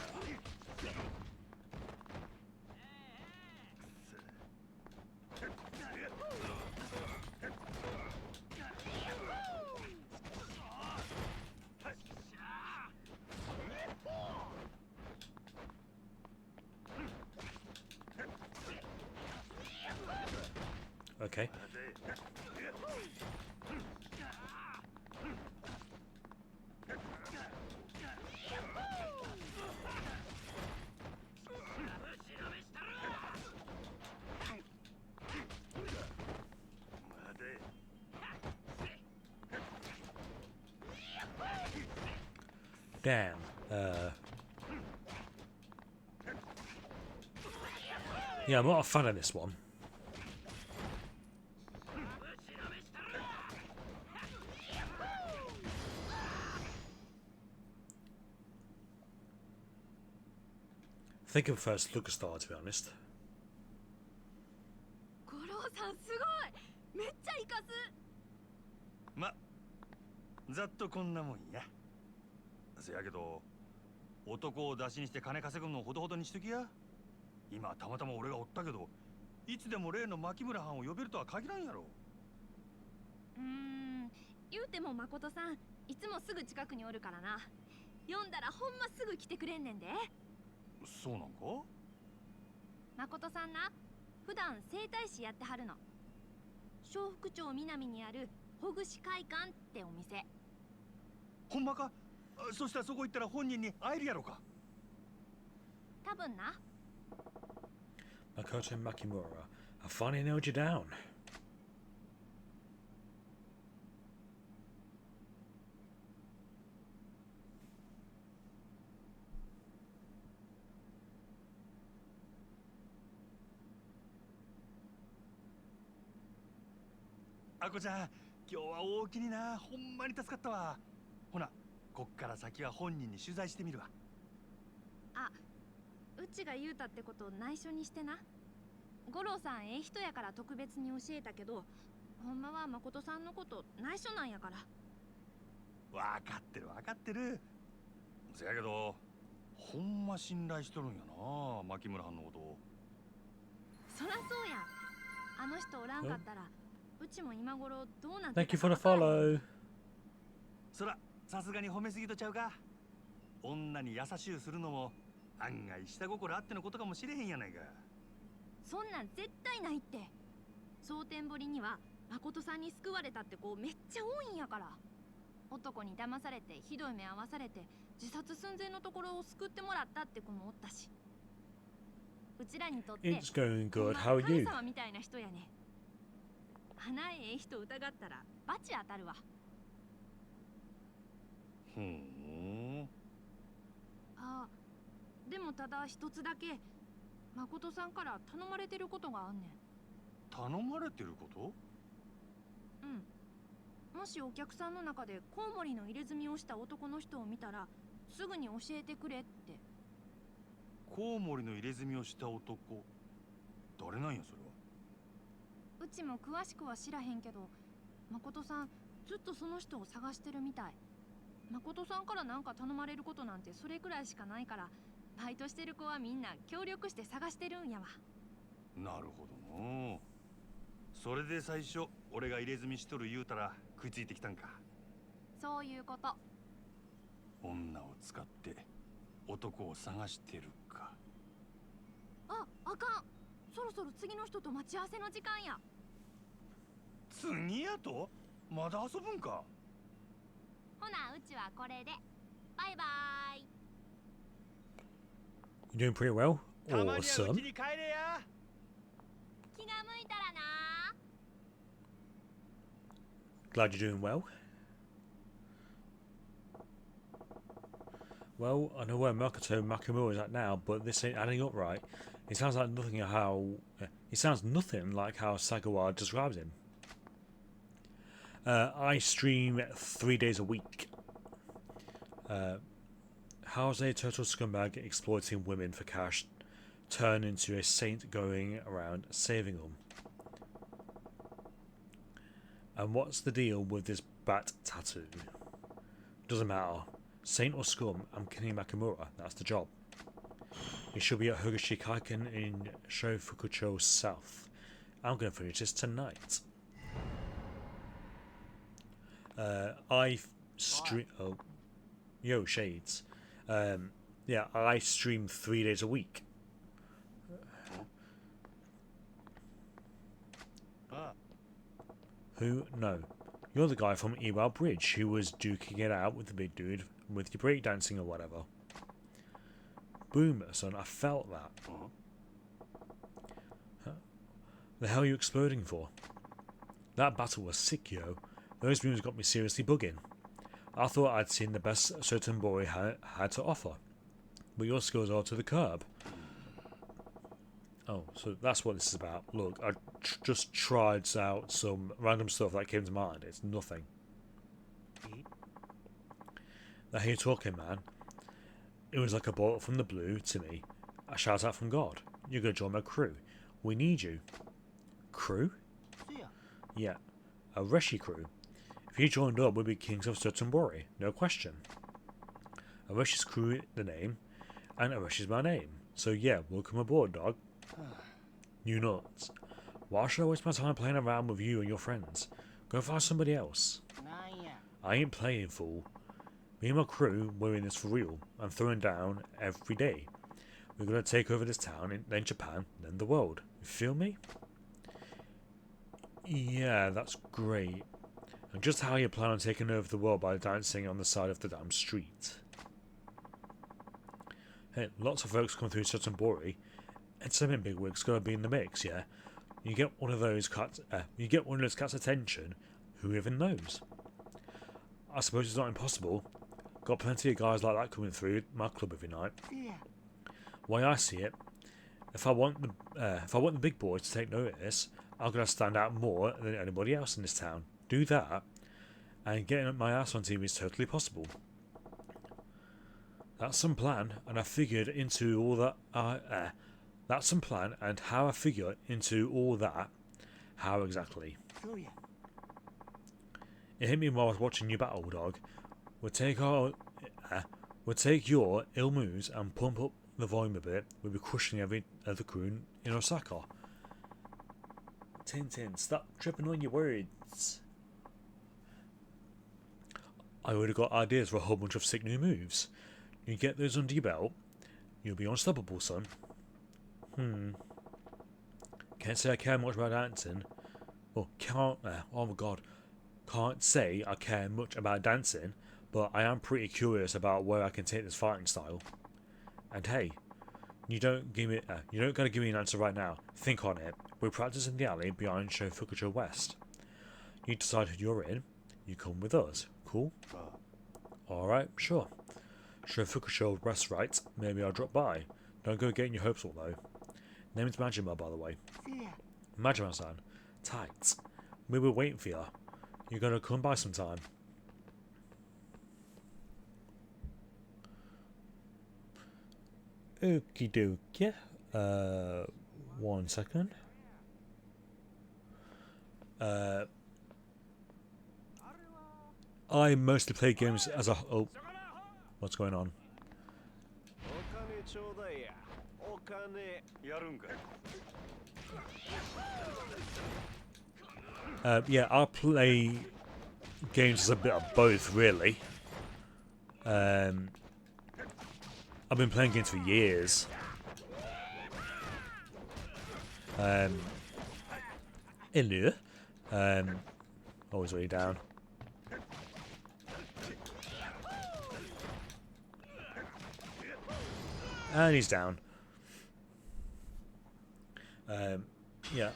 Okay. Damn. Yeah, I'm not a fan of this one. I think I prefer lurk star, to be honest. 五郎さんすごい。めっちゃイカす。ま、ざっとこんなもんや。せやけど男を出しにして金稼ぐのほどほどにしときや。今たまたま俺がおったけど、いつでも例の牧村藩を呼べるとは限らんやろ。言うても誠さんいつもすぐ近くにおるからな。読んだらほんますぐ来てくれんねんで。そうなんか。誠さんな、普段整体師やってはるの。笑福町南にあるほぐし会館ってお店。ほんまか。そしたらそこ行ったら本人に会えるやろか。多分な。Makoto Makimura, I finally nailed you down.あこちゃん、今日は大きにな。ほんまに助かったわ。ほな、こっから先は本人に取材してみるわ。あ、うちが言うたってこと内緒にしてな。五郎さんええ人やから特別に教えたけど、ほんまは誠さんのこと内緒なんやから。分かってる分かってる。せやけどほんま信頼しとるんやな、牧村藩のことを。そらそうや。あの人おらんかったらうちも今頃どうなってた Thank you for the follow. そらさすがに褒めすぎとちゃうか。女に優しゅうするのも案外下心あってのことかもしれへんやないか。そんなん絶対ないって。蒼天堀には誠さんに救われたって子めっちゃ多いんやから。男に騙されてひどい目合わされて自殺寸前のところを救ってもらったって子もおったし、うちらにとって It's going ほん good. ま How are 神 you? 様みたいな人やね。花ええ人疑ったらバチ当たるわ。ふん。あ、でもただ一つだけ誠さんから頼まれてることがあんねん。頼まれてること？うん。もしお客さんの中でコウモリの入れ墨をした男の人を見たらすぐに教えてくれって。コウモリの入れ墨をした男、誰なんやそれは。うちも詳しくは知らへんけど、誠さんずっとその人を探してるみたい。誠さんからなんか頼まれることなんてそれくらいしかないから、バイトしてる子はみんな協力して探してるんやわ。なるほどの。それで最初俺が入れ墨しとる言うたら食いついてきたんか。そういうこと。女を使って男を探してるか。あ、あかん。そろそろ次の人と待ち合わせの時間や。次やと？まだ遊ぶんか。ほな、うちはこれで。バイバイ。 You're doing pretty well. たまにはう Awesome. ちに帰れや。気が向いたらな。 Glad you're doing well. Well, I know where Makoto Makamura is at now, but this ain't adding up right. He sounds like nothing how he sounds nothing like how Sagawa describes him. I stream 3 days a week. How's a total scumbag exploiting women for cash turn into a saint going around saving them? And what's the deal with this bat tattoo? Doesn't matter. Saint or scum, I'm killing Makamura. That's the job. He should be at Hogashikaiken in Shofukucho South. I'm going to finish this tonight. I stream. Oh, yo, Shades. Yeah, I stream 3 days a week. Who? No. You're the guy from Ewell Bridge who was duking it out with the big dude with your breakdancing or whatever. Boom, son, I felt that. Huh? The hell are you exploding for? That battle was sick, yo. Those rooms got me seriously bugging. I thought I'd seen the best certain boy had to offer. But your skills are to the curb. Oh, so that's what this is about. Look, I just tried out some random stuff that came to mind. It's nothing. Now here talking, man. It was like a bolt from the blue to me. A shout out from God. You're gonna join my crew. We need you. Crew? Yeah. A Reshi crew. If you joined up, we'd be kings of Sotenbori. No question. Areshi's crew the name, and Areshi's my name. So yeah, welcome aboard, dog. You nuts. Why should I waste my time playing around with you and your friends? Go find somebody else. I ain't playing, fool. Me and my crew, we're in this for real, and throwing down every day. We're gonna take over this town, then Japan, then the world. You feel me? Yeah, that's great. And just how you plan on taking over the world by dancing on the side of the damn street. Hey, lots of folks come through Sotenbori, and some bigwigs gonna be in the mix, yeah? You get one of those cats' attention, who even knows? I suppose it's not impossible. Got plenty of guys like that coming through my club every night. Way I see it, if I want the big boys to take notice, I'm gonna stand out more than anybody else in this town. Do that, and getting my ass on TV is totally possible. That's some plan, and I figured into all that. That's some plan, and how I figure into all that. How exactly? It hit me while I was watching you battle, dog. We'll take your ill moves and pump up the volume a bit. We'll be crushing every other crew in Osaka. Tintin, stop tripping on your words. I already got ideas for a whole bunch of sick new moves. You get those under your belt, you'll be unstoppable, son. Can't say I care much about dancing. Oh, oh my god. Can't say I care much about dancing, but I am pretty curious about where I can take this fighting style. And hey, you don't gotta give me an answer right now. Think on it. We practice in the alley behind Shofukucho West. You decide who you're in. You come with us. Cool? Alright, sure. Shofukucho West, right? Maybe I'll drop by. Don't go getting your hopes up though. Name's Majima, by the way. Majima-san. Tight. We were waiting for you. You're gonna come by sometime. Okie dokie. 1 second. I mostly play games as a... Oh. What's going on? Yeah, I'll play games as a bit of both, really. I've been playing games for years. Hello. Always way down. And he's down. Yeah.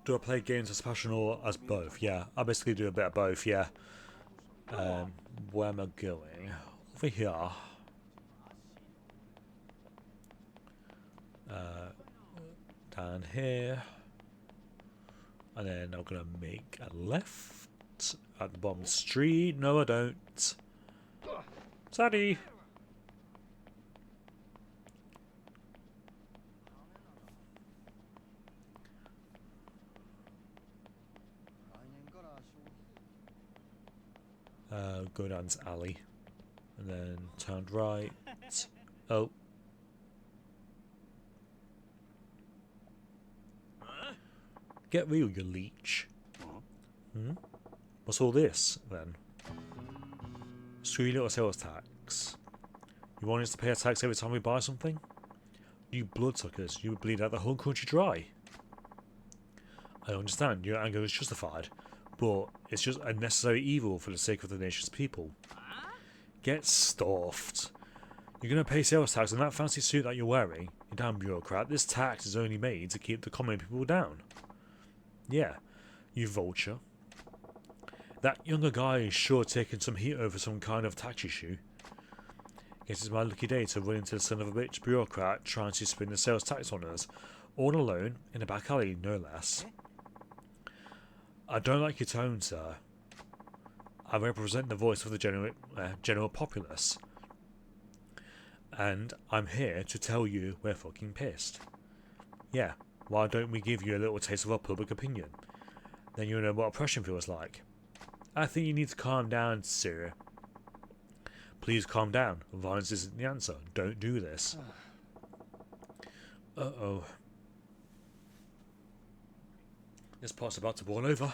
Do I play games as passion or as both? Yeah, I basically do a bit of both, yeah. Where am I going? Over here. Down here. And then I'm going to make a left at the bottom of the street. No, I don't. Sadie! Go down this alley and then turn right. Oh. Get real, you leech. What's all this, then? Sweet little sales tax. You want us to pay a tax every time we buy something? You bloodsuckers, you would bleed out the whole country dry. I understand, your anger is justified. But it's just a necessary evil for the sake of the nation's people. Get stuffed. You're going to pay sales tax on that fancy suit that you're wearing? You damn bureaucrat, this tax is only made to keep the common people down. Yeah, you vulture. That younger guy is sure taking some heat over some kind of tax issue. Guess it's my lucky day to run into the son of a bitch bureaucrat trying to spin the sales tax on us. All alone, in a back alley, no less. I don't like your tone, sir. I represent the voice of the general populace. And I'm here to tell you we're fucking pissed. Yeah, why don't we give you a little taste of our public opinion? Then you'll know what oppression feels like. I think you need to calm down, sir. Please calm down. Violence isn't the answer. Don't do this. Uh-oh. This part's about to boil over.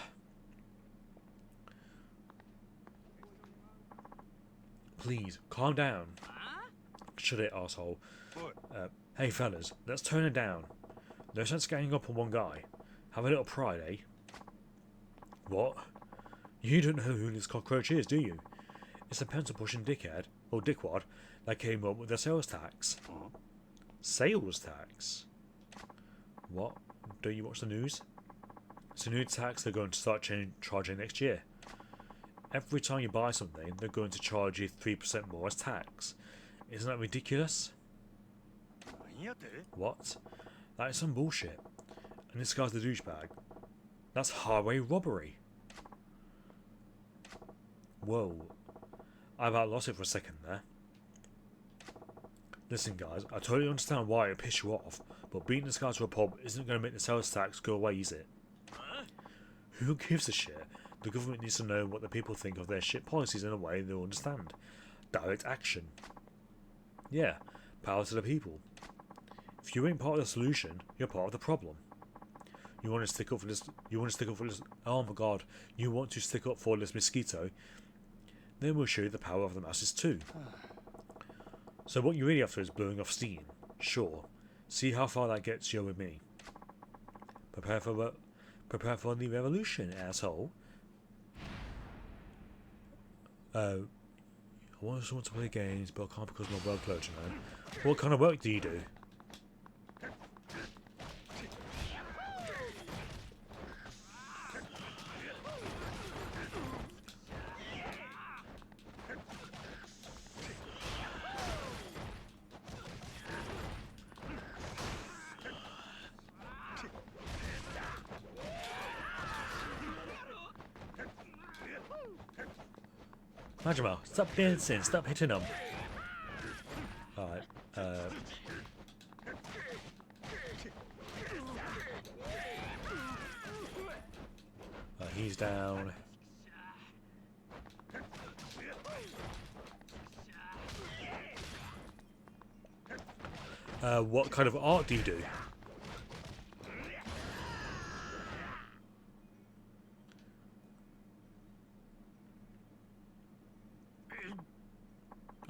Please, calm down. Shut it, asshole. Hey fellas, let's tone it down. No sense ganging up on one guy. Have a little pride, eh? What? You don't know who this cockroach is, do you? It's a pencil-pushing dickhead, or dickwad, that came up with the sales tax. Sales tax? What? Don't you watch the news? It's a new tax they're going to start charging next year. Every time you buy something, they're going to charge you 3% more as tax. Isn't that ridiculous? What? That is some bullshit. And this guy's the douchebag. That's highway robbery. Whoa. I about lost it for a second there. Listen guys, I totally understand why it pissed you off, but beating this guy to a pub isn't going to make the sales tax go away, is it? Who gives a shit? The government needs to know what the people think of their shit policies in a way they'll understand. Direct action. Yeah, power to the people. If you ain't part of the solution, you're part of the problem. You want to stick up for this? Oh my god! You want to stick up for this mosquito? Then we'll show you the power of the masses too. So what you're really after is blowing off steam. Sure. See how far that gets you with me. Prepare for the revolution, asshole. I want someone to play games, but I can't because of my workload, you know. What kind of work do you do? Majima, stop dancing, stop hitting them. Alright, he's down. What kind of art do you do?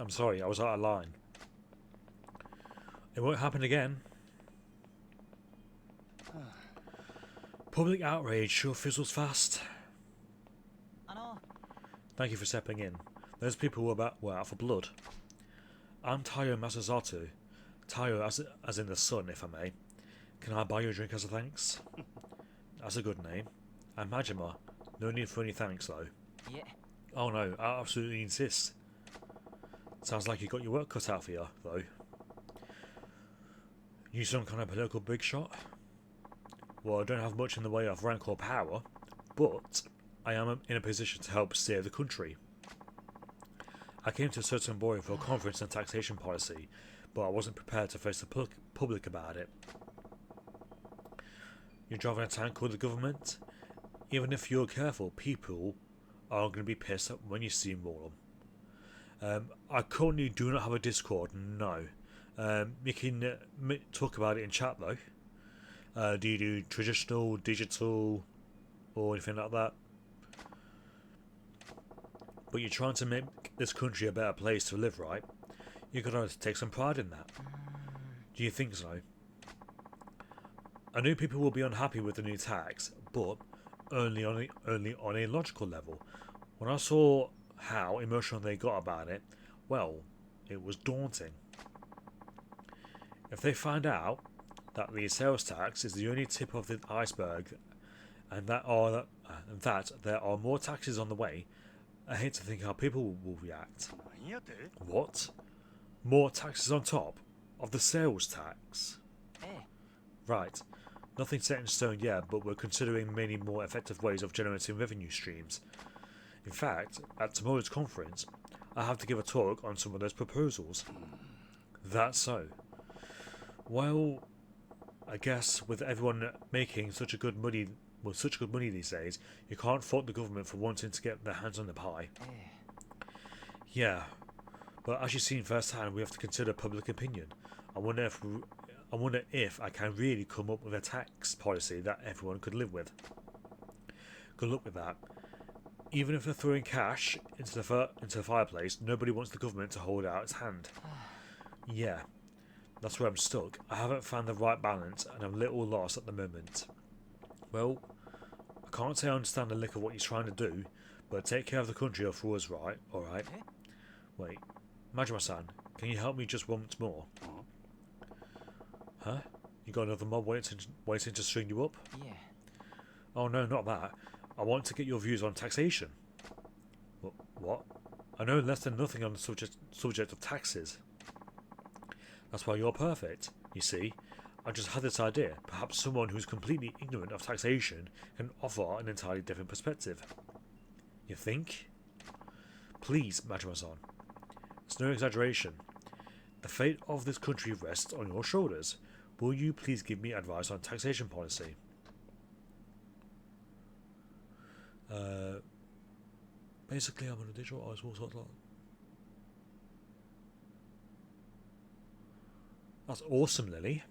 I'm sorry, I was out of line. It won't happen again. Public outrage sure fizzles fast. Thank you for stepping in. Those people were out for blood. I'm Tayo Masasato. Tayo as in the sun, if I may. Can I buy you a drink as a thanks? That's a good name. I'm Majima. No need for any thanks, though. Yeah. Oh no, I absolutely insist. Sounds like you got your work cut out for you, though. You some kind of political big shot? Well, I don't have much in the way of rank or power, but I am in a position to help steer the country. I came to Certain Boy for a conference on taxation policy, but I wasn't prepared to face the public about it. You're driving a tank with the government? Even if you're careful, people are going to be pissed when you steamroll them. I currently do not have a Discord, no. You can talk about it in chat though. Do you do traditional, digital, or anything like that? But you're trying to make this country a better place to live, right? You gotta take some pride in that. Do you think so? I know people will be unhappy with the new tax, but only on a logical level. When I saw how emotional they got about it, well, it was daunting. If they find out that the sales tax is the only tip of the iceberg, and that there are more taxes on the way, I hate to think how people will react. What? More taxes on top of the sales tax? Right. Nothing set in stone yet, but we're considering many more effective ways of generating revenue streams. In fact, at tomorrow's conference, I have to give a talk on some of those proposals. That's so. Well, I guess with everyone making such good money these days, you can't fault the government for wanting to get their hands on the pie. Yeah, but as you've seen firsthand, we have to consider public opinion. I wonder if I can really come up with a tax policy that everyone could live with. Good luck with that. Even if they're throwing cash into the fireplace, nobody wants the government to hold out its hand. Yeah, that's where I'm stuck. I haven't found the right balance, and I'm a little lost at the moment. Well, I can't say I understand the lick of what you're trying to do, but take care of the country or for us, right? Alright. Wait, Majima-san, can you help me just once more? Huh? You got another mob waiting to string you up? Yeah. Oh no, not that. I want to get your views on taxation. What? I know less than nothing on the subject of taxes. That's why you're perfect. You see, I just had this idea. Perhaps someone who's completely ignorant of taxation can offer an entirely different perspective. You think? Please, Majima-san. It's no exaggeration. The fate of this country rests on your shoulders. Will you please give me advice on taxation policy? Basically, I'm on a digital eyes all sorts of. That's awesome, Lily.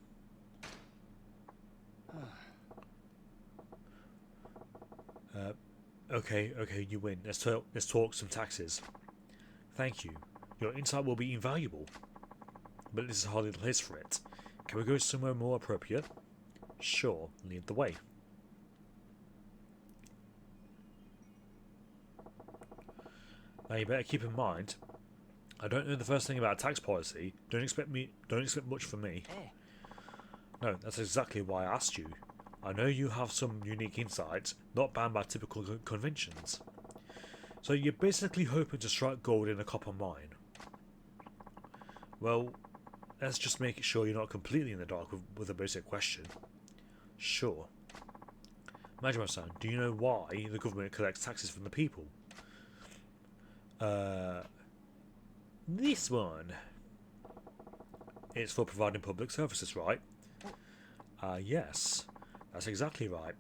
Okay, you win. Let's talk some taxes. Thank you. Your insight will be invaluable. But this is hardly the place for it. Can we go somewhere more appropriate? Sure, lead the way. Now you better keep in mind, I don't know the first thing about tax policy. Don't expect much from me. No, that's exactly why I asked you. I know you have some unique insights, not bound by typical conventions. So you're basically hoping to strike gold in a copper mine. Well, let's just make sure you're not completely in the dark with a basic question. Sure. Majima-san, do you know why the government collects taxes from the people? This one. It's for providing public services, right? Yes. That's exactly right.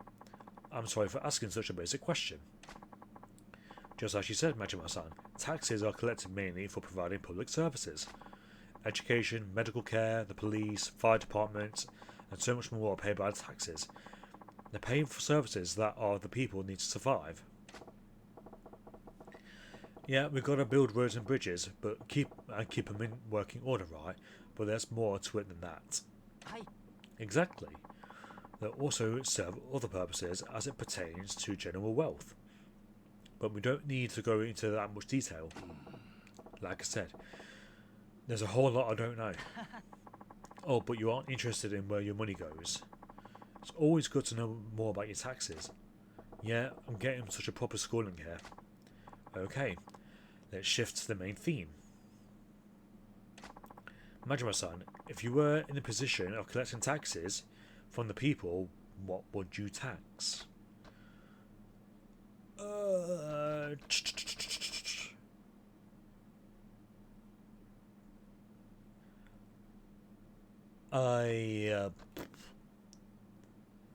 I'm sorry for asking such a basic question. Just as you said, Majima-san, taxes are collected mainly for providing public services. Education, medical care, the police, fire departments, and so much more are paid by the taxes. They're paying for services that are the people need to survive. Yeah, we've got to build roads and bridges, but keep them in working order, right? But there's more to it than that. Exactly. They also serve other purposes as it pertains to general wealth. But we don't need to go into that much detail. Like I said, there's a whole lot I don't know. Oh, but you aren't interested in where your money goes. It's always good to know more about your taxes. Yeah, I'm getting such a proper schooling here. Okay, let's shift to the main theme. Majima-san, if you were in the position of collecting taxes from the people, what would you tax?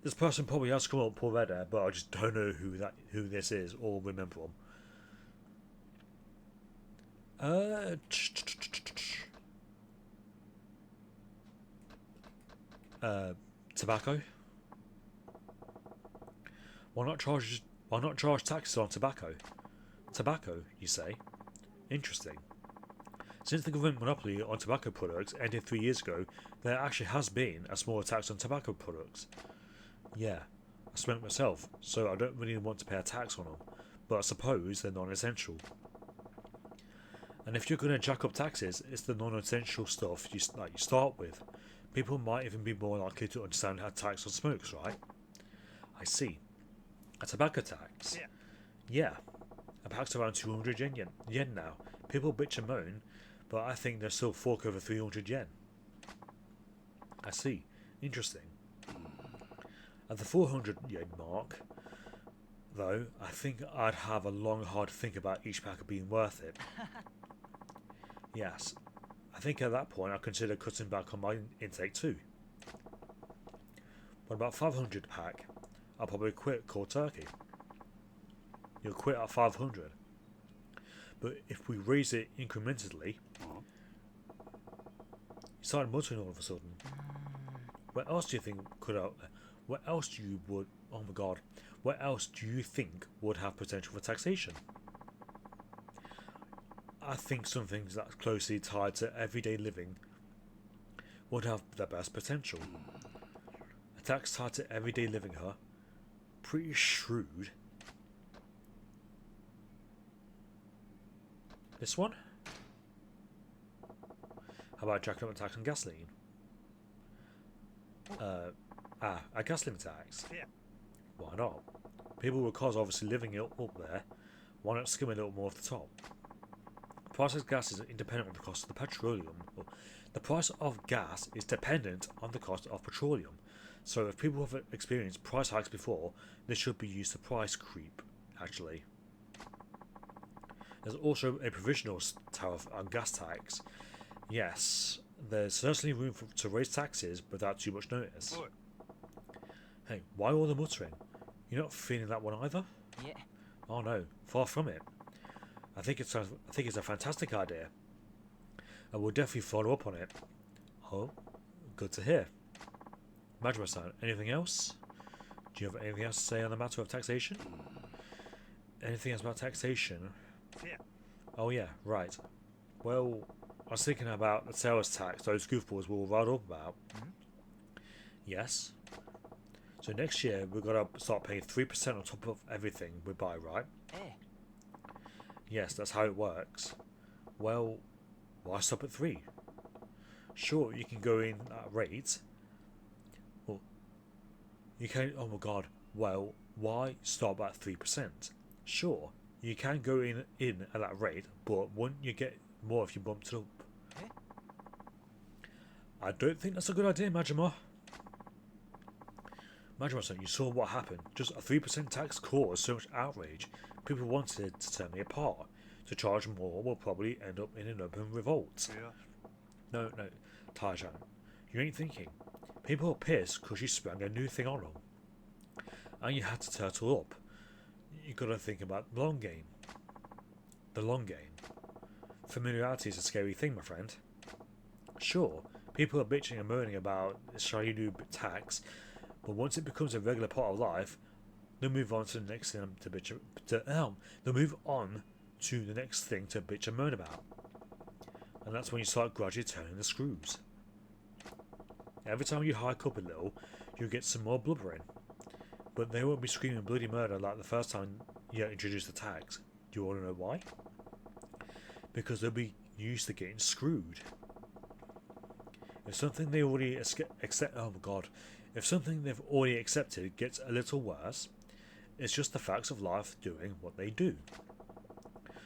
This person probably has come up already, but I just don't know who this is or remember them. Tobacco. Why not charge taxes on tobacco? Tobacco, you say? Interesting. Since the government monopoly on tobacco products ended 3 years ago, there actually has been a smaller tax on tobacco products. Yeah, I smoke myself, so I don't really want to pay a tax on them, but I suppose they're non-essential. And if you're going to jack up taxes, it's the non-essential stuff you start with. People might even be more likely to understand how tax on smokes, right? I see. A tobacco tax? Yeah. A tax around 200 yen now. People bitch and moan, but I think they'll still fork over 300 yen. I see. Interesting. At the 400 yen mark, though, I think I'd have a long hard think about each pack being worth it. Yes. I think at that point I'd consider cutting back on my intake too. What about 500 pack? I'll probably quit cold turkey. You'll quit at 500. But if we raise it incrementally, you started muttering all of a sudden. What else do you think could have... What else do you would... Oh my god. What else do you think would have potential for taxation? I think some things that's closely tied to everyday living would have the best potential. A tax tied to everyday living, huh? Pretty shrewd. This one? How about jacking up a tax on gasoline? A gasoline tax? Why not? People with cars obviously living up there. Why not skim a little more off the top? The price of gas is independent of the cost of the petroleum. The price of gas is dependent on the cost of petroleum. So if people have experienced price hikes before, this should be used to price creep, actually. There's also a provisional tariff on gas tax. Yes, there's certainly room to raise taxes without too much notice. Hey, why all the muttering? You're not feeling that one either? Yeah. Oh no, far from it. I think it's a fantastic idea. I will definitely follow up on it. Oh, good to hear. Majima-san, anything else? Do you have anything else to say on the matter of taxation? Anything else about taxation? Oh yeah, right. Well, I was thinking about the sales tax those goofballs will write up about. Yes. So next year we're gonna start paying 3% on top of everything we buy, right? Yes, that's how it works. Well, why stop at 3? Sure, you can go in at rate. Well, you can. Oh my god. Well, why stop at 3%? Sure, you can go in at that rate, but wouldn't you get more if you bumped it up? I don't think that's a good idea, Majima. Majima-san, you saw what happened. Just a 3% tax caused so much outrage. People wanted to tear me apart. To charge more will probably end up in an open revolt. Yeah. No, Tarzan, you ain't thinking. People are pissed because you sprang a new thing on them. And you had to turtle up. You gotta think about the long game. The long game. Familiarity is a scary thing, my friend. Sure, people are bitching and moaning about shiny new tax, but once it becomes a regular part of life, they'll move on to the next thing to bitch. They'll move on to the next thing to bitch and moan about, and that's when you start gradually turning the screws. Every time you hike up a little, you'll get some more blubbering, but they won't be screaming bloody murder like the first time you introduce the tax. Do you want to know why? Because they'll be used to getting screwed. If something they already accept, oh my god, if something they've already accepted gets a little worse, it's just the facts of life doing what they do.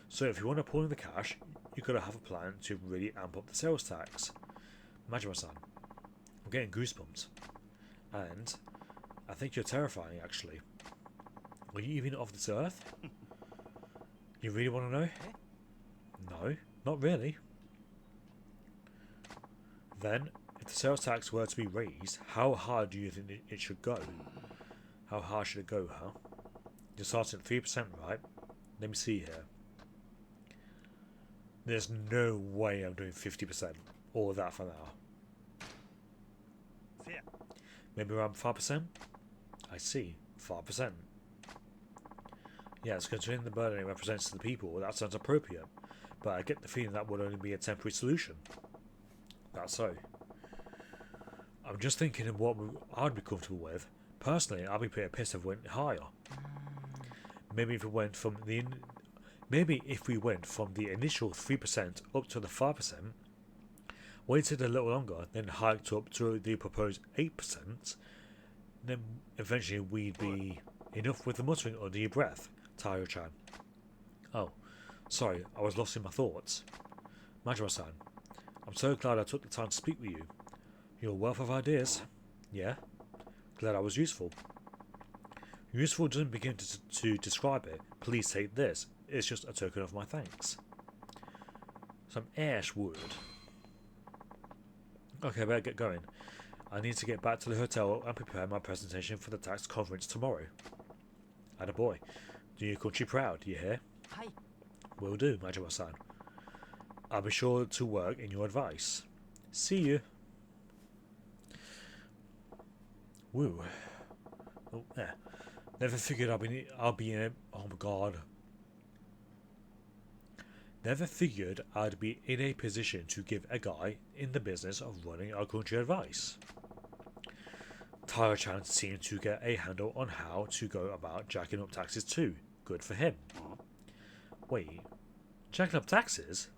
So if you want to pull in the cash, you've got to have a plan to really amp up the sales tax. Majima-san, I'm getting goosebumps. And I think you're terrifying, actually. Are you even of this earth? You really want to know? No, not really. Then, if the sales tax were to be raised, how hard do you think it should go? How high should it go, huh? You're starting at 3%, right? Let me see here. There's no way I'm doing 50% or that for now. Maybe around 5%? I see, 5%. Yes, considering the burden it represents to the people, that sounds appropriate. But I get the feeling that would only be a temporary solution. That's so. I'm just thinking of what I'd be comfortable with. Personally, I'd be pretty pissed if it went higher. Maybe if we went from the initial 3% up to the 5%, waited a little longer, then hiked up to the proposed 8%, then eventually we'd be enough with the muttering under your breath, Tayo-chan. Oh, sorry, I was lost in my thoughts. Majima-san, I'm so glad I took the time to speak with you. You're a wealth of ideas. Yeah? Glad I was useful. Useful doesn't begin to describe it. Please take this. It's just a token of my thanks. Some ash wood. Okay, I better get going. I need to get back to the hotel and prepare my presentation for the tax conference tomorrow. Attaboy. Do your country proud, you hear? Hi. Will do, Majima-san. I'll be sure to work in your advice. See you. Woo. Oh, yeah. Never figured I'll be in a... Oh my god. Never figured I'd be in a position to give a guy in the business of running our country advice. Tayo-chan seemed to get a handle on how to go about jacking up taxes too. Good for him. Wait. Jacking up taxes?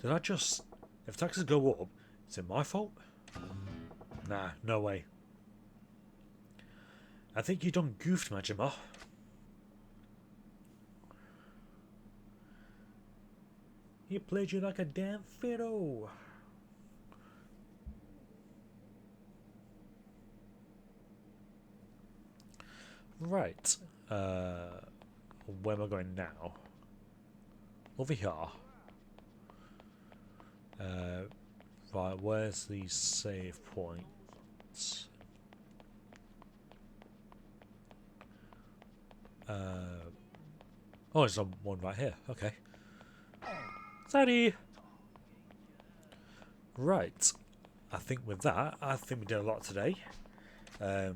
Did I just... If taxes go up, is it my fault? Nah, no way. I think you done goofed, Majima. He played you like a damn fiddle. Right. Where am I going now? Over here. Right, where's the save points? Oh, there's one right here. Okay. Sorry. Right. I think with that, I think we did a lot today. Got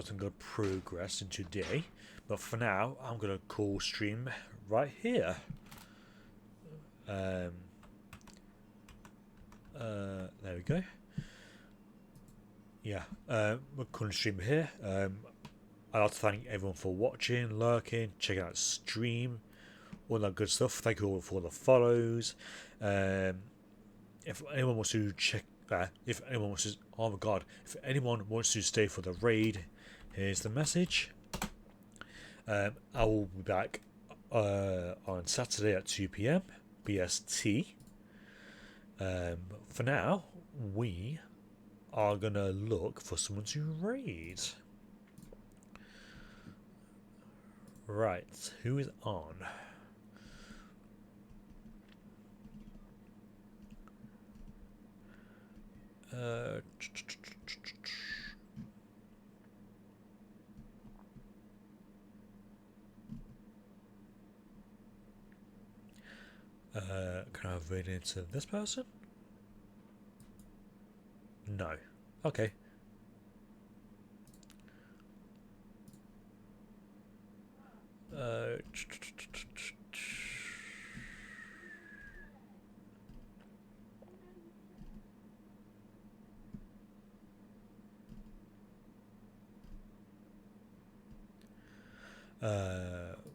some good progress in today. But for now, I'm going to call stream right here. There we go. Yeah, we're calling stream here. I'd like to thank everyone for watching, lurking, checking out the stream, all that good stuff. Thank you all for the follows. If anyone wants to check if anyone wants to, oh my god, if anyone wants to stay for the raid, here's the message. I will be back on Saturday at 2 p.m. BST. For now, we are gonna look for someone to raid. Right, who is on? Can I raid into this person? No. Okay.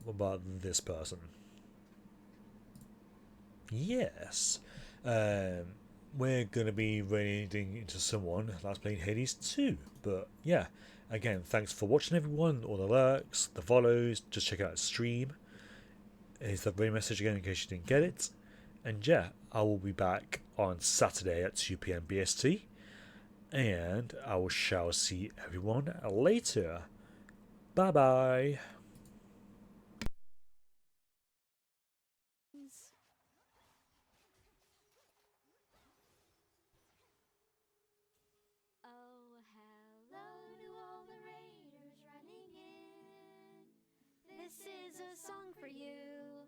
What about this person? Yes. We're gonna be raiding into someone that's playing Hades 2. But yeah, again, thanks for watching, everyone. All the lurks, the follows. Just check out the stream. Here's the raid message again in case you didn't get it. And yeah, I will be back on Saturday at 2 p.m. BST. And I shall see everyone later. Bye bye. Oh, hello to all the raiders running in. This is a song for you.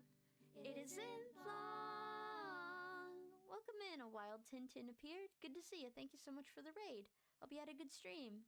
It isn't long. Welcome in, a wild Tintin appeared. Good to see you. Thank you so much for the raid. Hope you had a good stream.